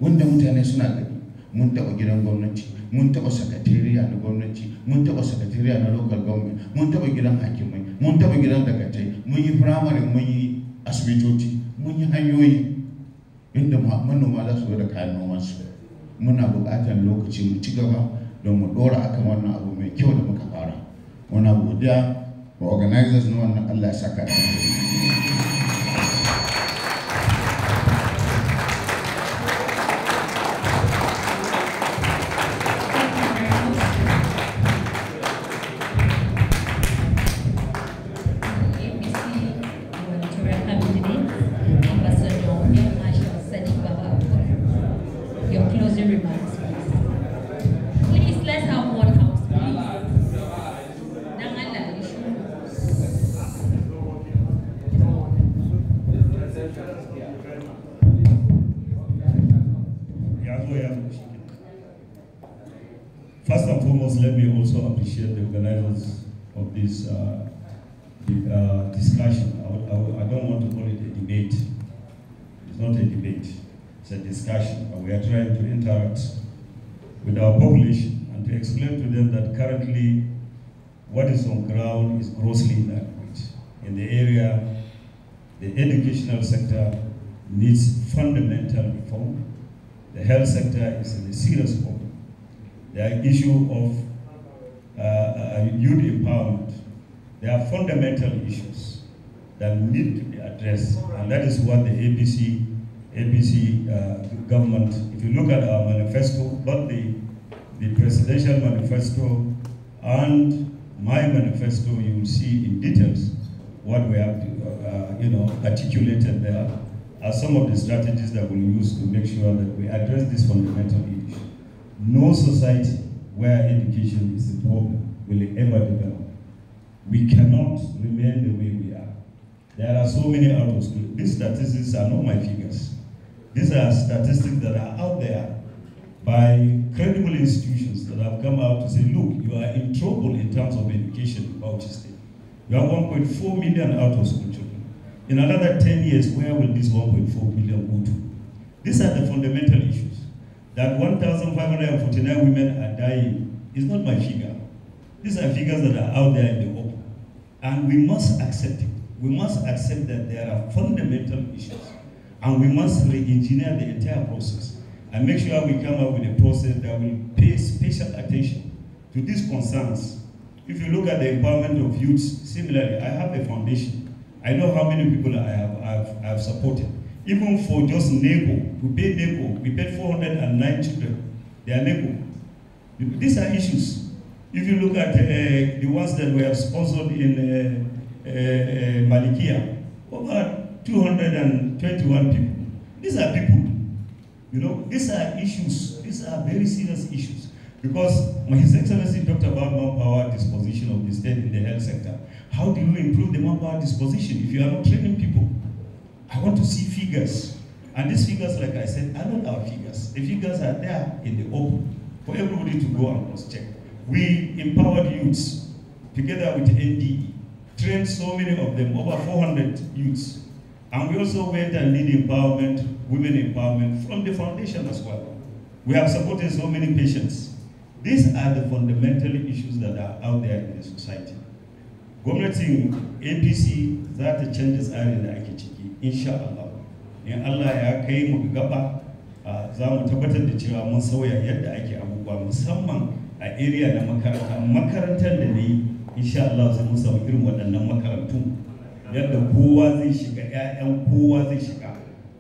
wanda mutane suna gani. Mun taɓa gidan gwamnati, mun taɓa sakatariya na gwamnati, mun taɓa sakatariya na local government, mun taɓa gidan hakimai, mun taɓa gidan dagatai, mun yi firamare, mun yi asibitoci, mun yi hanyoyi inda manoma za su zo da kayan nomansu. Muna buƙatar lokaci mu ci gaba don mu ɗora akan wannan abu mai kyau da muka fara. Muna godiya ga organizers na wannan, Allah ya saka da Please, let's have one house. foremost, let me also appreciate the organizers of this discussion. I don't want to call it a debate. It's not a debate. It's a discussion. We are trying to interact with our population and to explain to them that currently what is on ground is grossly inadequate. In the area, the educational sector needs fundamental reform. The health sector is in a serious problem. There are issues of youth empowerment. There are fundamental issues that need to be addressed, and that is what the APC government, if you look at our manifesto, both the presidential manifesto and my manifesto, you will see in details what we have articulated there are some of the strategies that we'll use to make sure that we address this fundamental issue. No society where education is the problem will ever develop. We cannot remain the way we are. There are so many out of school. These statistics are not my figures. These are statistics that are out there by credible institutions that have come out to say, look, you are in trouble in terms of education in Bauchi State. You have 1.4 million out of school children. In another 10 years, where will this 1.4 million go to? These are the fundamental issues. That 1,549 women are dying is not my figure. These are figures that are out there in the open. And we must accept it. We must accept that there are fundamental issues. And we must re-engineer the entire process and make sure we come up with a process that will pay special attention to these concerns. If you look at the empowerment of youths, similarly, I have a foundation. I know how many people I have supported. Even for just NECO, to pay NECO, we paid 409 children. They are NECO. These are issues. If you look at the ones that we have sponsored in Malikia, over 221 people. These are people. These are issues. These are very serious issues. Because His Excellency talked about manpower disposition of the state in the health sector. How do you improve the manpower disposition if you are not training people? I want to see figures. And these figures, like I said, are not our figures. The figures are there in the open for everybody to go and cross-check. We empowered youths together with NDE, trained so many of them, over 400 youths. And we also went and did empowerment, women empowerment from the foundation as well. We have supported so many patients. These are the fundamental issues that are out there in the society. Gwamnatin APC za ta canza tsarin da ake ciki, insha Allah. In Allah ya kai mu gaba, za mu tabbatar da cewa mun sauya yadda ake abubuwa, musamman a area na makaranta. Makarantar da ne, insha Allah zai mu samu irin waɗannan makarantu. Yadda kowa zai shiga, 'ya'yan kowa zai shiga.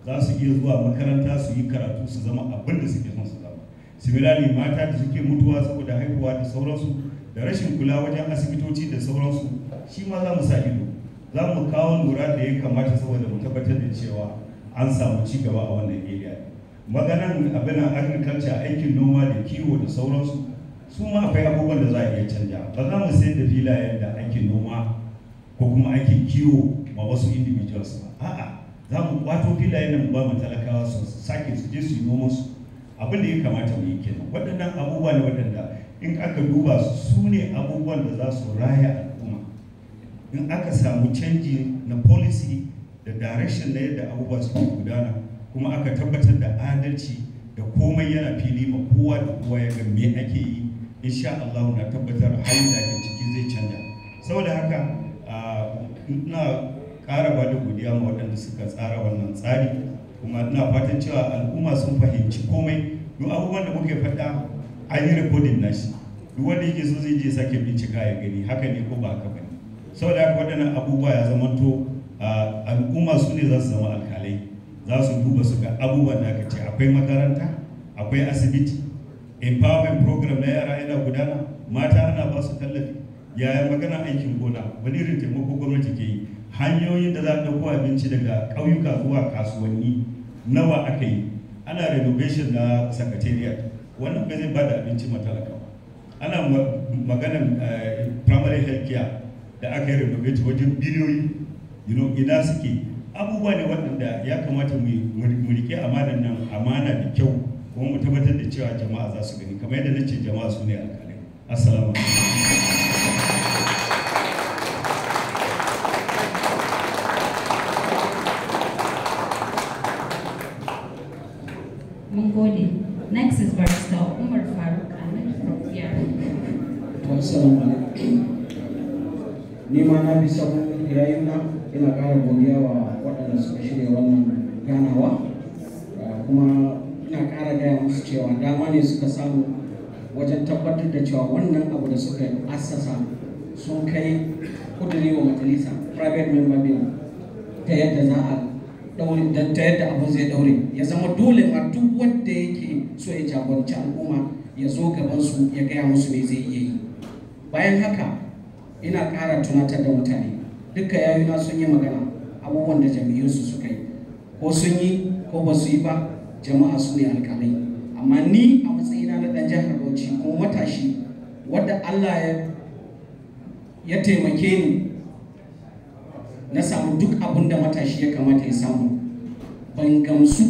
Za su iya zuwa makaranta su yi karatu su zama abin da suke son su zama. Similarly, mata da suke mutuwa saboda haihuwa da sauransu, da rashin kula wajen asibitoci da sauransu, shi ma za mu sa ido. Za mu kawo lura da ya kamata saboda mu tabbatar da cewa an samu ci gaba a wannan area. Maganan abin agriculture, aikin noma da kiwo da sauransu, su ma akwai abubuwan da za a iya canja. Ba za mu sayar da filayen da ake noma ko kuma ake kiwo ma wasu individuals ba. A'a, za mu kwato filayen nan ba mu talakawa su sake su je su yi noman su. Abin da ya kamata mu yi kenan. Waɗannan abubuwa ne waɗanda in aka duba su ne abubuwan da za su raya al'umma. In aka samu canji na policy da direction na yadda abubuwa suke gudana, kuma aka tabbatar da adalci da komai yana fili ma kowa da kowa ya ga me ake yi, insha Allah na tabbatar halin da ake ciki zai canja. Saboda haka ina ƙara ba da godiya ma waɗanda suka tsara wannan tsari, kuma ina fatan cewa al'umma sun fahimci komai. Duk abubuwan da muke faɗa an yi recording nashi, duk wanda yake so zai je sake bincika ya gani haka ne ko ba haka ba ne. Saboda haka waɗannan abubuwa ya zamanto al'umma su ne za su zama alkalai, za su duba su ga abubuwan da aka ce akwai makaranta, akwai asibiti, empowerment program na yara yana gudana, mata ana ba su tallafi, yaya magana aikin gona, wani irin taimako gwamnati ke yi, hanyoyin da za a ɗauko abinci daga ƙauyuka zuwa kasuwanni nawa aka yi, ana renovation na secretariat, wannan bai zai ba da abinci matalaka ba. Ana maganan primary health care da aka yi renovate wajen biliyoyi, ina suke, abubuwa ne waɗanda ya kamata mu rike amanar nan amana da kyau, kuma mu tabbatar da cewa jama'a za su gani, kamar yadda na ce jama'a su ne alƙalai. Assalamu Mongoli. Next is Barrister Umar Farooq Ahmed from PR. Ni ma na bi sabon yayuna ina ƙara godiya wa waɗanda suka shirya wannan ganawa kuma ina ƙara gaya musu cewa dama ne suka samu wajen tabbatar da cewa wannan abu da suka assasa sun kai kudure wa majalisa private member bill ta yadda za a daure ta yadda abu zai daure ya zama dole ma duk wanda yake so ya jagoranci al'umma ya zo gaban su ya gaya musu me zai iya yi. Bayan haka ina ƙara tunatar da mutane duka yayuna sun yi magana abubuwan da jami'unsu suka yi ko sun yi ko ba su yi ba jama'a su ne alƙalai, amma ni a matsayina na ɗan jihar Bauchi kuma matashi wadda Allah ya taimake ni na samu duk abin da matashi ya kamata ya samu, ban gamsu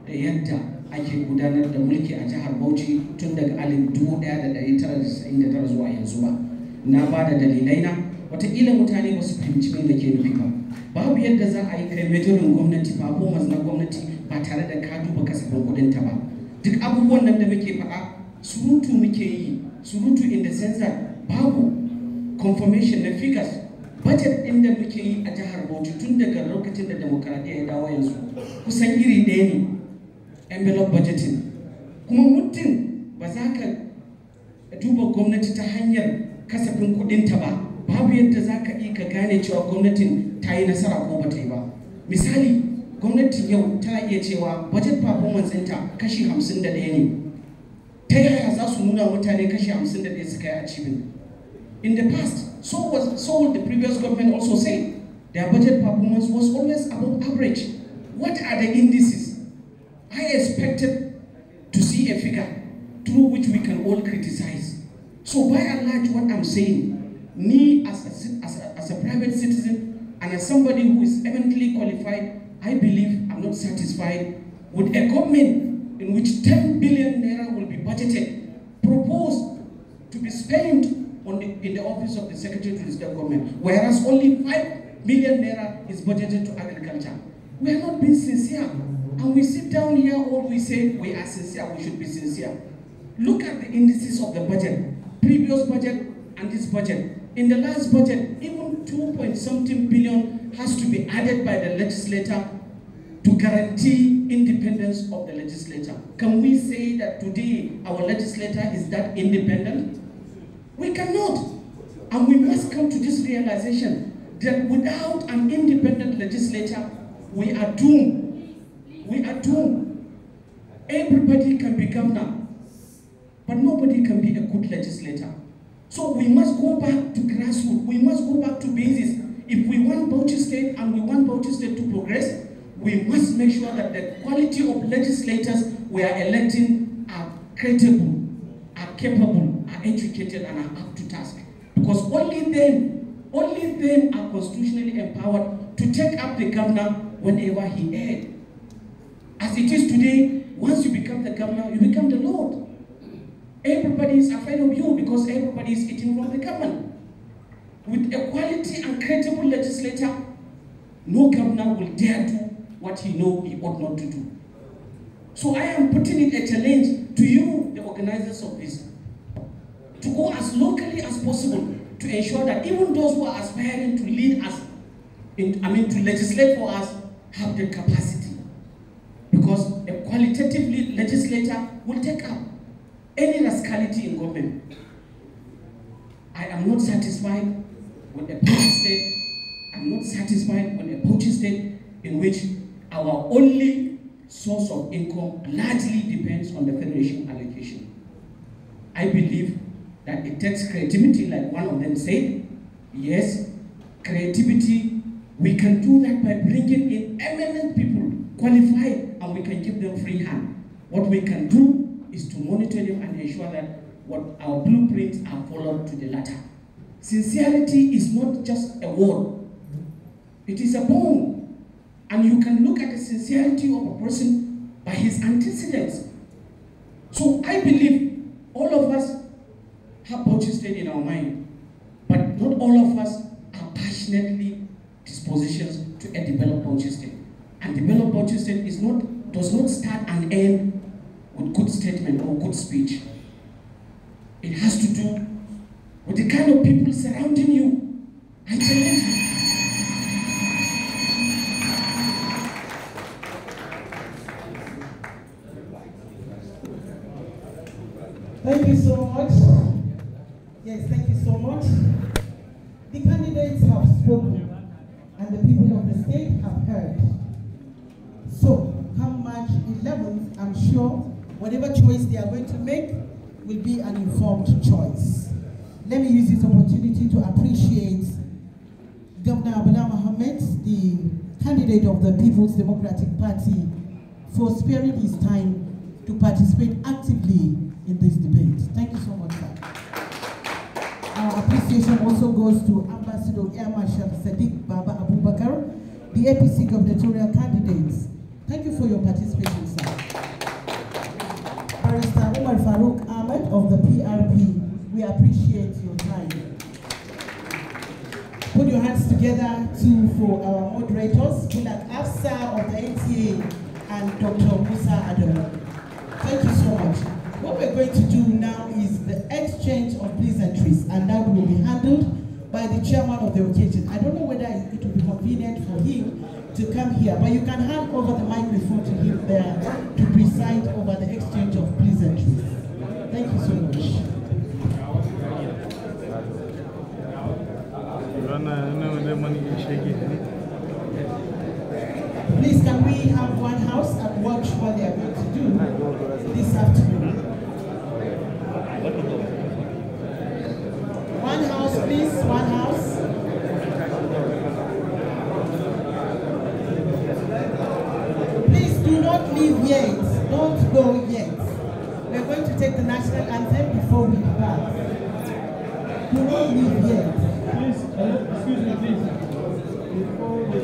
da yadda ake gudanar da mulki a jihar Bauchi tun daga 1999 zuwa yanzu ba. Na ba da dalilai na wataƙila mutane ba su fahimci me da ke nufi ba. Babu yadda za a yi kai majorin gwamnati performance na gwamnati ba tare da ka duba kasafin kuɗinta ba. Duk abubuwan nan da muke faɗa surutu muke yi, surutu in the sense that babu confirmation na figures. Budget ɗin da muke yi a jihar Bauchi tun daga lokacin da demokaradiyya ya dawo yanzu kusan iri ɗaya ne, envelope budgeting. Kuma mutum ba za ka duba gwamnati ta hanyar kasafin kuɗinta ba, babu yadda za ka iya ka gane cewa gwamnatin ta yi nasara ko ba ta yi ba. Misali, gwamnatin yau tana iya cewa budget performance ɗinta kashi 51 ne. Ta yaya za su nuna mutane kashi 51 suka yi achieving? In the past, so would the previous government also say their budget performance was always above average. What are the indices? I expected to see a figure through which we can all criticize. So by and large, what I'm saying, me as a private citizen and as somebody who is eminently qualified, I believe I'm not satisfied with a government in which 10 billion naira will be budgeted, proposed to be spent in the office of the Secretary to the State Government, whereas only 5 million naira is budgeted to agriculture. We are not being sincere. And we sit down here, all we say, we are sincere, we should be sincere. Look at the indices of the budget, previous budget and this budget. In the last budget, even 2-point-something billion has to be added by the legislator to guarantee independence of the legislature. Can we say that today our legislator is that independent? We cannot. And we must come to this realization that without an independent legislature, we are doomed. We are doomed. Everybody can be governor, but nobody can be a good legislator. So we must go back to grassroots. We must go back to basis. If we want Bauchi State and we want Bauchi State to progress, we must make sure that the quality of legislators we are electing are credible, are capable, are educated, and are up to task. Because only them are constitutionally empowered to take up the governor whenever he erred. As it is today, once you become the governor, you become the Lord. Everybody is afraid of you because everybody is eating from the government. With a quality and credible legislator, no governor will dare do what he knows he ought not to do. So I am putting it a challenge to you, the organizers of this, to go as locally as possible to ensure that even those who are aspiring to lead us, to legislate for us, have the capacity. Because a qualitative legislator will take up any rascality in government. I am not satisfied with a Bauchi state. I'm not satisfied with a Bauchi state in which our only source of income largely depends on the federation allocation. I believe that it takes creativity, like one of them said. Yes, creativity, we can do that by bringing in eminent people, qualified, and we can give them free hand. What we can do is to monitor them and ensure that what our blueprints are followed to the letter. Sincerity is not just a word, it is a bone. And you can look at the sincerity of a person by his antecedents. So I believe all of us have Bauchi State in our mind, but not all of us are passionately dispositions to develop Bauchi State. And develop Bauchi State does not start and end with good statement or good speech. It has to do with the kind of people surrounding you. I challenge you. Thank you so much. Yes, thank you so much. The candidates have spoken and the people of the state have heard. So, come March 11th, I'm sure whatever choice they are going to make will be an informed choice. Let me use this opportunity to appreciate Governor Bala, the candidate of the People's Democratic Party, for sparing his time to participate actively in this debate. Thank you so much, sir. Our appreciation also goes to Ambassador Air Marshal Sadiq Baba Abubakar, the APC gubernatorial candidates. Thank you for your participation, sir. Barrister Umar Farouk Ahmed of the PRP, we appreciate your time. Put your hands together too for our moderators, Bulak Afsa of the NTA and Dr. Musa Adam. Thank you so much. What we're going to do now is the exchange of pleasantries, and that will be handled by the chairman of the occasion. I don't know whether it will be convenient for him to come here, but you can hand over the microphone to him there to preside over the exchange of pleasantries. Thank you so much. Please, can we have one house and watch what they are going to do this afternoon? One house, please, one house. Please do not leave yet. Don't go yet. We're going to take the national anthem before we depart. Do not leave yet. Please, excuse me, please. Before we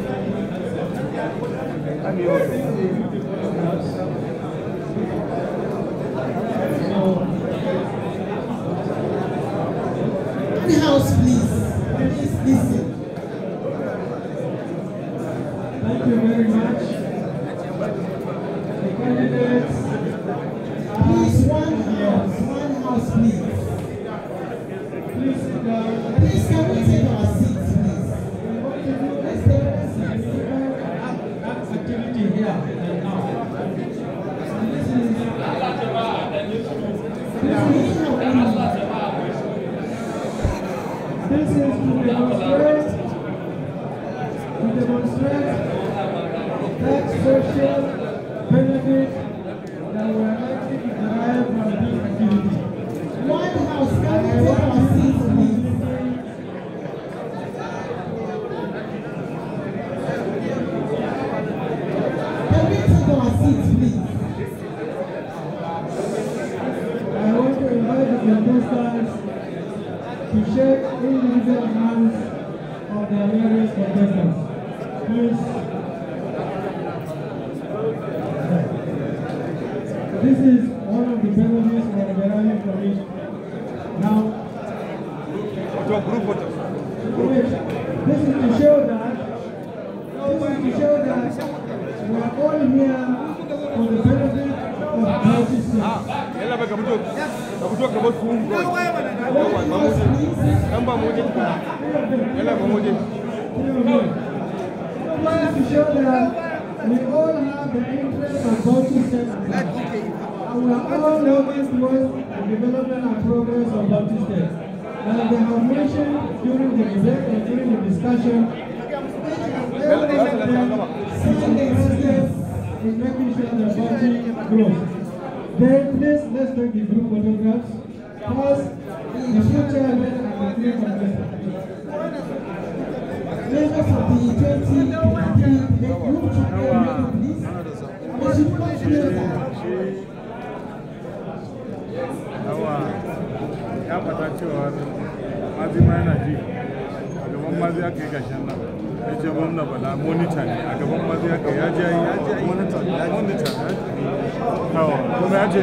One house, please. Please listen. Thank you very much. The candidates. Please, one house, please. Please sit down. Please, can we take our seats, please? Let's take our seats. Activity here and now. This is to demonstrate that social benefit that we are likely to derive from this activity. One house, can we take our seats, please? Can we take our seats, please? I want to invite the contestants to shake individual hands of their various contestants. Please. This is one of the benefits of the deriving from it. Now, this is to show that we are all here for the benefit of Bauchi State. To show that we all have the interest of Bauchi State, and we are all working towards the development and progress of Bauchi State. As they have mentioned during the debate and during the discussion, every of them is making sure that Bauchi grows. Then please, let's take the group photographs. First, the future men and the three contestants. Members of the 2023 group should go ahead, please. We should come closer. Ya fata cewa mazi ma yana ji a gaban mazi aka yi gashin nan ya ce gwamna Bala monita ne a gaban mazi aka ya ji monita kawo kuma ya ce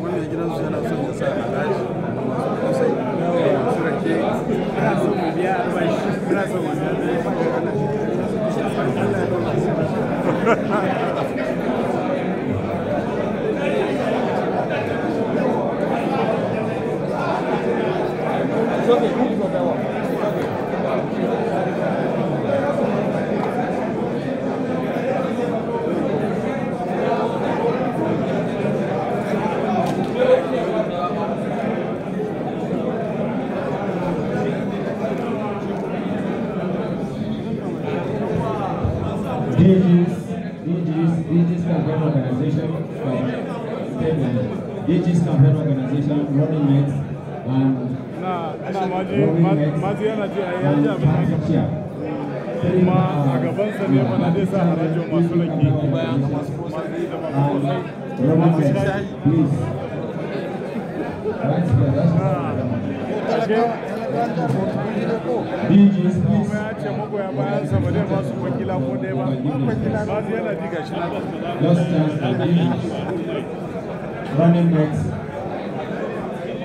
wanda gidansu yana son ya sa a daji DG's campaign organization, running mates, and party chair. Running mates, please. Right here, DG's, please. Just chance for DG's. Running mates,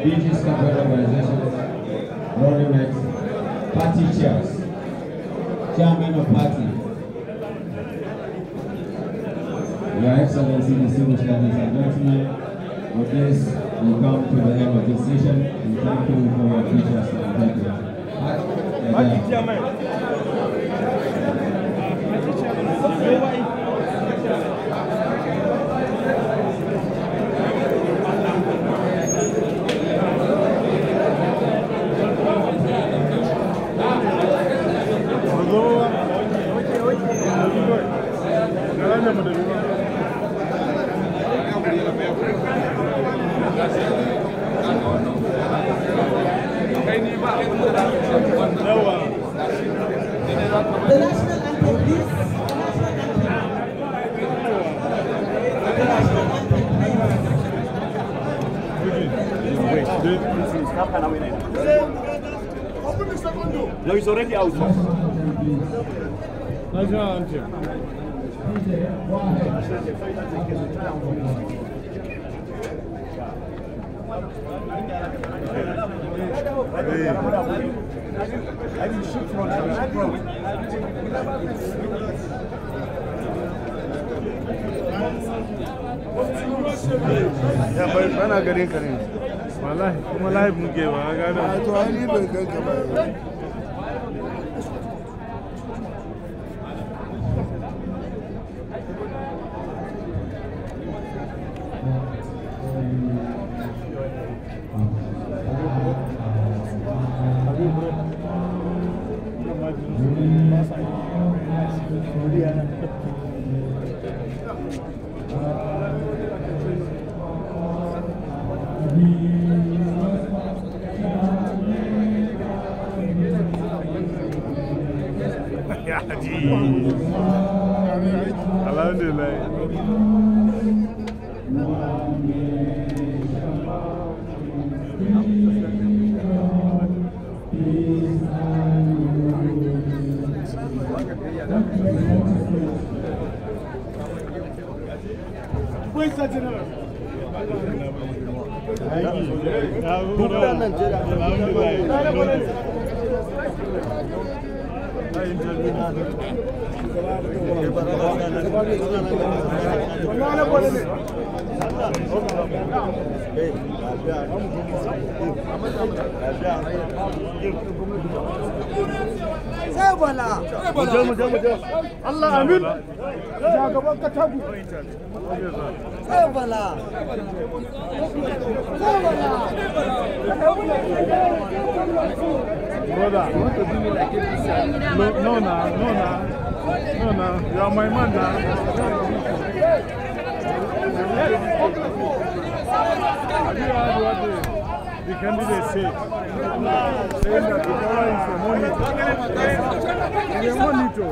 DG's campaign organization, running mates, party chairs, chairman of party, Your Excellency, distinguished ladies and gentlemen, with this we come to the end of this session, and thank you for your features and attention. No, it's already out. National anthem. Ya bai bana gare ka ne. Wallahi kuma live muke ba ga da. To ai bai ganka ba. Alhamdulillah. Sai Bala. Allah amin. Jagaban Katagu. Sai Bala. Sai Bala. Brother, you want to do me like this? No, you are my man now. Have you heard what the candidate said? Saying that the Kauran is a monitor. He's a monitor.